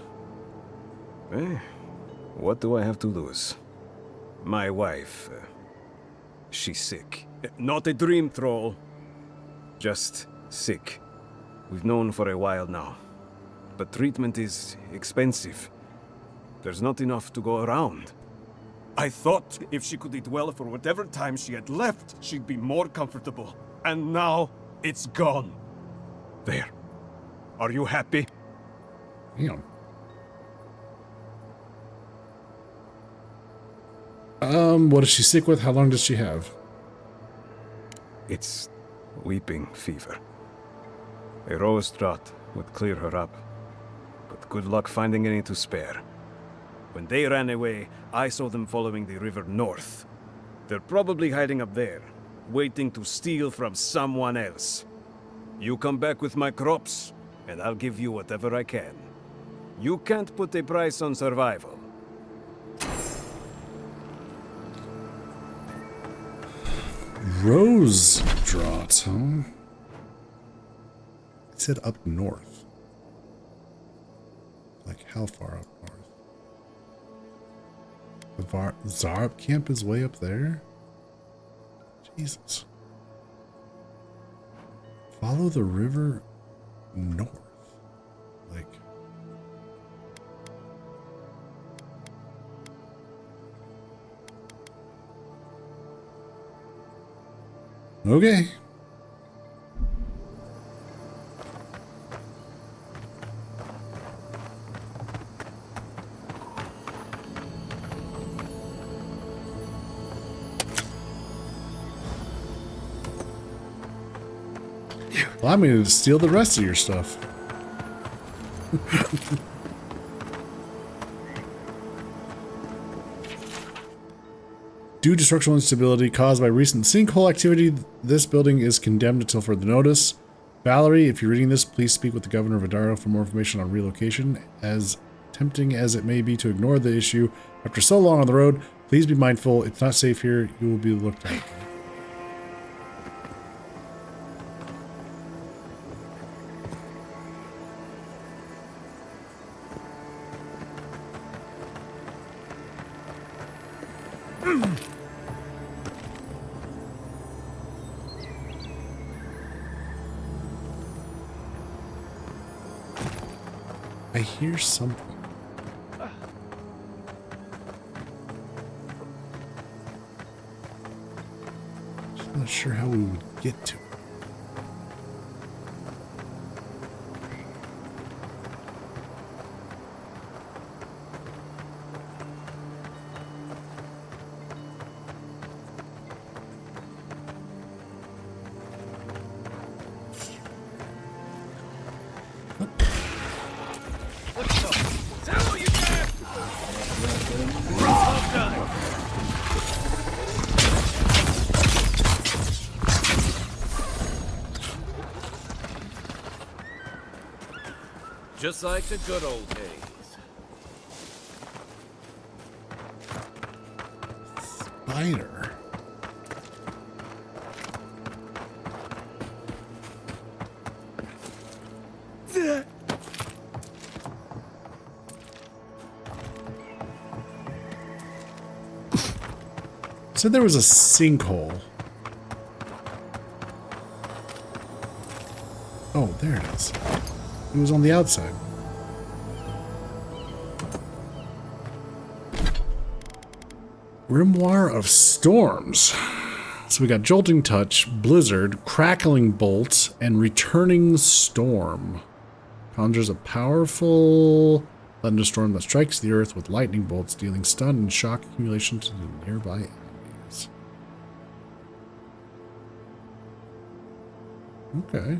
What do I have to lose? My wife, she's sick. Not a dream troll. Just sick. We've known for a while now. But treatment is expensive. There's not enough to go around. I thought if she could eat well for whatever time she had left, she'd be more comfortable. And now, it's gone. There. Are you happy? Damn. What is she sick with? How long does she have? It's weeping fever. A rose draught would clear her up. But good luck finding any to spare. When they ran away, I saw them following the river north. They're probably hiding up there, waiting to steal from someone else. You come back with my crops, and I'll give you whatever I can. You can't put a price on survival. Rose draught, huh? It said up north. Like how far up north? The Zarb camp is way up there? Jesus. Follow the river north. Like... Okay. Well, I'm going to steal the rest of your stuff. Due to structural instability caused by recent sinkhole activity, this building is condemned until further notice. Valerie, if you're reading this, please speak with the governor of Adaro for more information on relocation. As tempting as it may be to ignore the issue after so long on the road, please be mindful. It's not safe here. You will be looked at. I hear something. Just not sure how we would get to it. Just like the good old days. Spider. Said there was a sinkhole. Oh, there it is. It was on the outside. Grimoire of Storms. So we got Jolting Touch, Blizzard, Crackling Bolt, and Returning Storm. Conjures a powerful thunderstorm that strikes the earth with lightning bolts, dealing stun and shock accumulation to the nearby enemies. Okay.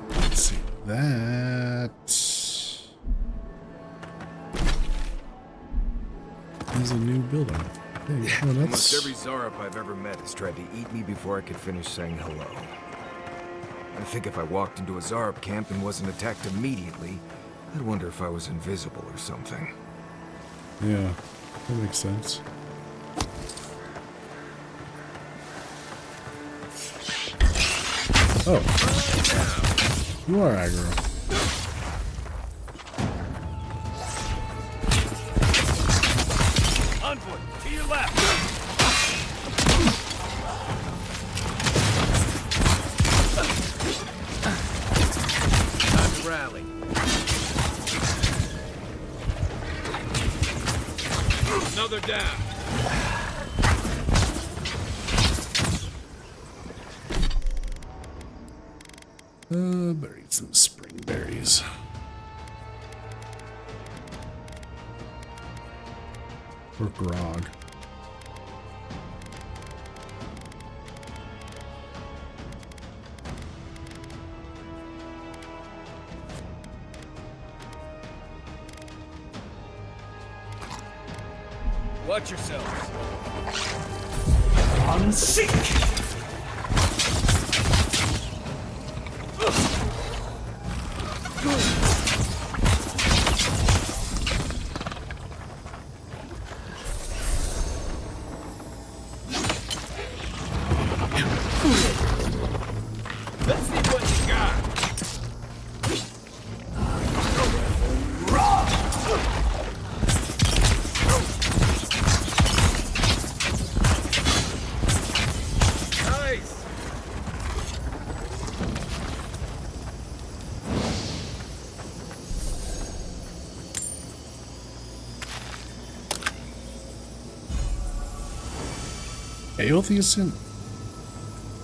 Let's see that is a new building. Hey, oh, Almost every Zarup I've ever met has tried to eat me before I could finish saying hello. I think if I walked into a Zarup camp and wasn't attacked immediately, I'd wonder if I was invisible or something. Yeah, that makes sense. Oh. You are aggro. Onward, to your left. Time to rally. Another down. Better eat some spring berries. Or grog. Watch yourselves. Unseek! Let's see what you got. Nice.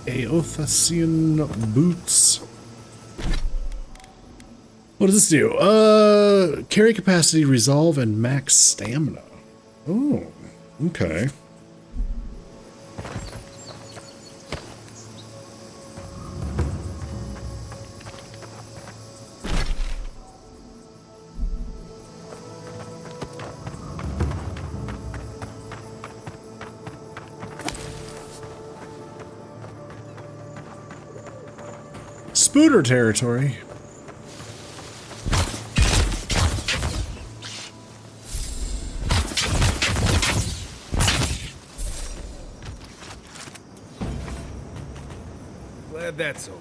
Aothasian boots. What does this do? Carry capacity, resolve, and max stamina. Oh, okay. Spooter territory. Glad that's over.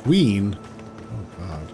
Queen? Oh, God.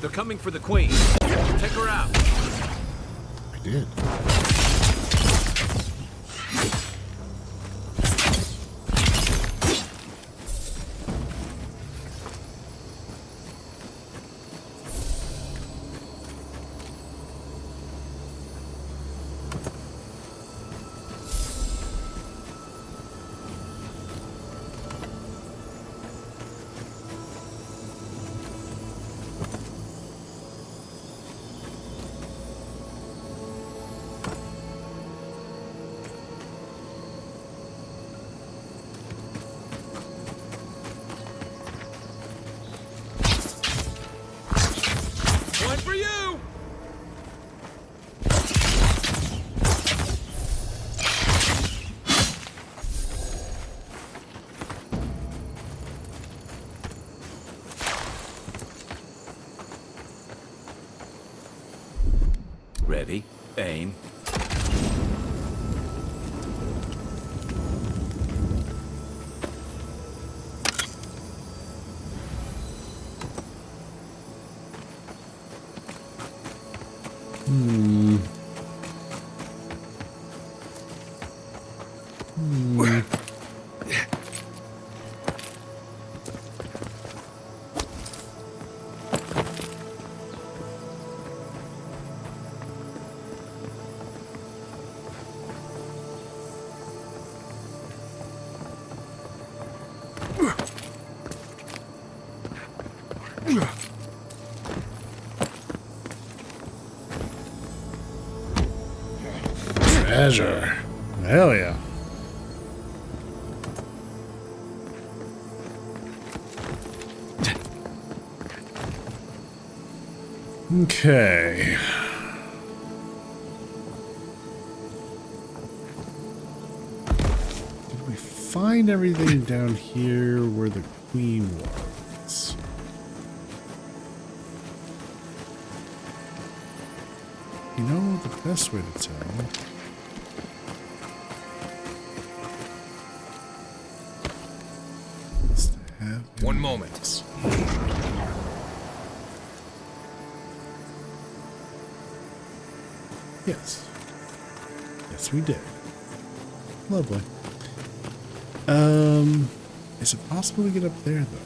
They're coming for the queen. Take her out. I did. One for you! Ready, aim. Treasure. Hell yeah. Okay. Did we find everything down here where the queen was? You know the best way to tell. Is to have One moment. Yes. Yes, we did. Lovely. Is it possible to get up there though?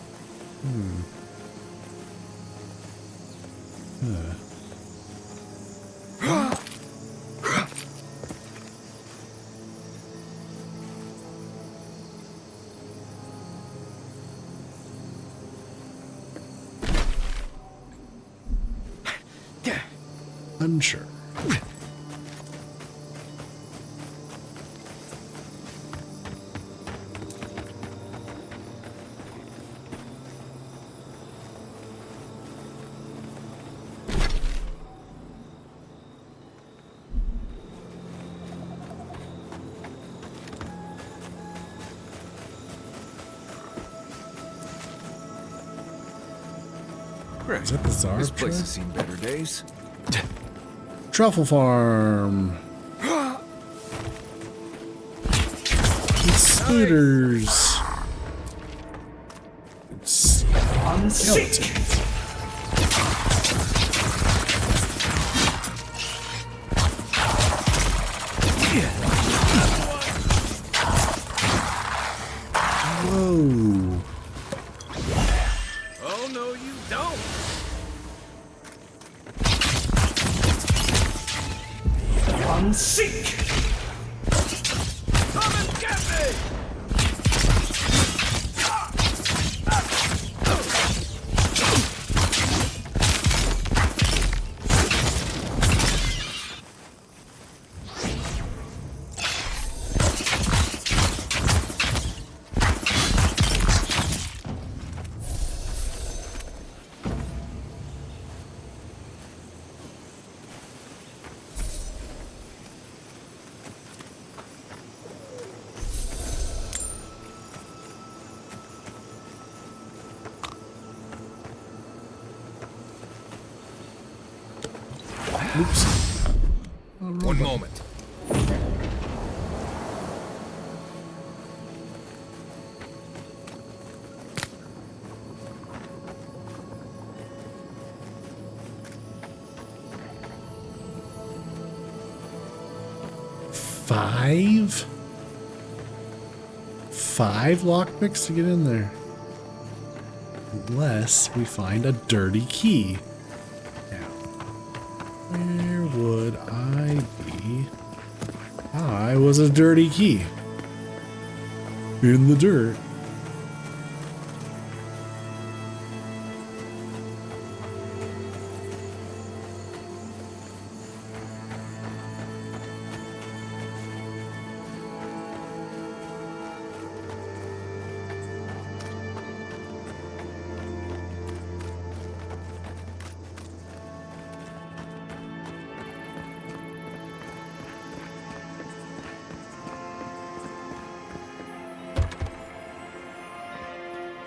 Unsure. Is that the Tsar? This place has seen better days. Truffle farm. Scooters. Skeletons. Whoa. Oh, no, you don't. I'm sick! Come and get me! Oops. One moment. Five lockpicks to get in there. Unless we find a dirty key. Where would I be? I was a dirty key. In the dirt.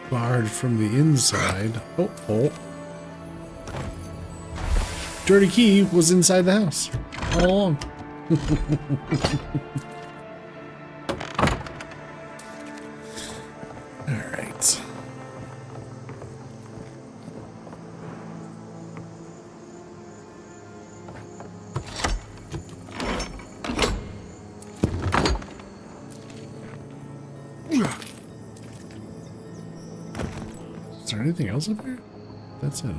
Barred from the inside. Oh. Dirty key was inside the house all along. All right. Is there anything else up here? That's it, huh?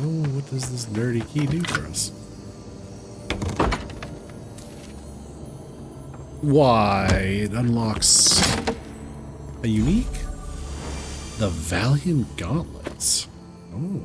Oh, what does this dirty key do for us? Why, it unlocks a unique? The Valiant Gauntlets. Oh.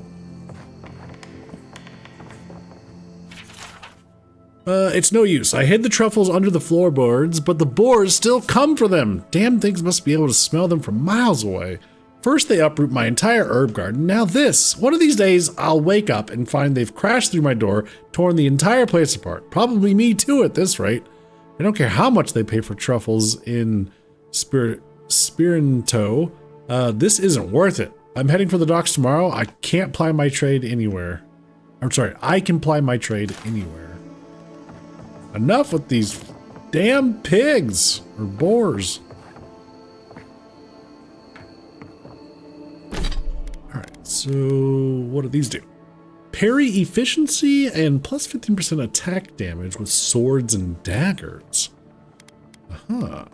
It's no use. I hid the truffles under the floorboards, but the boars still come for them. Damn things must be able to smell them from miles away. First they uproot my entire herb garden, now this. One of these days, I'll wake up and find they've crashed through my door, torn the entire place apart. Probably me too at this rate. I don't care how much they pay for truffles in Spirinto. This isn't worth it. I'm heading for the docks tomorrow. I can't ply my trade anywhere. I'm sorry, I can ply my trade anywhere. Enough with these damn pigs or boars. Alright, so what do these do? Parry efficiency and plus 15% attack damage with swords and daggers. Uh-huh.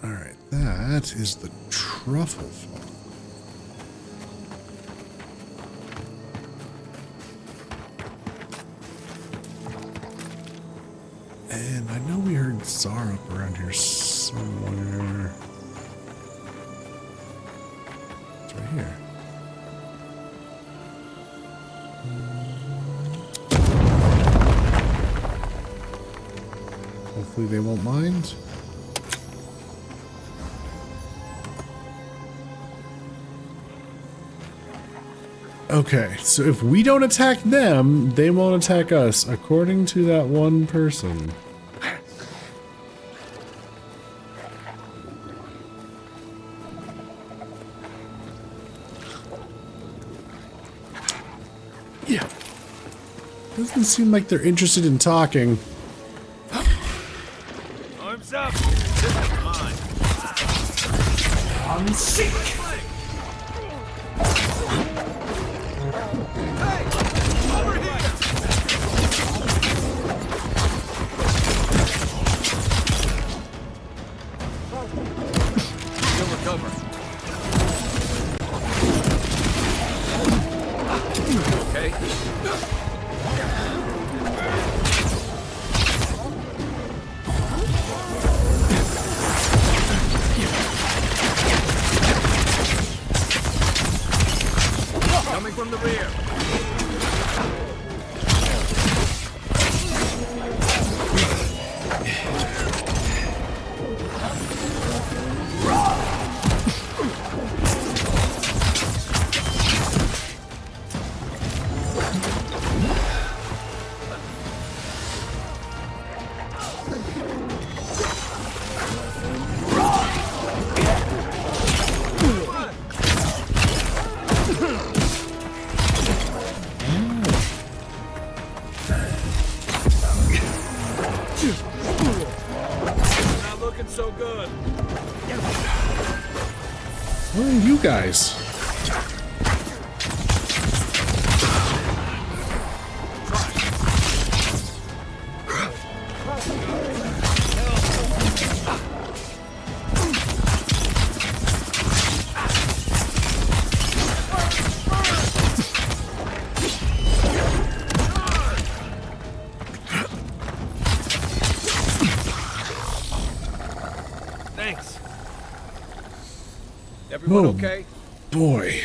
Alright, that is the truffle farm. And I know we heard Zara up around here somewhere. It's right here. Hopefully they won't mind. Okay, so if we don't attack them, they won't attack us, according to that one person. Yeah. Doesn't seem like they're interested in talking. Arms up! This is mine! I'm sick! Hey! Over here! Ready? Coming from the rear. Not looking so good. Where are you guys? Thanks. Everyone Oh, okay? boy.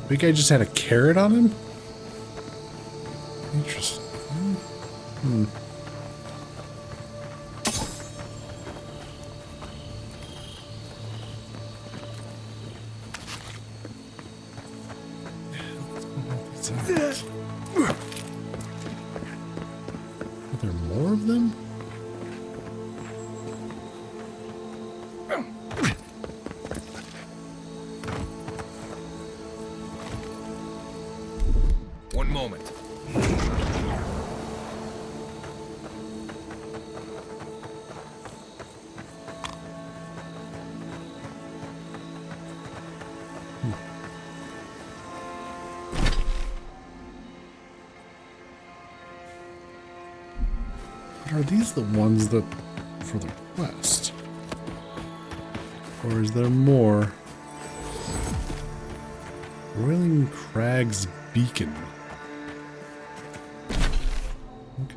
Big guy just had a carrot on him? Interesting. Hmm. Are there more of them? One moment. Are these the ones that for the west? Or is there more? Roiling Crag's Beacon. Okay.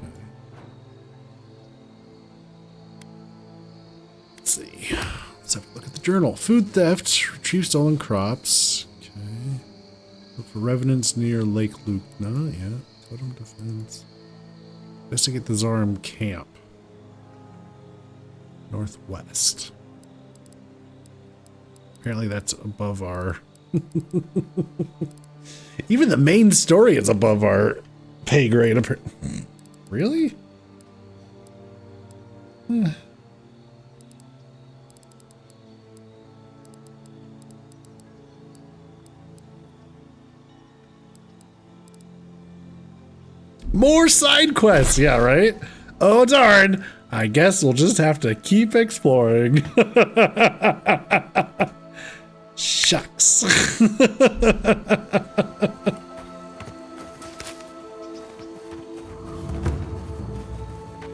Let's see. Let's have a look at the journal. Food theft. Retrieve stolen crops. Okay. Look for revenants near Lake Lukna. Yeah. Totem defense. Investigate the Zarim camp. Northwest. Apparently that's above our... Even the main story is above our pay grade. Really? More side quests, yeah, right? Oh darn, I guess we'll just have to keep exploring. Shucks.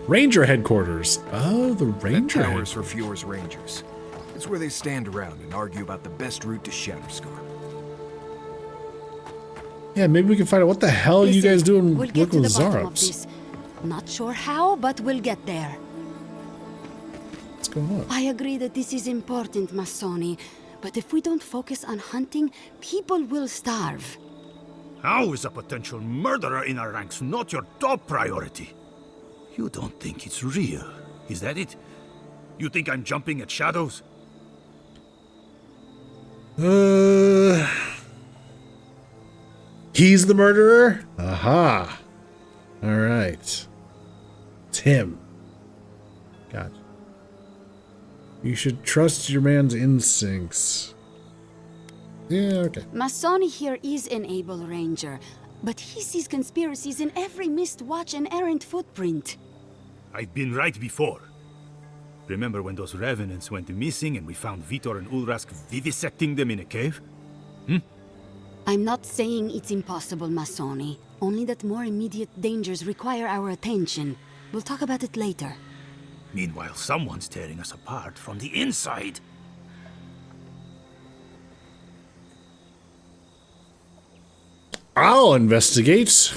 Ranger headquarters. Oh, the Ranger That tower's for Fjord's Rangers. It's where they stand around and argue about the best route to Shatterscar. Yeah, maybe we can find out what the hell you guys doing We'll get working to with the bottom of Zarops. this. Not sure how, but we'll get there. What's going on? I agree that this is important, Masoni. But if we don't focus on hunting, people will starve. How is a potential murderer in our ranks not your top priority? You don't think it's real, is that it? You think I'm jumping at shadows? He's the murderer? Aha. All right. It's him. Gotcha. You should trust your man's instincts. Yeah, okay. Masoni here is an able ranger, but he sees conspiracies in every missed watch and errant footprint. I've been right before. Remember when those revenants went missing and we found Vitor and Ulrask vivisecting them in a cave? I'm not saying it's impossible, Masoni. Only that more immediate dangers require our attention. We'll talk about it later. Meanwhile, someone's tearing us apart from the inside. I'll investigate.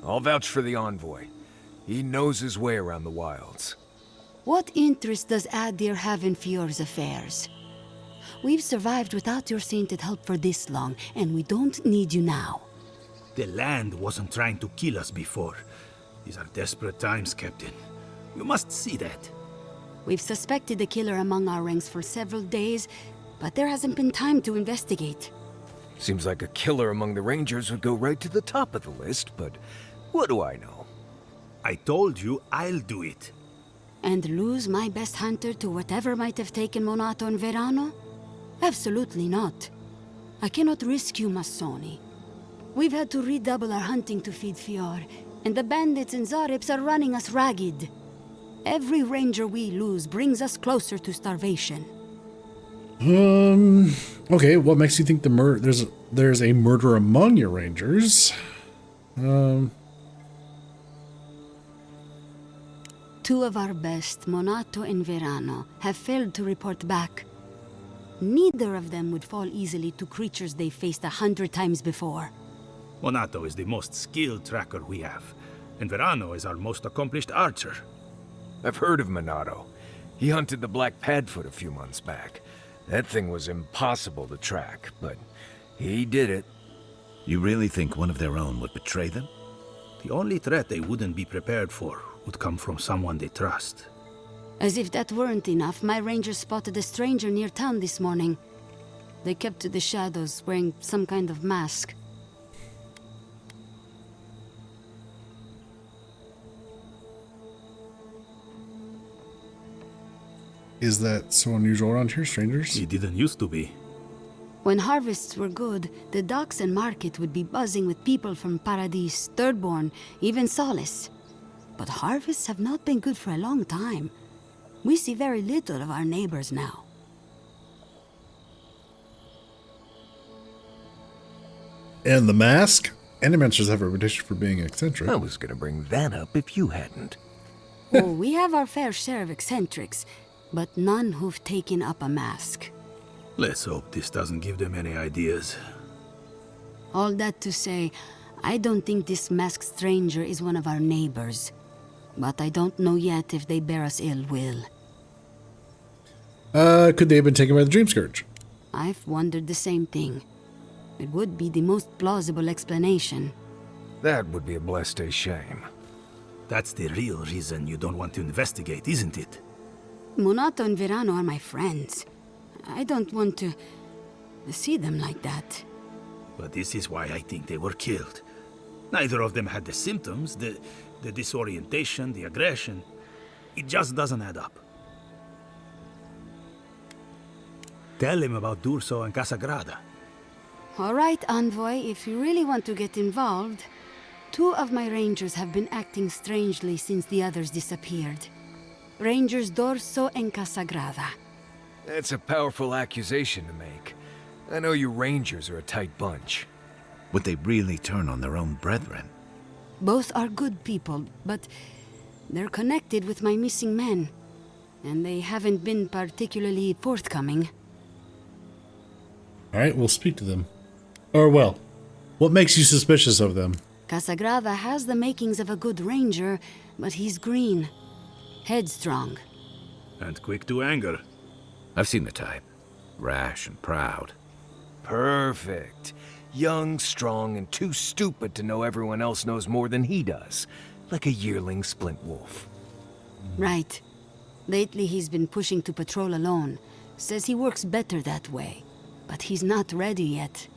I'll vouch for the envoy. He knows his way around the wilds. What interest does Adir have in Fior's affairs? We've survived without your sainted help for this long, and we don't need you now. The land wasn't trying to kill us before. These are desperate times, Captain. You must see that. We've suspected a killer among our ranks for several days, but there hasn't been time to investigate. Seems like a killer among the Rangers would go right to the top of the list, but what do I know? I told you I'll do it. And lose my best hunter to whatever might have taken Monato and Verano? Absolutely not. I cannot risk you, Masoni. We've had to redouble our hunting to feed Fior, and the bandits and Zarips are running us ragged. Every ranger we lose brings us closer to starvation. Okay, what makes you think there's a murder among your rangers? Two of our best, Monato and Verano, have failed to report back. Neither of them would fall easily to creatures they faced 100 times before. Monato is the most skilled tracker we have, and Verano is our most accomplished archer. I've heard of Monato. He hunted the Black Padfoot a few months back. That thing was impossible to track, but he did it. You really think one of their own would betray them? The only threat they wouldn't be prepared for would come from someone they trust. As if that weren't enough, my rangers spotted a stranger near town this morning. They kept to the shadows, wearing some kind of mask. Is that so unusual around here, strangers? It didn't used to be. When harvests were good, the docks and market would be buzzing with people from Paradis, Thirdborn, even Solace. But harvests have not been good for a long time. We see very little of our neighbors now. And the mask? Animancers have a reputation for being eccentric. I was gonna bring that up if you hadn't. Oh, we have our fair share of eccentrics, but none who've taken up a mask. Let's hope this doesn't give them any ideas. All that to say, I don't think this masked stranger is one of our neighbors. But I don't know yet if they bear us ill will. Could they have been taken by the Dream Scourge? I've wondered the same thing. It would be the most plausible explanation. That would be a blessed shame. That's the real reason you don't want to investigate, isn't it? Monato and Verano are my friends. I don't want to see them like that. But this is why I think they were killed. Neither of them had the symptoms, the disorientation, the aggression. It just doesn't add up. Tell him about Durso and Casagrada. All right, Envoy, if you really want to get involved. Two of my rangers have been acting strangely since the others disappeared. Rangers Dorso and Casagrada. That's a powerful accusation to make. I know you Rangers are a tight bunch. Would they really turn on their own brethren? Both are good people, but they're connected with my missing men. And they haven't been particularly forthcoming. Alright, we'll speak to them. Or, well, what makes you suspicious of them? Casagrada has the makings of a good ranger, but he's green. Headstrong. And quick to anger. I've seen the type. Rash and proud. Perfect. Young, strong, and too stupid to know everyone else knows more than he does. Like a yearling splint wolf. Right. Lately he's been pushing to patrol alone. Says he works better that way. But he's not ready yet.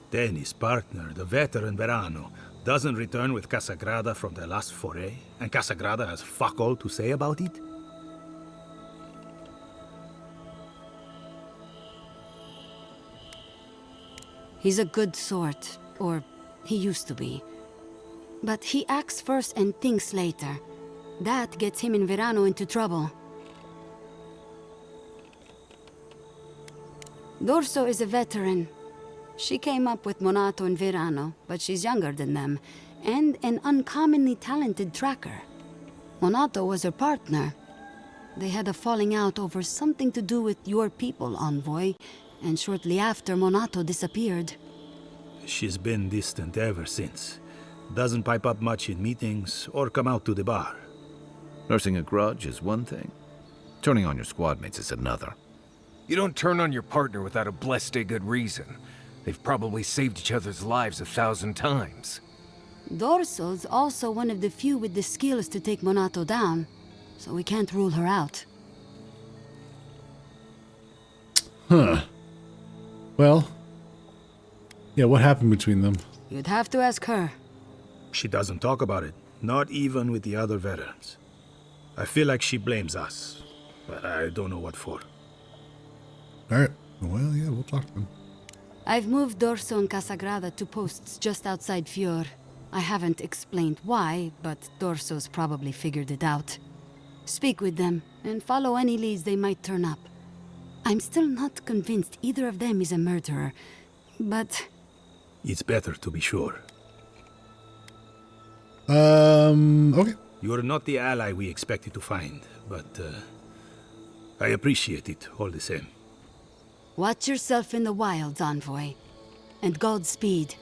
Then his partner, the veteran Verano, doesn't return with Casagrada from their last foray, and Casagrada has fuck all to say about it? He's a good sort, or he used to be. But he acts first and thinks later. That gets him and Verano into trouble. Dorso is a veteran. She came up with Monato and Verano, but she's younger than them, and an uncommonly talented tracker. Monato was her partner. They had a falling out over something to do with your people, Envoy, and shortly after, Monato disappeared. She's been distant ever since. Doesn't pipe up much in meetings or come out to the bar. Nursing a grudge is one thing. Turning on your squad mates is another. You don't turn on your partner without a blessed good reason. They've probably saved each other's lives 1,000 times. Dorso's also one of the few with the skills to take Monato down, so we can't rule her out. Huh. Well, yeah, what happened between them? You'd have to ask her. She doesn't talk about it, not even with the other veterans. I feel like she blames us, but I don't know what for. Alright, well, yeah, we'll talk to them. I've moved Dorso and Casagrada to posts just outside Fior. I haven't explained why, but Dorso's probably figured it out. Speak with them, and follow any leads they might turn up. I'm still not convinced either of them is a murderer, but... It's better to be sure. Okay. You're not the ally we expected to find, but I appreciate it all the same. Watch yourself in the wilds, Envoy. And Godspeed.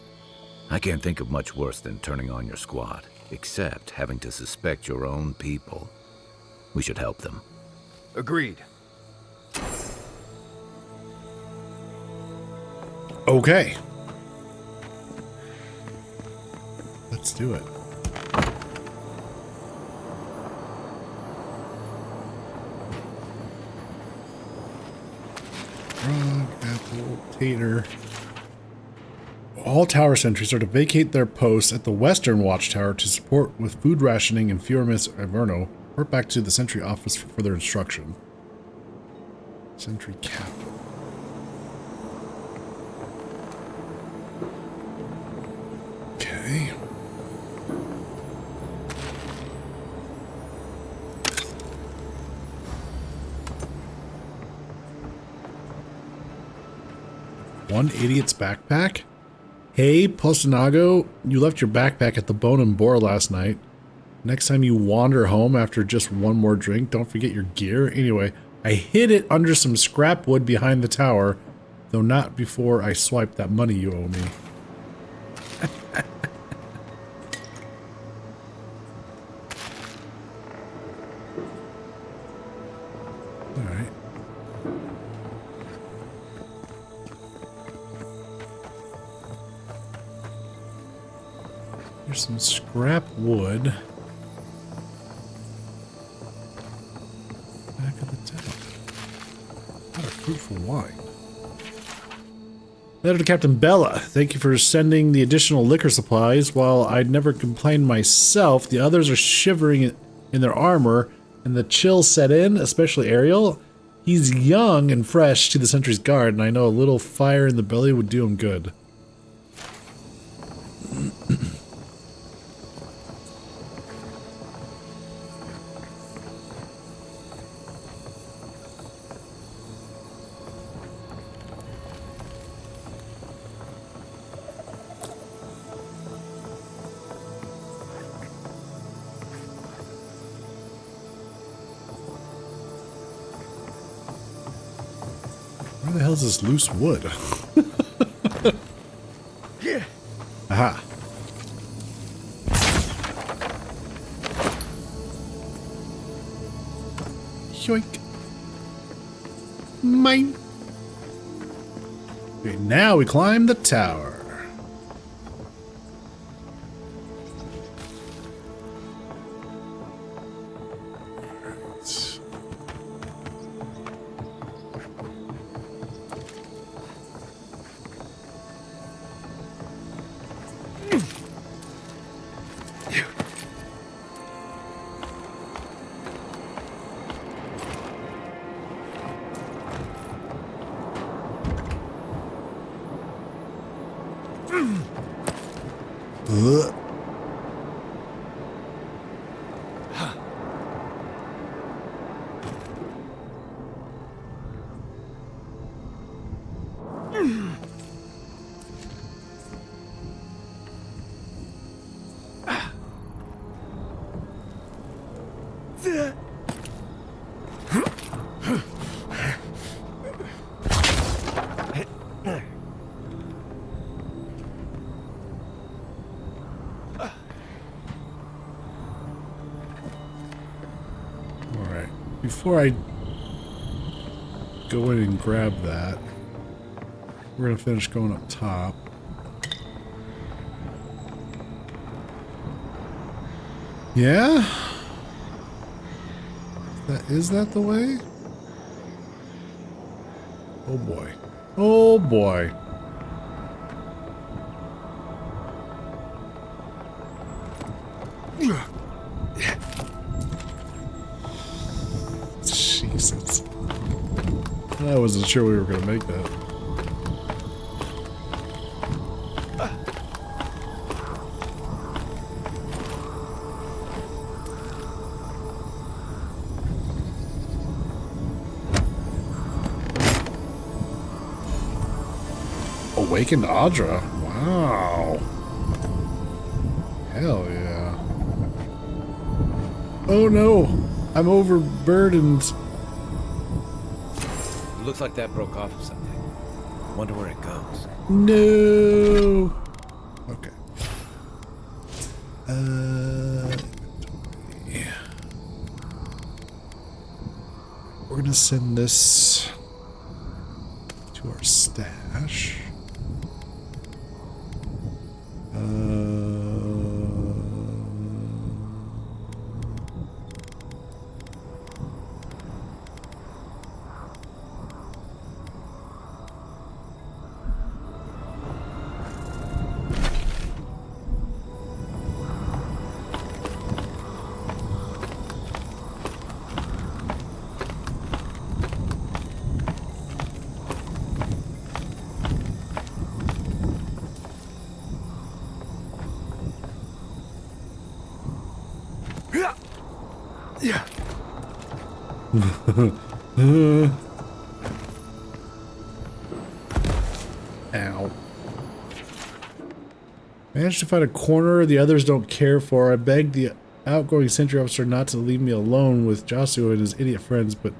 I can't think of much worse than turning on your squad, except having to suspect your own people. We should help them. Agreed. Okay. Let's do it. Frog, apple, tater. All tower sentries are to vacate their posts at the western watchtower to support with food rationing in Fioramis Averno. Report back to the sentry office for further instruction. Sentry cap. Okay. One idiot's backpack? Hey, Postanago, you left your backpack at the Bone and Boar last night. Next time you wander home after just one more drink, don't forget your gear. Anyway, I hid it under some scrap wood behind the tower, though not before I swiped that money you owe me. Alright. Here's some scrap wood. Back of the tower. What a fruitful wine. Letter to Captain Bella. Thank you for sending the additional liquor supplies. While I'd never complained myself, the others are shivering in their armor, and the chill set in, especially Ariel. He's young and fresh to the sentry's guard, and I know a little fire in the belly would do him good. Where the hell is this loose wood? Aha. Yoink. Mine. Okay, now we climb the tower. Ugh. Before I go in and grab that, we're going to finish going up top. Yeah? Is that the way? Oh boy. Oh boy. Jesus. I wasn't sure we were going to make that. Awakened Audra. Wow. Hell yeah. Oh no. I'm overburdened. Looks like that broke off of something. Wonder where it goes. No. Okay. Yeah. We're gonna send this to our stash. Yeah. Ow. Managed to find a corner the others don't care for. I begged the outgoing sentry officer not to leave me alone with Josu and his idiot friends, but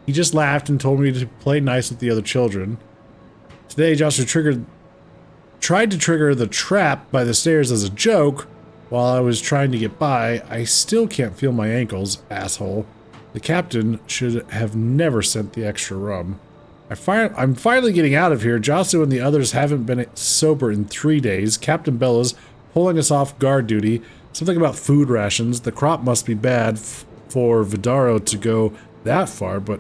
he just laughed and told me to play nice with the other children. Today, Josu tried to trigger the trap by the stairs as a joke while I was trying to get by. I still can't feel my ankles, asshole. The captain should have never sent the extra rum. I'm finally getting out of here. Josu and the others haven't been sober in 3 days. Captain Bella's pulling us off guard duty. Something about food rations. The crop must be bad for Vidaro to go that far, but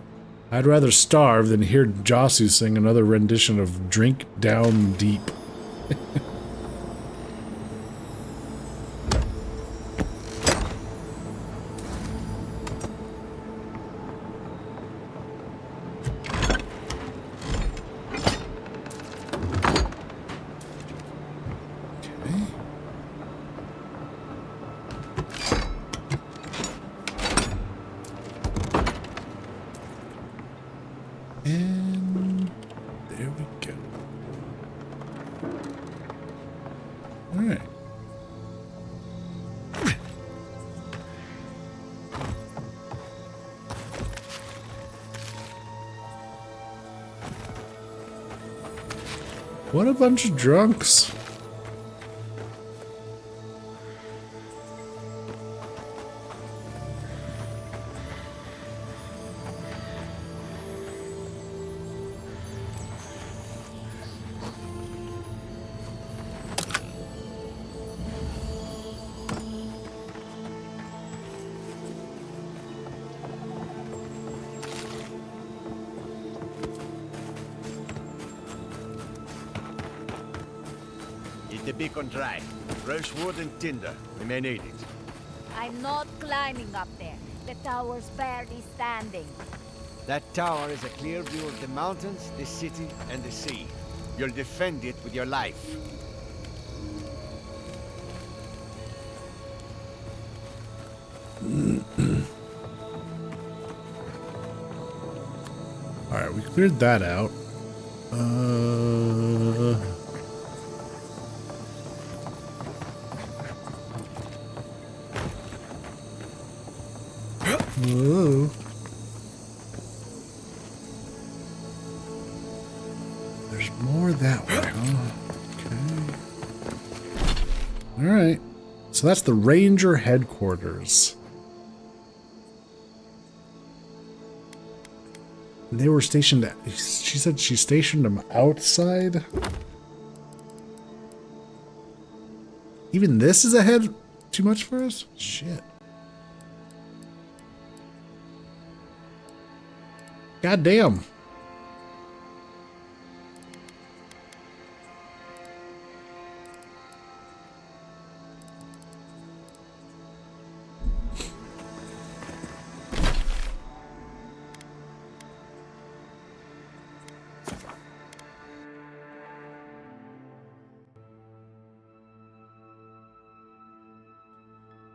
I'd rather starve than hear Josu sing another rendition of Drink Down Deep. And there we go. All right. What a bunch of drunks. Keep the beacon dry. Fresh wood and tinder. We may need it. I'm not climbing up there. The tower's barely standing. That tower is a clear view of the mountains, the city, and the sea. You'll defend it with your life. Alright, we cleared that out. Whoa. There's more that way, huh? Okay. Alright. So that's the Ranger headquarters. They were stationed, she said she stationed them outside? Even this is ahead too much for us? Shit. God damn.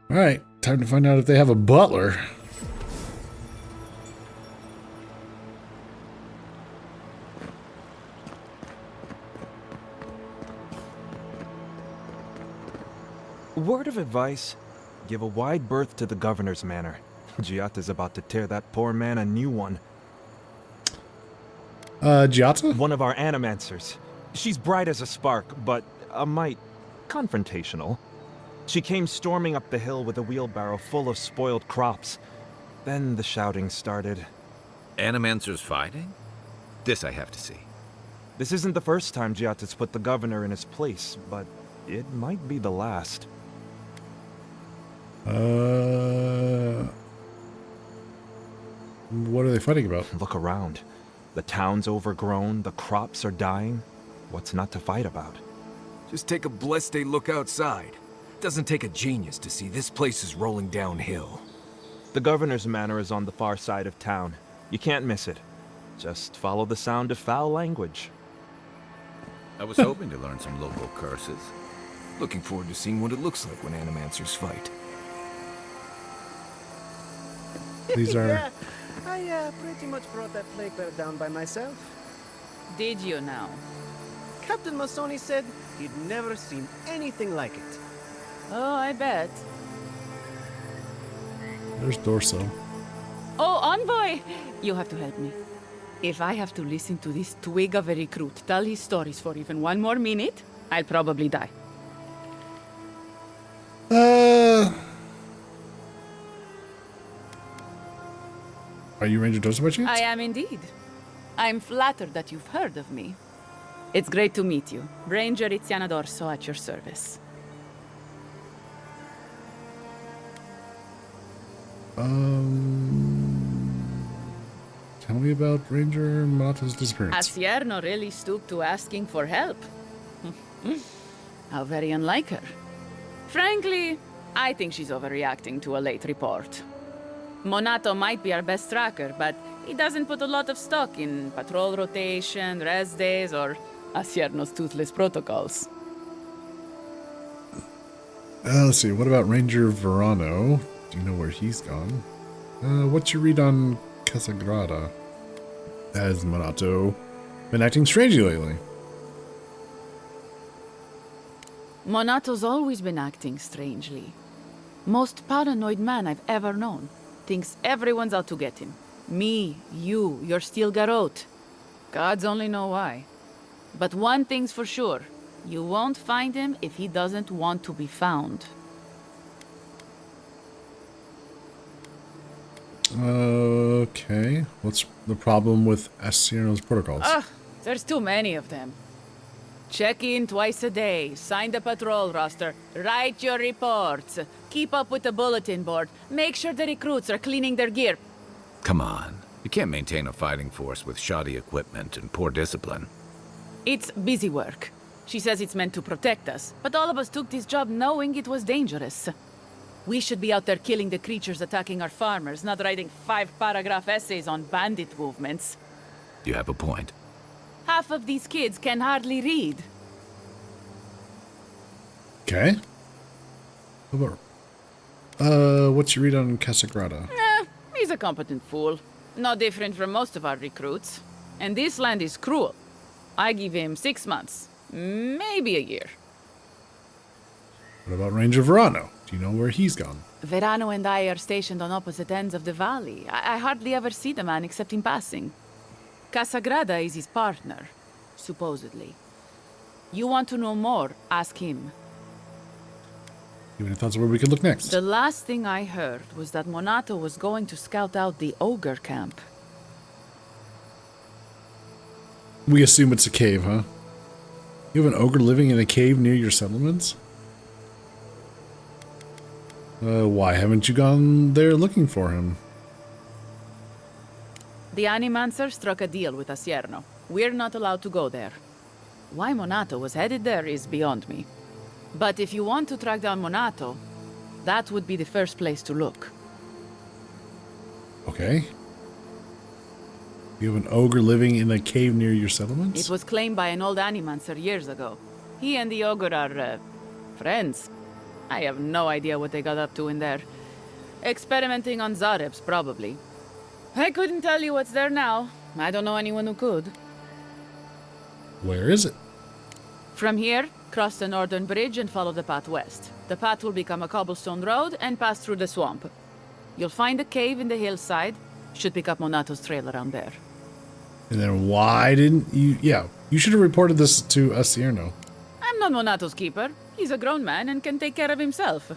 All right, time to find out if they have a butler. Word of advice, give a wide berth to the governor's manor. Giata's about to tear that poor man a new one. Giata? One of our animancers. She's bright as a spark, but a mite confrontational. She came storming up the hill with a wheelbarrow full of spoiled crops. Then the shouting started. Animancers fighting? This I have to see. This isn't the first time Giata's put the governor in his place, but it might be the last. What are they fighting about? Look around. The town's overgrown, the crops are dying. What's not to fight about? Just take a blessed day look outside. Doesn't take a genius to see this place is rolling downhill. The governor's manor is on the far side of town. You can't miss it. Just follow the sound of foul language. I was hoping to learn some local curses. Looking forward to seeing what it looks like when animancers fight. These are... Yeah, I pretty much brought that plague bear down by myself. Did you now? Captain Masoni said he'd never seen anything like it. Oh, I bet. There's Dorso. Oh, Envoy! You have to help me. If I have to listen to this twig of a recruit tell his stories for even one more minute, I'll probably die. Are you Ranger Dorso by chance? I am indeed. I'm flattered that you've heard of me. It's great to meet you. Ranger Iziana Dorso at your service. Tell me about Ranger Monato's disappearance. Asierno really stooped to asking for help. How very unlike her. Frankly, I think she's overreacting to a late report. Monato might be our best tracker, but he doesn't put a lot of stock in patrol rotation, rest days, or Asierno's toothless protocols. Let's see, what about Ranger Verano? Do you know where he's gone? What's your read on Casagrada? Has Monato been acting strangely lately? Monato's always been acting strangely. Most paranoid man I've ever known. Thinks everyone's out to get him. Me, you, your steel garrote. Gods only know why. But one thing's for sure. You won't find him if he doesn't want to be found. Okay. What's the problem with Asierno's protocols? There's too many of them. Check in twice a day, sign the patrol roster, write your reports, keep up with the bulletin board, make sure the recruits are cleaning their gear. Come on. You can't maintain a fighting force with shoddy equipment and poor discipline. It's busy work. She says it's meant to protect us, but all of us took this job knowing it was dangerous. We should be out there killing the creatures attacking our farmers, not writing 5-paragraph essays on bandit movements. You have a point. Half of these kids can hardly read. Okay. What about What's your read on Casagrada? He's a competent fool. No different from most of our recruits. And this land is cruel. I give him 6 months. Maybe a year. What about Ranger Verano? Do you know where he's gone? Verano and I are stationed on opposite ends of the valley. I hardly ever see the man except in passing. Casagrada is his partner, supposedly. You want to know more, ask him. You have any thoughts on where we could look next? The last thing I heard was that Monato was going to scout out the ogre camp. We assume it's a cave, huh? You have an ogre living in a cave near your settlements? Why haven't you gone there looking for him? The Animancer struck a deal with Asierno. We're not allowed to go there. Why Monato was headed there is beyond me. But if you want to track down Monato, that would be the first place to look. Okay. You have an ogre living in a cave near your settlements? It was claimed by an old Animancer years ago. He and the ogre are, friends. I have no idea what they got up to in there. Experimenting on Zarebs, probably. I couldn't tell you what's there now. I don't know anyone who could. Where is it? From here, cross the northern bridge and follow the path west. The path will become a cobblestone road and pass through the swamp. You'll find a cave in the hillside. Should pick up Monato's trail around there. And then why didn't you... Yeah, you should have reported this to Asierno. I'm not Monato's keeper. He's a grown man and can take care of himself.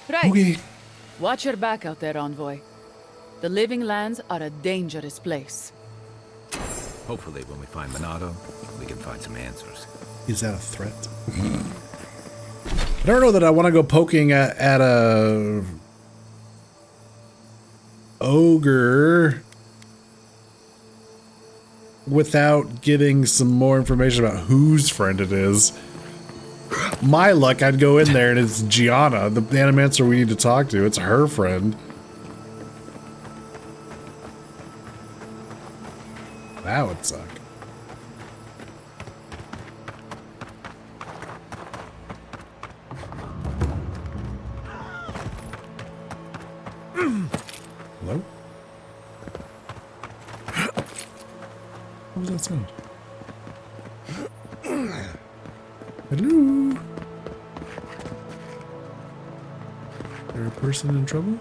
Right. Okay. Watch your back out there, Envoy. The Living Lands are a dangerous place. Hopefully when we find Monato, we can find some answers. Is that a threat? I don't know that I want to go poking at a... ogre without getting some more information about whose friend it is. My luck, I'd go in there and it's Gianna, the Animancer we need to talk to. It's her friend. That would suck. Hello? What was that sound? Hello? Is there a person in trouble?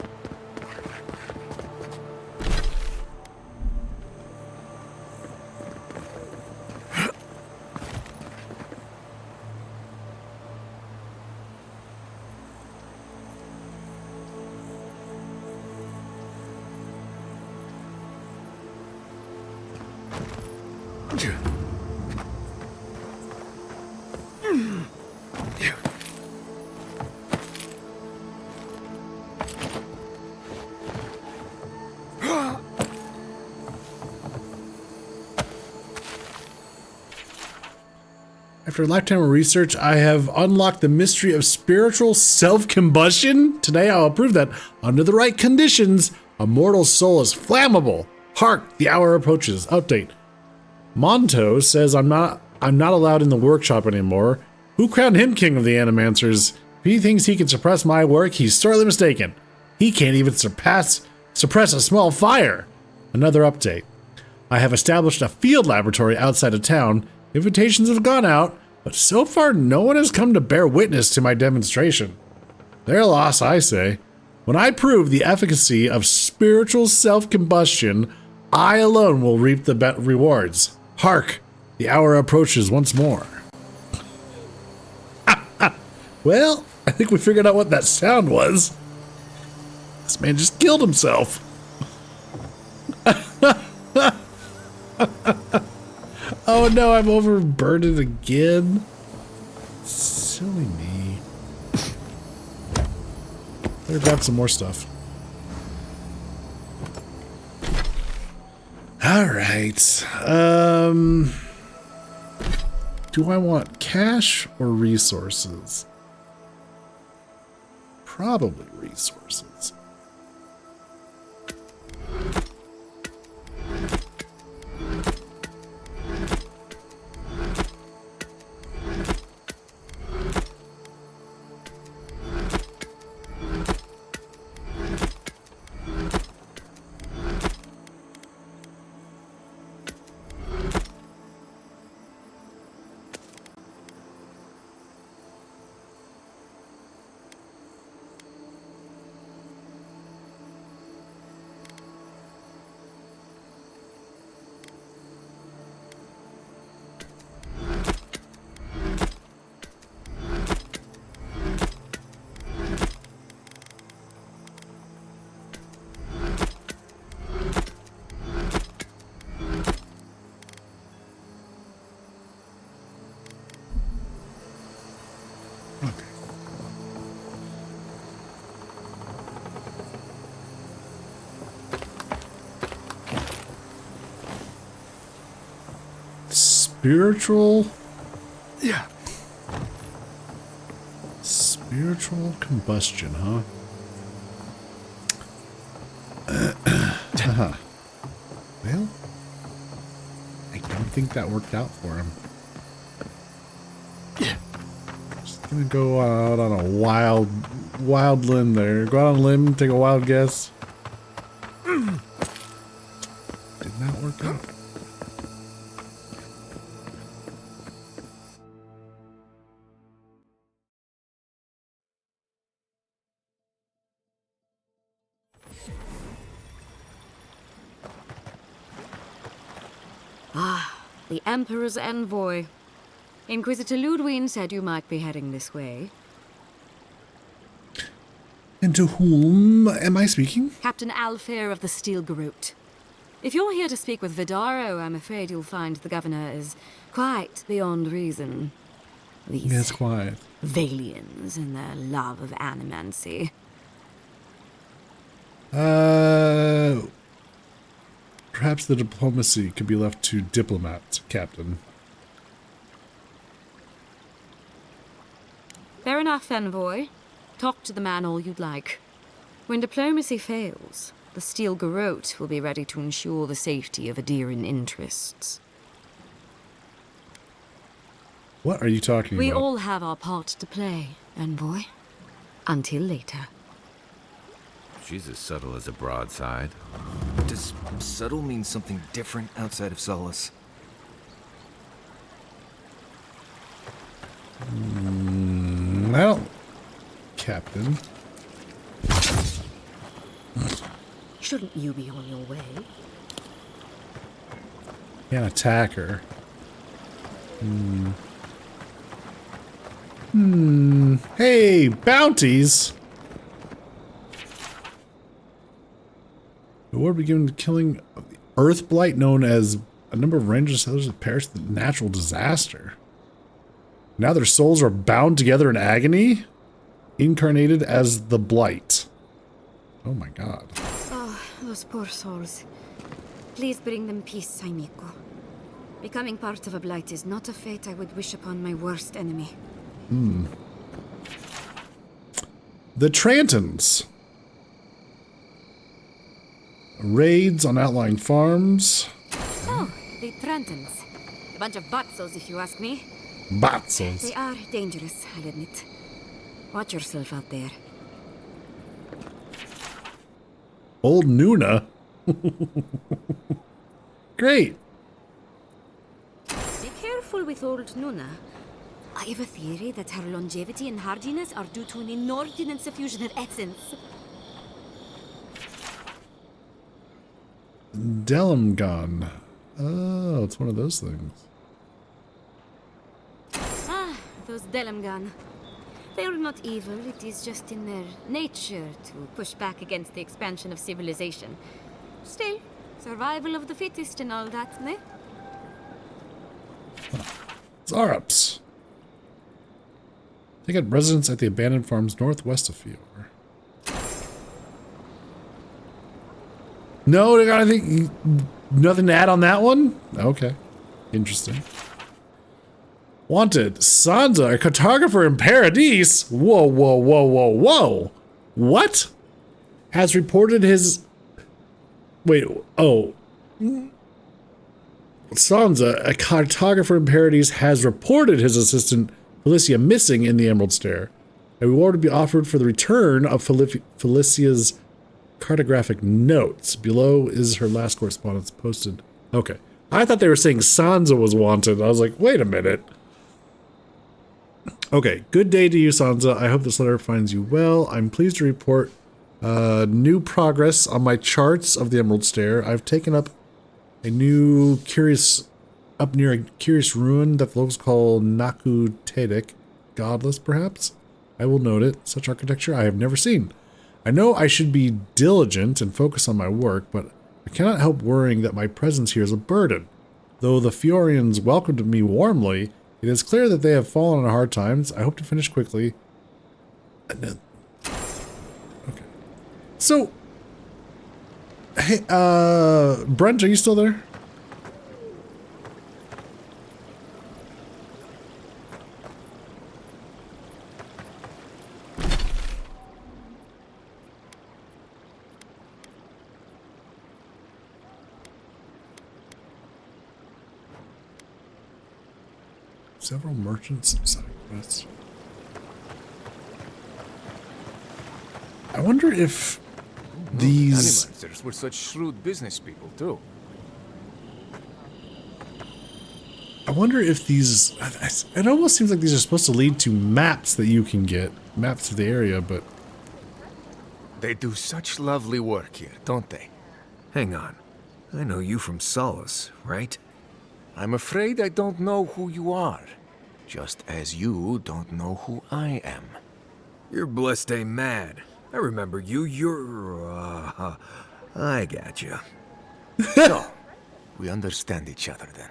After a lifetime of research, I have unlocked the mystery of spiritual self-combustion. Today, I'll prove that, under the right conditions, a mortal soul is flammable. Hark, the hour approaches. Update. Monto says I'm not allowed in the workshop anymore. Who crowned him king of the Animancers? If he thinks he can suppress my work, he's sorely mistaken. He can't even suppress a small fire. Another update. I have established a field laboratory outside of town. Invitations have gone out, but so far no one has come to bear witness to my demonstration. Their loss, I say. When I prove the efficacy of spiritual self-combustion, I alone will reap the rewards. Hark, the hour approaches once more. Well, I think we figured out what that sound was. This man just killed himself. Oh no, I'm overburdened again. Silly me. Better grab some more stuff. Alright. Do I want cash or resources? Probably resources. Spiritual? Yeah. Spiritual combustion, huh? Well, I don't think that worked out for him. Just gonna go out on a wild limb there. Go out on a limb, take a wild guess. Did not work out. Ah, the Emperor's envoy. Inquisitor Ludwig said you might be heading this way. And to whom am I speaking? Captain Alfair of the Steel Garrote. If you're here to speak with Vidaro, I'm afraid you'll find the governor is quite beyond reason. These Yes, quite. Valians and their love of animancy. Perhaps the diplomacy could be left to diplomats, Captain. Fair enough, envoy. Talk to the man all you'd like. When diplomacy fails, the Steel Garrote will be ready to ensure the safety of Adiran interests. What are you talking We about? all have our part to play, envoy. Until later. She's as subtle as a broadside. Does subtle mean something different outside of Solace? Well, Captain. Shouldn't you be on your way? Can't attack her. Hey, bounties! The war began killing Earth Blight, known as a number of rangers and settlers have perished in natural disaster. Now their souls are bound together in agony, incarnated as the Blight. Oh my god. Oh, those poor souls. Please bring them peace, Saimiko. Becoming part of a Blight is not a fate I would wish upon my worst enemy. The Trantons. Raids on outlying farms. Oh, the Trantons. A bunch of batzos, if you ask me. Batzos. They are dangerous, I'll admit. Watch yourself out there. Old Nuna. Great. Be careful with old Nuna. I have a theory that her longevity and hardiness are due to an inordinate suffusion of essence. Delimgon. Oh, it's one of those things. Ah, those Delimgan. They are not evil, it is just in their nature to push back against the expansion of civilization. Still, survival of the fittest and all that, ne? Zarups. They got residence at the abandoned farms northwest of Fior. No, they got anything. Nothing to add on that one? Okay. Interesting. Wanted. Sansa, a cartographer in Paradise. Whoa, whoa, whoa, whoa, whoa. What? Has reported his... Wait, oh. Sansa, a cartographer in Paradise, has reported his assistant Felicia missing in the Emerald Stair. A reward to be offered for the return of Felicia's cartographic notes. Below is her last correspondence posted. Okay. I thought they were saying Sansa was wanted. I was like, wait a minute. Okay. Good day to you, Sansa. I hope this letter finds you well. I'm pleased to report new progress on my charts of the Emerald Stair. I've taken up a new up near a curious ruin that the locals call Naku Tedic. Godless, perhaps? I will note it. Such architecture I have never seen. I know I should be diligent and focus on my work, but I cannot help worrying that my presence here is a burden. Though the Fiorians welcomed me warmly, it is clear that they have fallen on hard times. I hope to finish quickly. Okay. So, hey, Brent, are you still there? Several merchants and side quests. I wonder if these Animancers were such shrewd business people, too. I wonder if these, it almost seems like these are supposed to lead to maps that you can get, maps of the area, but... They do such lovely work here, don't they? Hang on. I know you from Solace, right? I'm afraid I don't know who you are. Just as you don't know who I am. You're Blessed Mad. I remember you. I gotcha. So, we understand each other then.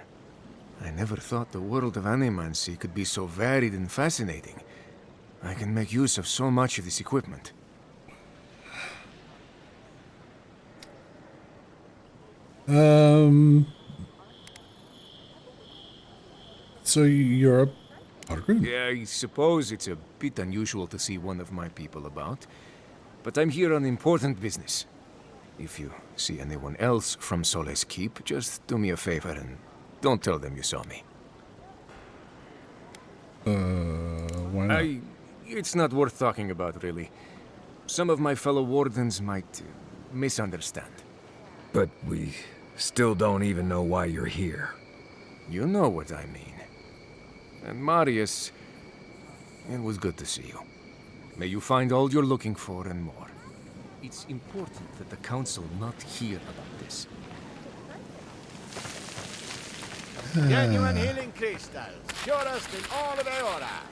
I never thought the world of animancy could be so varied and fascinating. I can make use of so much of this equipment. So you're a pilgrim? Yeah, I suppose it's a bit unusual to see one of my people about. But I'm here on important business. If you see anyone else from Sole's Keep, just do me a favor and don't tell them you saw me. Why not? It's not worth talking about, really. Some of my fellow wardens might misunderstand. But we still don't even know why you're here. You know what I mean. And Marius, it was good to see you. May you find all you're looking for and more. It's important that the council not hear about this. Genuine healing crystals, purest in all of Eora.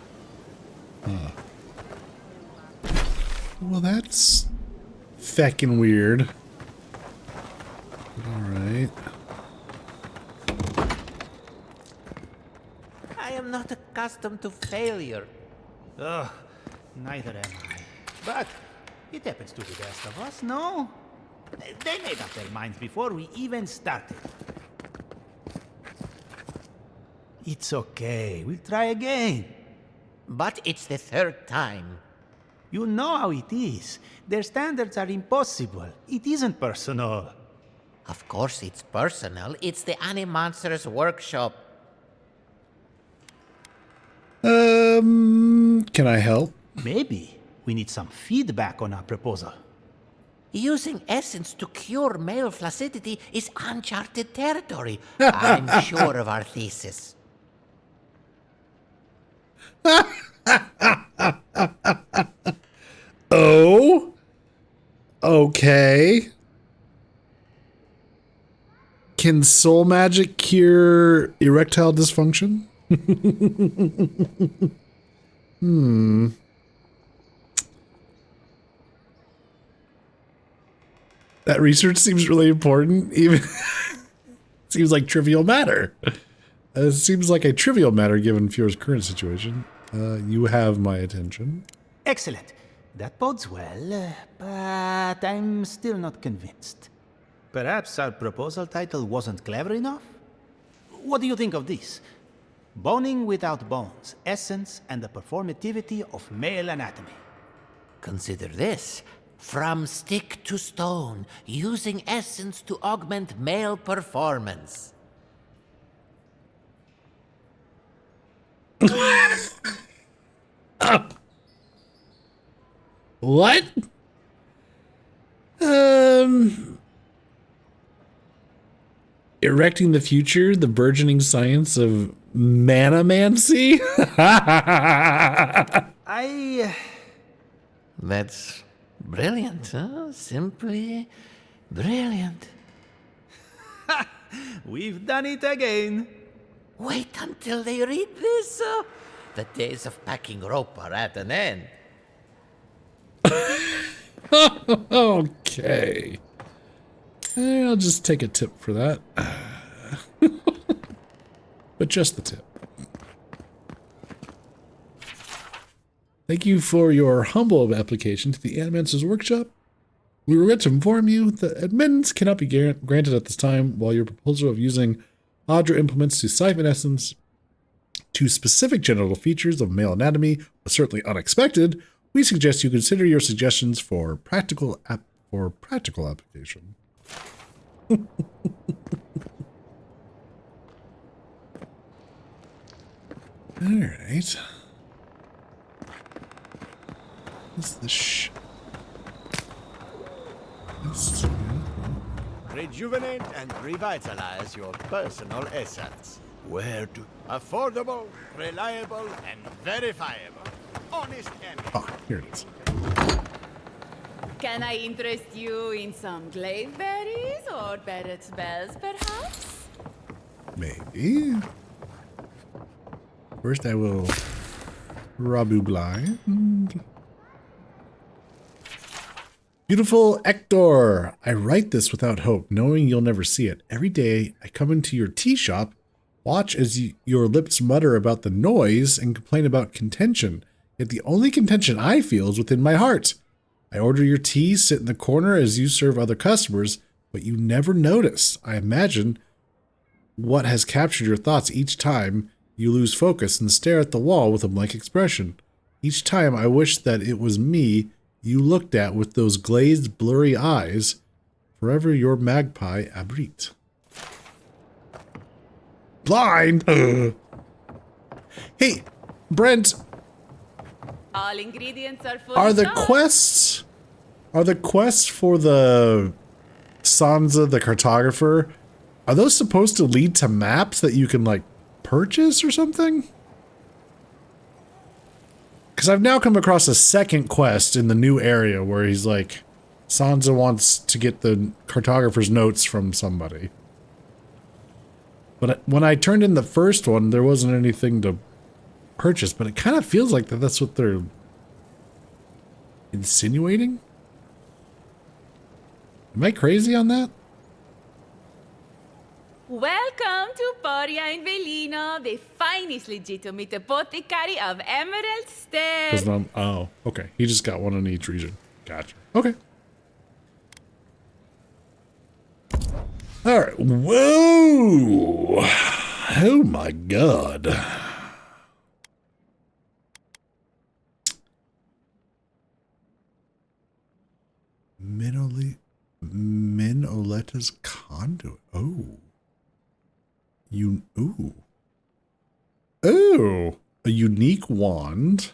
Well, that's feckin' weird. Alright. I am not accustomed to failure. Ugh, neither am I. But it happens to the best of us, no? They made up their minds before we even started. It's okay, we'll try again. But it's the third time. You know how it is. Their standards are impossible. It isn't personal. Of course it's personal. It's the Animancer's workshop. Can I help? Maybe. We need some feedback on our proposal. Using essence to cure male flaccidity is uncharted territory. I'm sure of our thesis. Oh? Okay. Can soul magic cure erectile dysfunction? That research seems really important. Even seems like trivial matter. It seems like a trivial matter given Fiore's current situation. You have my attention. Excellent. That bodes well, but I'm still not convinced. Perhaps our proposal title wasn't clever enough? What do you think of this? Boning without bones, essence and the performativity of male anatomy. Consider this. From stick to stone, using essence to augment male performance. What? Erecting the future, the burgeoning science of manamancy? That's brilliant, huh? Simply brilliant. We've done it again. Wait until they read this. The days of packing rope are at an end. Okay. I'll just take a tip for that. But just the tip. Thank you for your humble application to the Animancer's Workshop. We regret to inform you that admittance cannot be granted at this time, while your proposal of using Audra implements to siphon essence to specific genital features of male anatomy was certainly unexpected. We suggest you consider your suggestions for practical application. Alright. What's this Rejuvenate and revitalize your personal assets. Where to? Affordable, reliable, and verifiable. Honest and... Oh, here it is. Can I interest you in some glaive berries or Barrett's bells, perhaps? Maybe. First I will rob you blind. Beautiful Ector, I write this without hope, knowing you'll never see it. Every day I come into your tea shop, watch as your lips mutter about the noise and complain about contention. Yet the only contention I feel is within my heart. I order your tea, sit in the corner as you serve other customers, but you never notice. I imagine what has captured your thoughts each time you lose focus and stare at the wall with a blank expression. Each time I wish that it was me you looked at with those glazed, blurry eyes. Forever your magpie abrit. Blind! Hey, Brent, All ingredients are fully are the stocked. quests for the Sansa the cartographer, are those supposed to lead to maps that you can like purchase or something? Because I've now come across a second quest in the new area where he's like, Sansa wants to get the cartographer's notes from somebody. But when I turned in the first one, there wasn't anything to purchase, but it kind of feels like that's what they're insinuating. Am I crazy on that? Welcome to Poria in Velino, the finest legitimate apothecary of Emerald Stead. Oh, okay. He just got one in each region. Gotcha. Okay. All right. Whoa! Oh my god. Minoleta's conduit. Oh. Ooh. Oh, a unique wand.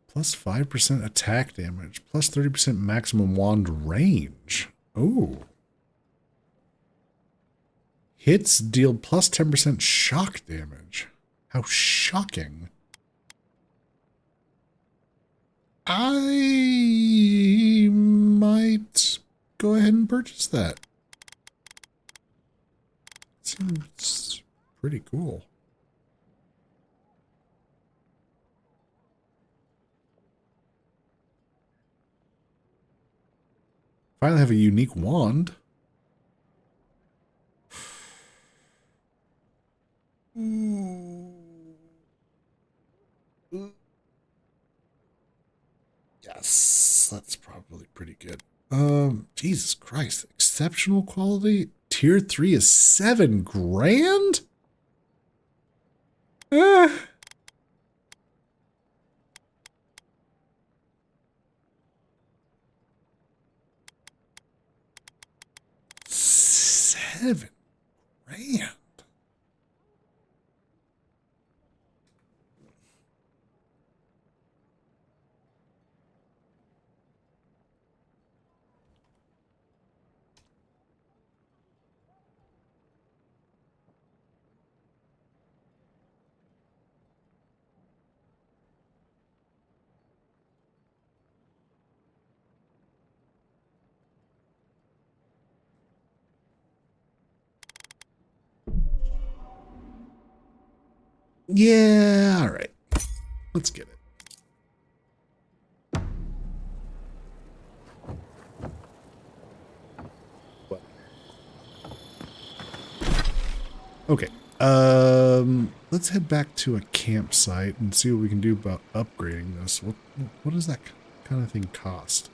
Plus 5% attack damage, plus 30% maximum wand range. Oh. Hits deal plus 10% shock damage. How shocking. I might go ahead and purchase that. Seems pretty cool. Finally have a unique wand. Yes, that's probably pretty good. Jesus Christ, exceptional quality. Tier 3 is 7 grand? Ah. $7 grand. Yeah, all right. Let's get it. What? Okay. Let's head back to a campsite and see what we can do about upgrading this. What does that kind of thing cost?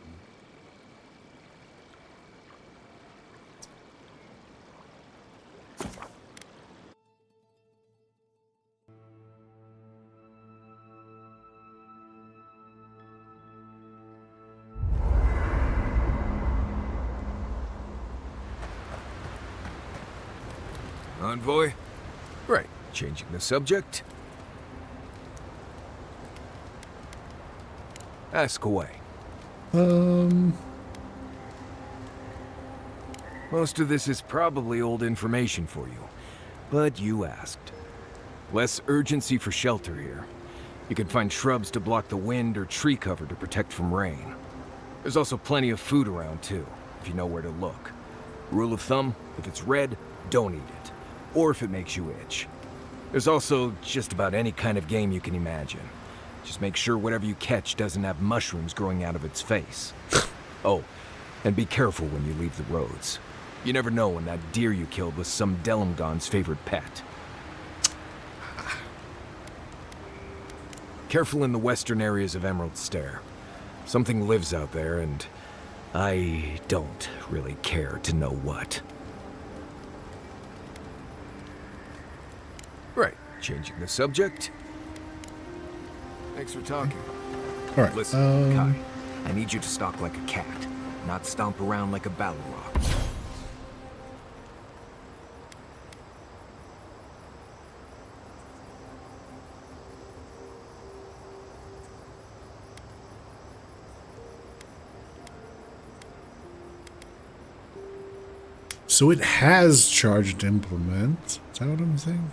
Envoy? Right, changing the subject. Ask away. Most of this is probably old information for you, but you asked. Less urgency for shelter here. You can find shrubs to block the wind or tree cover to protect from rain. There's also plenty of food around too, if you know where to look. Rule of thumb, if it's red, don't eat it. Or if it makes you itch. There's also just about any kind of game you can imagine. Just make sure whatever you catch doesn't have mushrooms growing out of its face. Oh, and be careful when you leave the roads. You never know when that deer you killed was some Delimgon's favorite pet. Careful in the western areas of Emerald Stair. Something lives out there, and I don't really care to know what. Right, changing the subject. Thanks for talking. All right. Listen, Kai, I need you to stalk like a cat, not stomp around like a battle rock. So it has charged implement. Is that what I'm saying?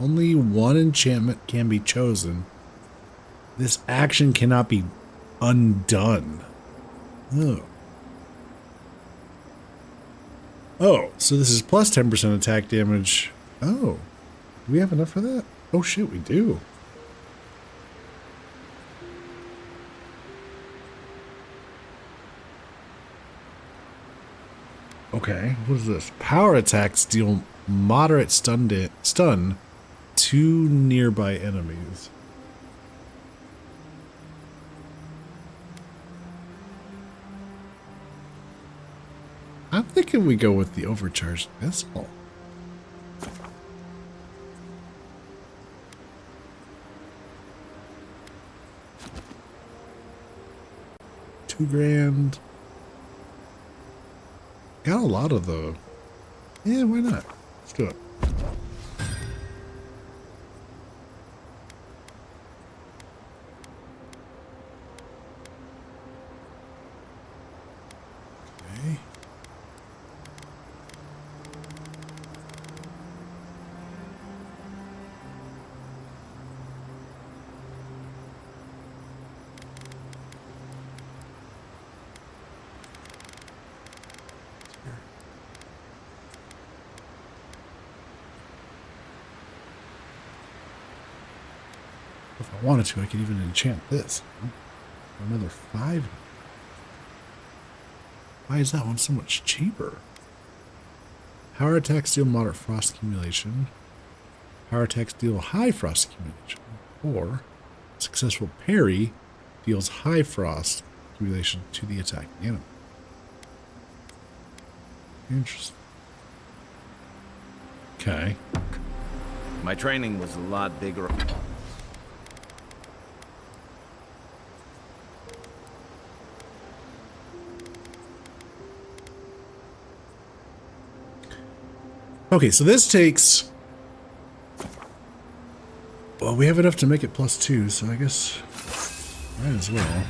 Only one enchantment can be chosen. This action cannot be undone. Oh. Oh, so this is plus 10% attack damage. Oh. Do we have enough for that? Oh shit, we do. Okay, what is this? Power attacks deal moderate stun to nearby enemies. I'm thinking we go with the overcharged missile. $2,000. Got a lot of the. Yeah, why not? Let's do it. Okay. If I wanted to, I could even enchant this. For another 5. Why is that one so much cheaper? Power attacks deal moderate frost accumulation. Power attacks deal high frost accumulation. Or successful parry deals high frost accumulation to the attacking enemy. Interesting. Okay. My training was a lot bigger. Okay, so this takes... Well, we have enough to make it +2, so I guess might as well.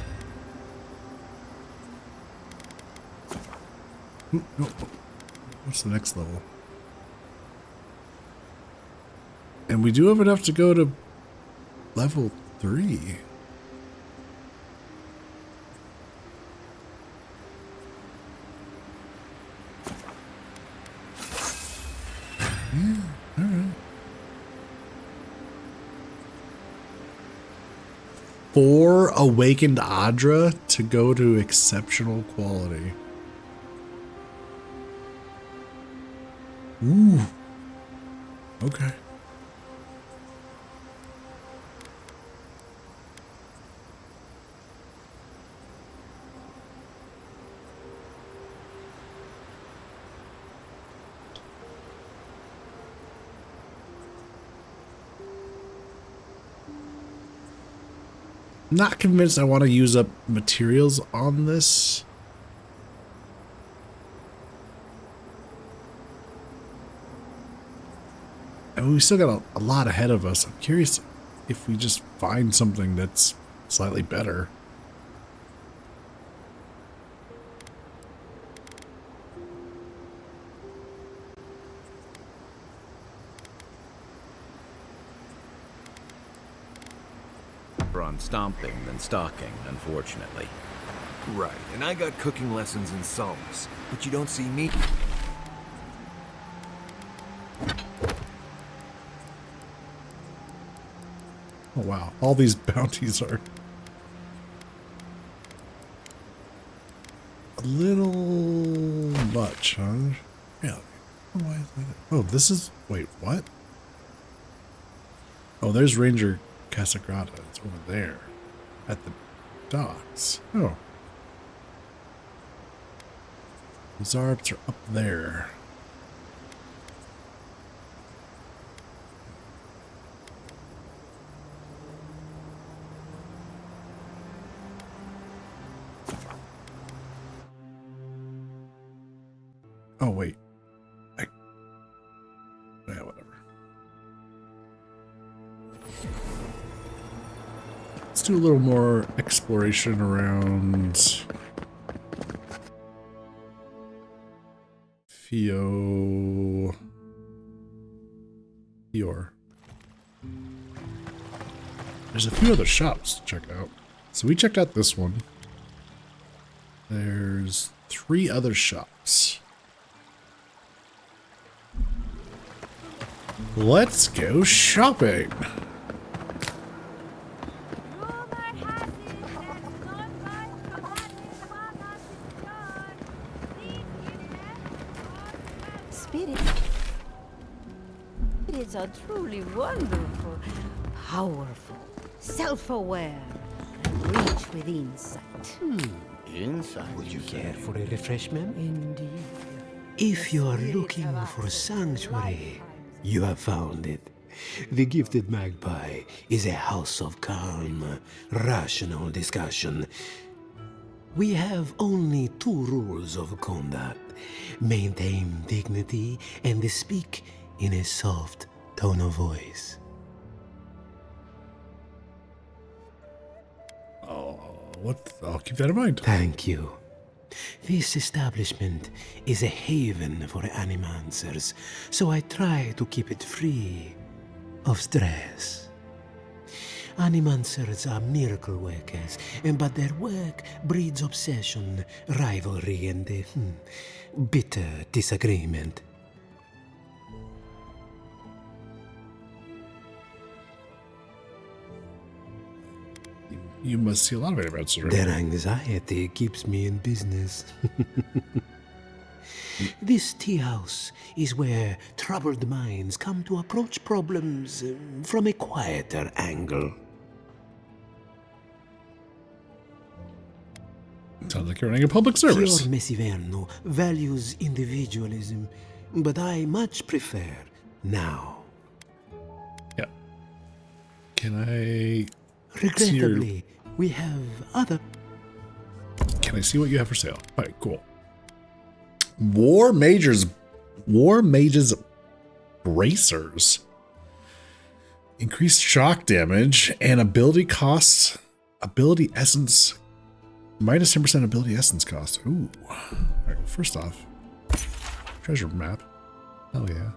Ooh, no. What's the next level? And we do have enough to go to level 3. Yeah, all right. 4 awakened Adra to go to exceptional quality. Ooh. Okay. Not convinced I want to use up materials on this. I mean, we still got a lot ahead of us. I'm curious if we just find something that's slightly better. On stomping than stalking, unfortunately. Right, and I got cooking lessons in solace, but you don't see me. Oh wow, all these bounties are a little much, huh? Yeah. Why is that? Oh, this is... Wait, what? Oh, there's Ranger Casagrada. It's over there at the docks. Oh. The Zarps are up there. Oh, wait. Yeah, whatever. Let's do a little more exploration around Fior. There's a few other shops to check out. So we checked out this one. There's 3 other shops. Let's go shopping. Spirits are truly wonderful, powerful, self-aware, and rich with insight. Insight. Would you care for a refreshment? Indeed. If you are looking for sanctuary, you have found it. The Gifted Magpie is a house of calm, rational discussion. We have only 2 rules of conduct. Maintain dignity and speak in a soft tone of voice. I'll keep that in mind. Thank you. This establishment is a haven for animancers, so I try to keep it free of stress. Animancers are miracle workers, but their work breeds obsession, rivalry, and bitter disagreement. You must see a lot of animancers. Their anxiety keeps me in business. This tea house is where troubled minds come to approach problems from a quieter angle. Sounds like you're running a public service. Fior Mesiverno values individualism, but I much prefer now. Yeah. Can I... Regrettably, we have other... Can I see what you have for sale? All right, cool. War Mages Bracers. Increased shock damage and ability costs. Ability essence. Minus 10% ability essence cost. Ooh. All right, well, first off, treasure map. Hell yeah.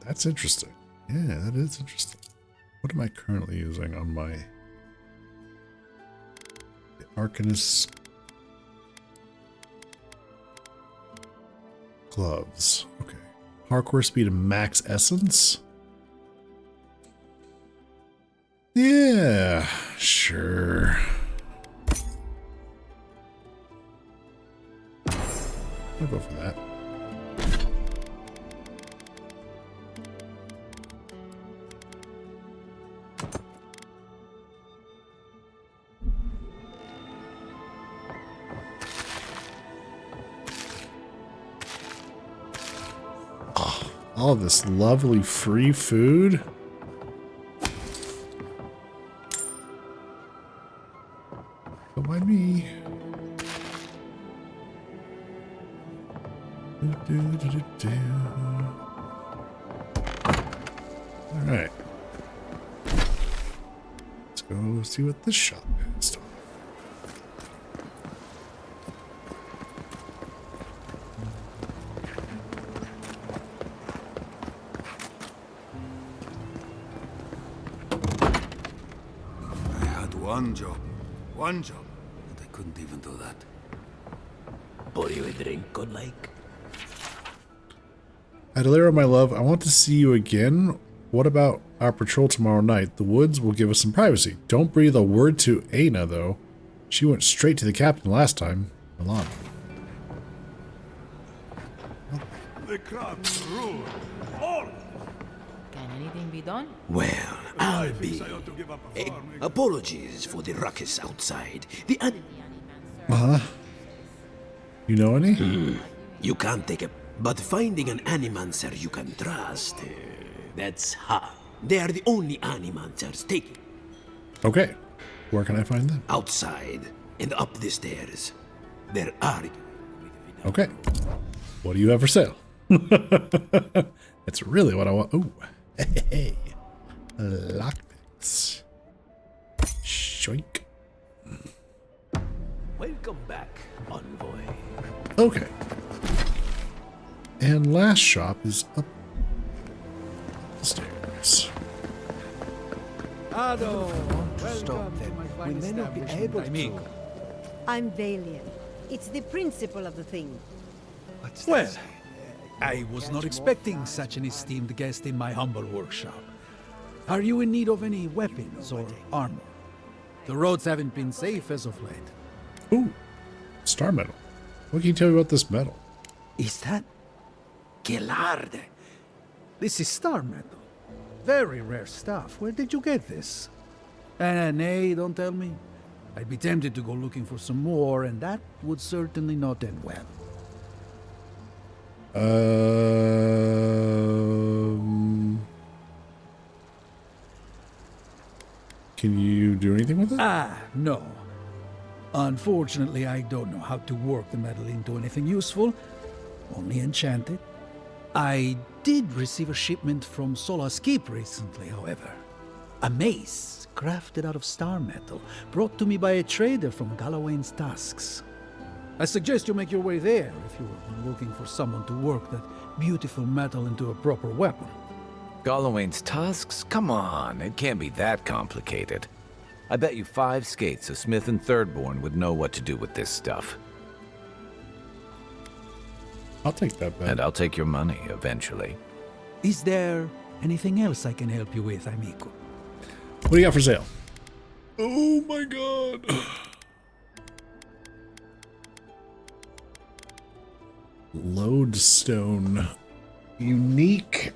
That's interesting. Yeah, that is interesting. What am I currently using on my Arcanist gloves? Okay. Parkour speed and max essence? Yeah, sure. I'll go for that. All this lovely free food. Don't mind me. All right. Let's go see what this shop is. I had one job, and I couldn't even do that. Pour you a drink, good like? Adelera, my love, I want to see you again. What about our patrol tomorrow night? The woods will give us some privacy. Don't breathe a word to Aina, though. She went straight to the captain last time. Milan. The crowds rule. All. Can anything be done? Well, I'll be. Apologies for the ruckus outside. You know any? You can't take a. But finding an animancer you can trust, that's hard. They are the only animancers taking. Okay. Where can I find them? Outside and up the stairs. They're arguing. Okay. What do you have for sale? That's really what I want. Ooh. Hey. Lockpicks. Shoink. Welcome back, envoy. Okay. And last shop is up the stairs. Ado, Stop them. We may not be able to. I'm Valiant. It's the principle of the thing. Well, I was not expecting such an esteemed guest in my humble workshop. Are you in need of any weapons or armor? The roads haven't been safe as of late. Ooh, star metal. What can you tell me about this metal? Is that Gelard? This is star metal. Very rare stuff. Where did you get this? Nay, don't tell me. I'd be tempted to go looking for some more, and that would certainly not end well. Can you do anything with it? No. Unfortunately, I don't know how to work the metal into anything useful. Only enchant it. I did receive a shipment from Sola's Keep recently, however. A mace crafted out of star metal, brought to me by a trader from Galawain's Tusks. I suggest you make your way there if you're looking for someone to work that beautiful metal into a proper weapon. Galawain's Tusks? Come on, it can't be that complicated. I bet you 5 skates a Smith and Thirdborn would know what to do with this stuff. I'll take that bet. And I'll take your money eventually. Is there anything else I can help you with, amigo? What do you got for sale? Oh my god. Lodestone. Unique.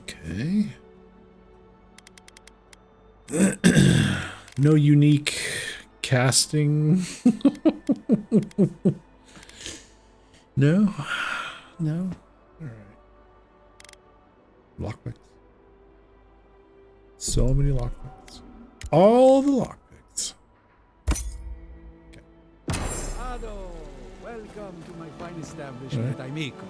Okay. No unique casting. No. No. All right. Lockpicks. So many lockpicks. All the lockpicks. Ado, welcome to my fine establishment, amigo.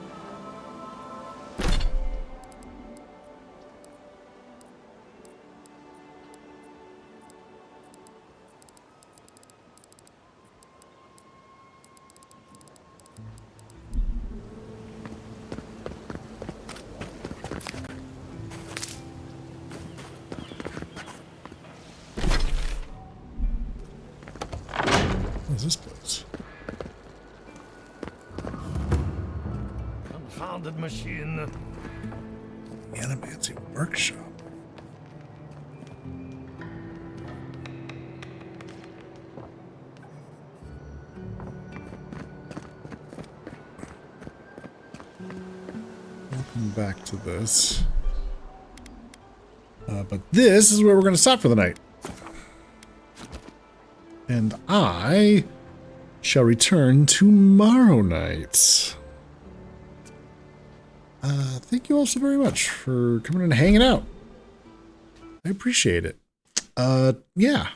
What's this place? Confounded machine. Animancy workshop. Welcome back to this. But this is where we're going to stop for the night. And I shall return tomorrow night. Thank you all so very much for coming and hanging out. I appreciate it. Yeah.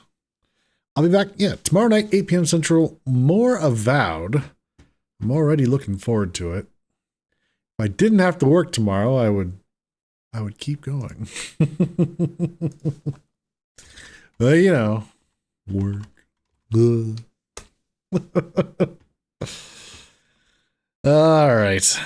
I'll be back, tomorrow night, 8 p.m. Central. More Avowed. I'm already looking forward to it. If I didn't have to work tomorrow, I would keep going. But, work. All right.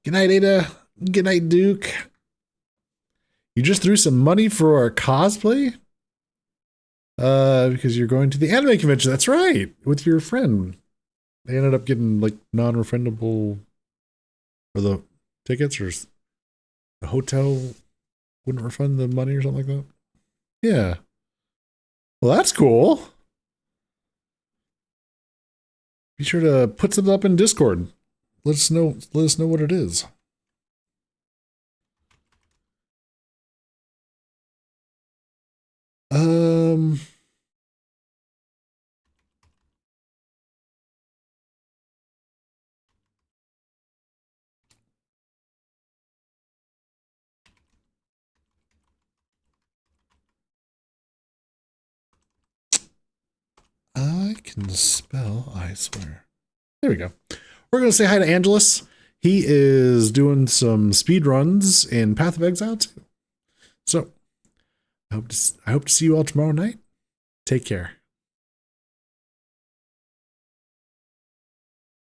Good night, Ada. Good night, Duke. You just threw some money for our cosplay? Because you're going to the anime convention. That's right. With your friend. They ended up getting like non-refundable for the tickets, or the hotel wouldn't refund the money or something like that. Yeah. Well, that's cool. Be sure to put something up in Discord. Let us know what it is. I can spell, I swear. There we go. We're going to say hi to Angelus. He is doing some speed runs in Path of Exile too. So I hope to see you all tomorrow night. Take care.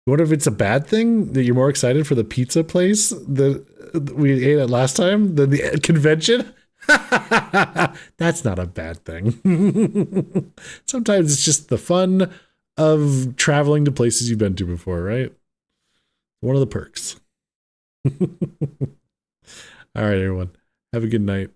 What if it's a bad thing that you're more excited for the pizza place that we ate at last time than the convention? That's not a bad thing. Sometimes it's just the fun of traveling to places you've been to before, right? One of the perks. All right, everyone. Have a good night.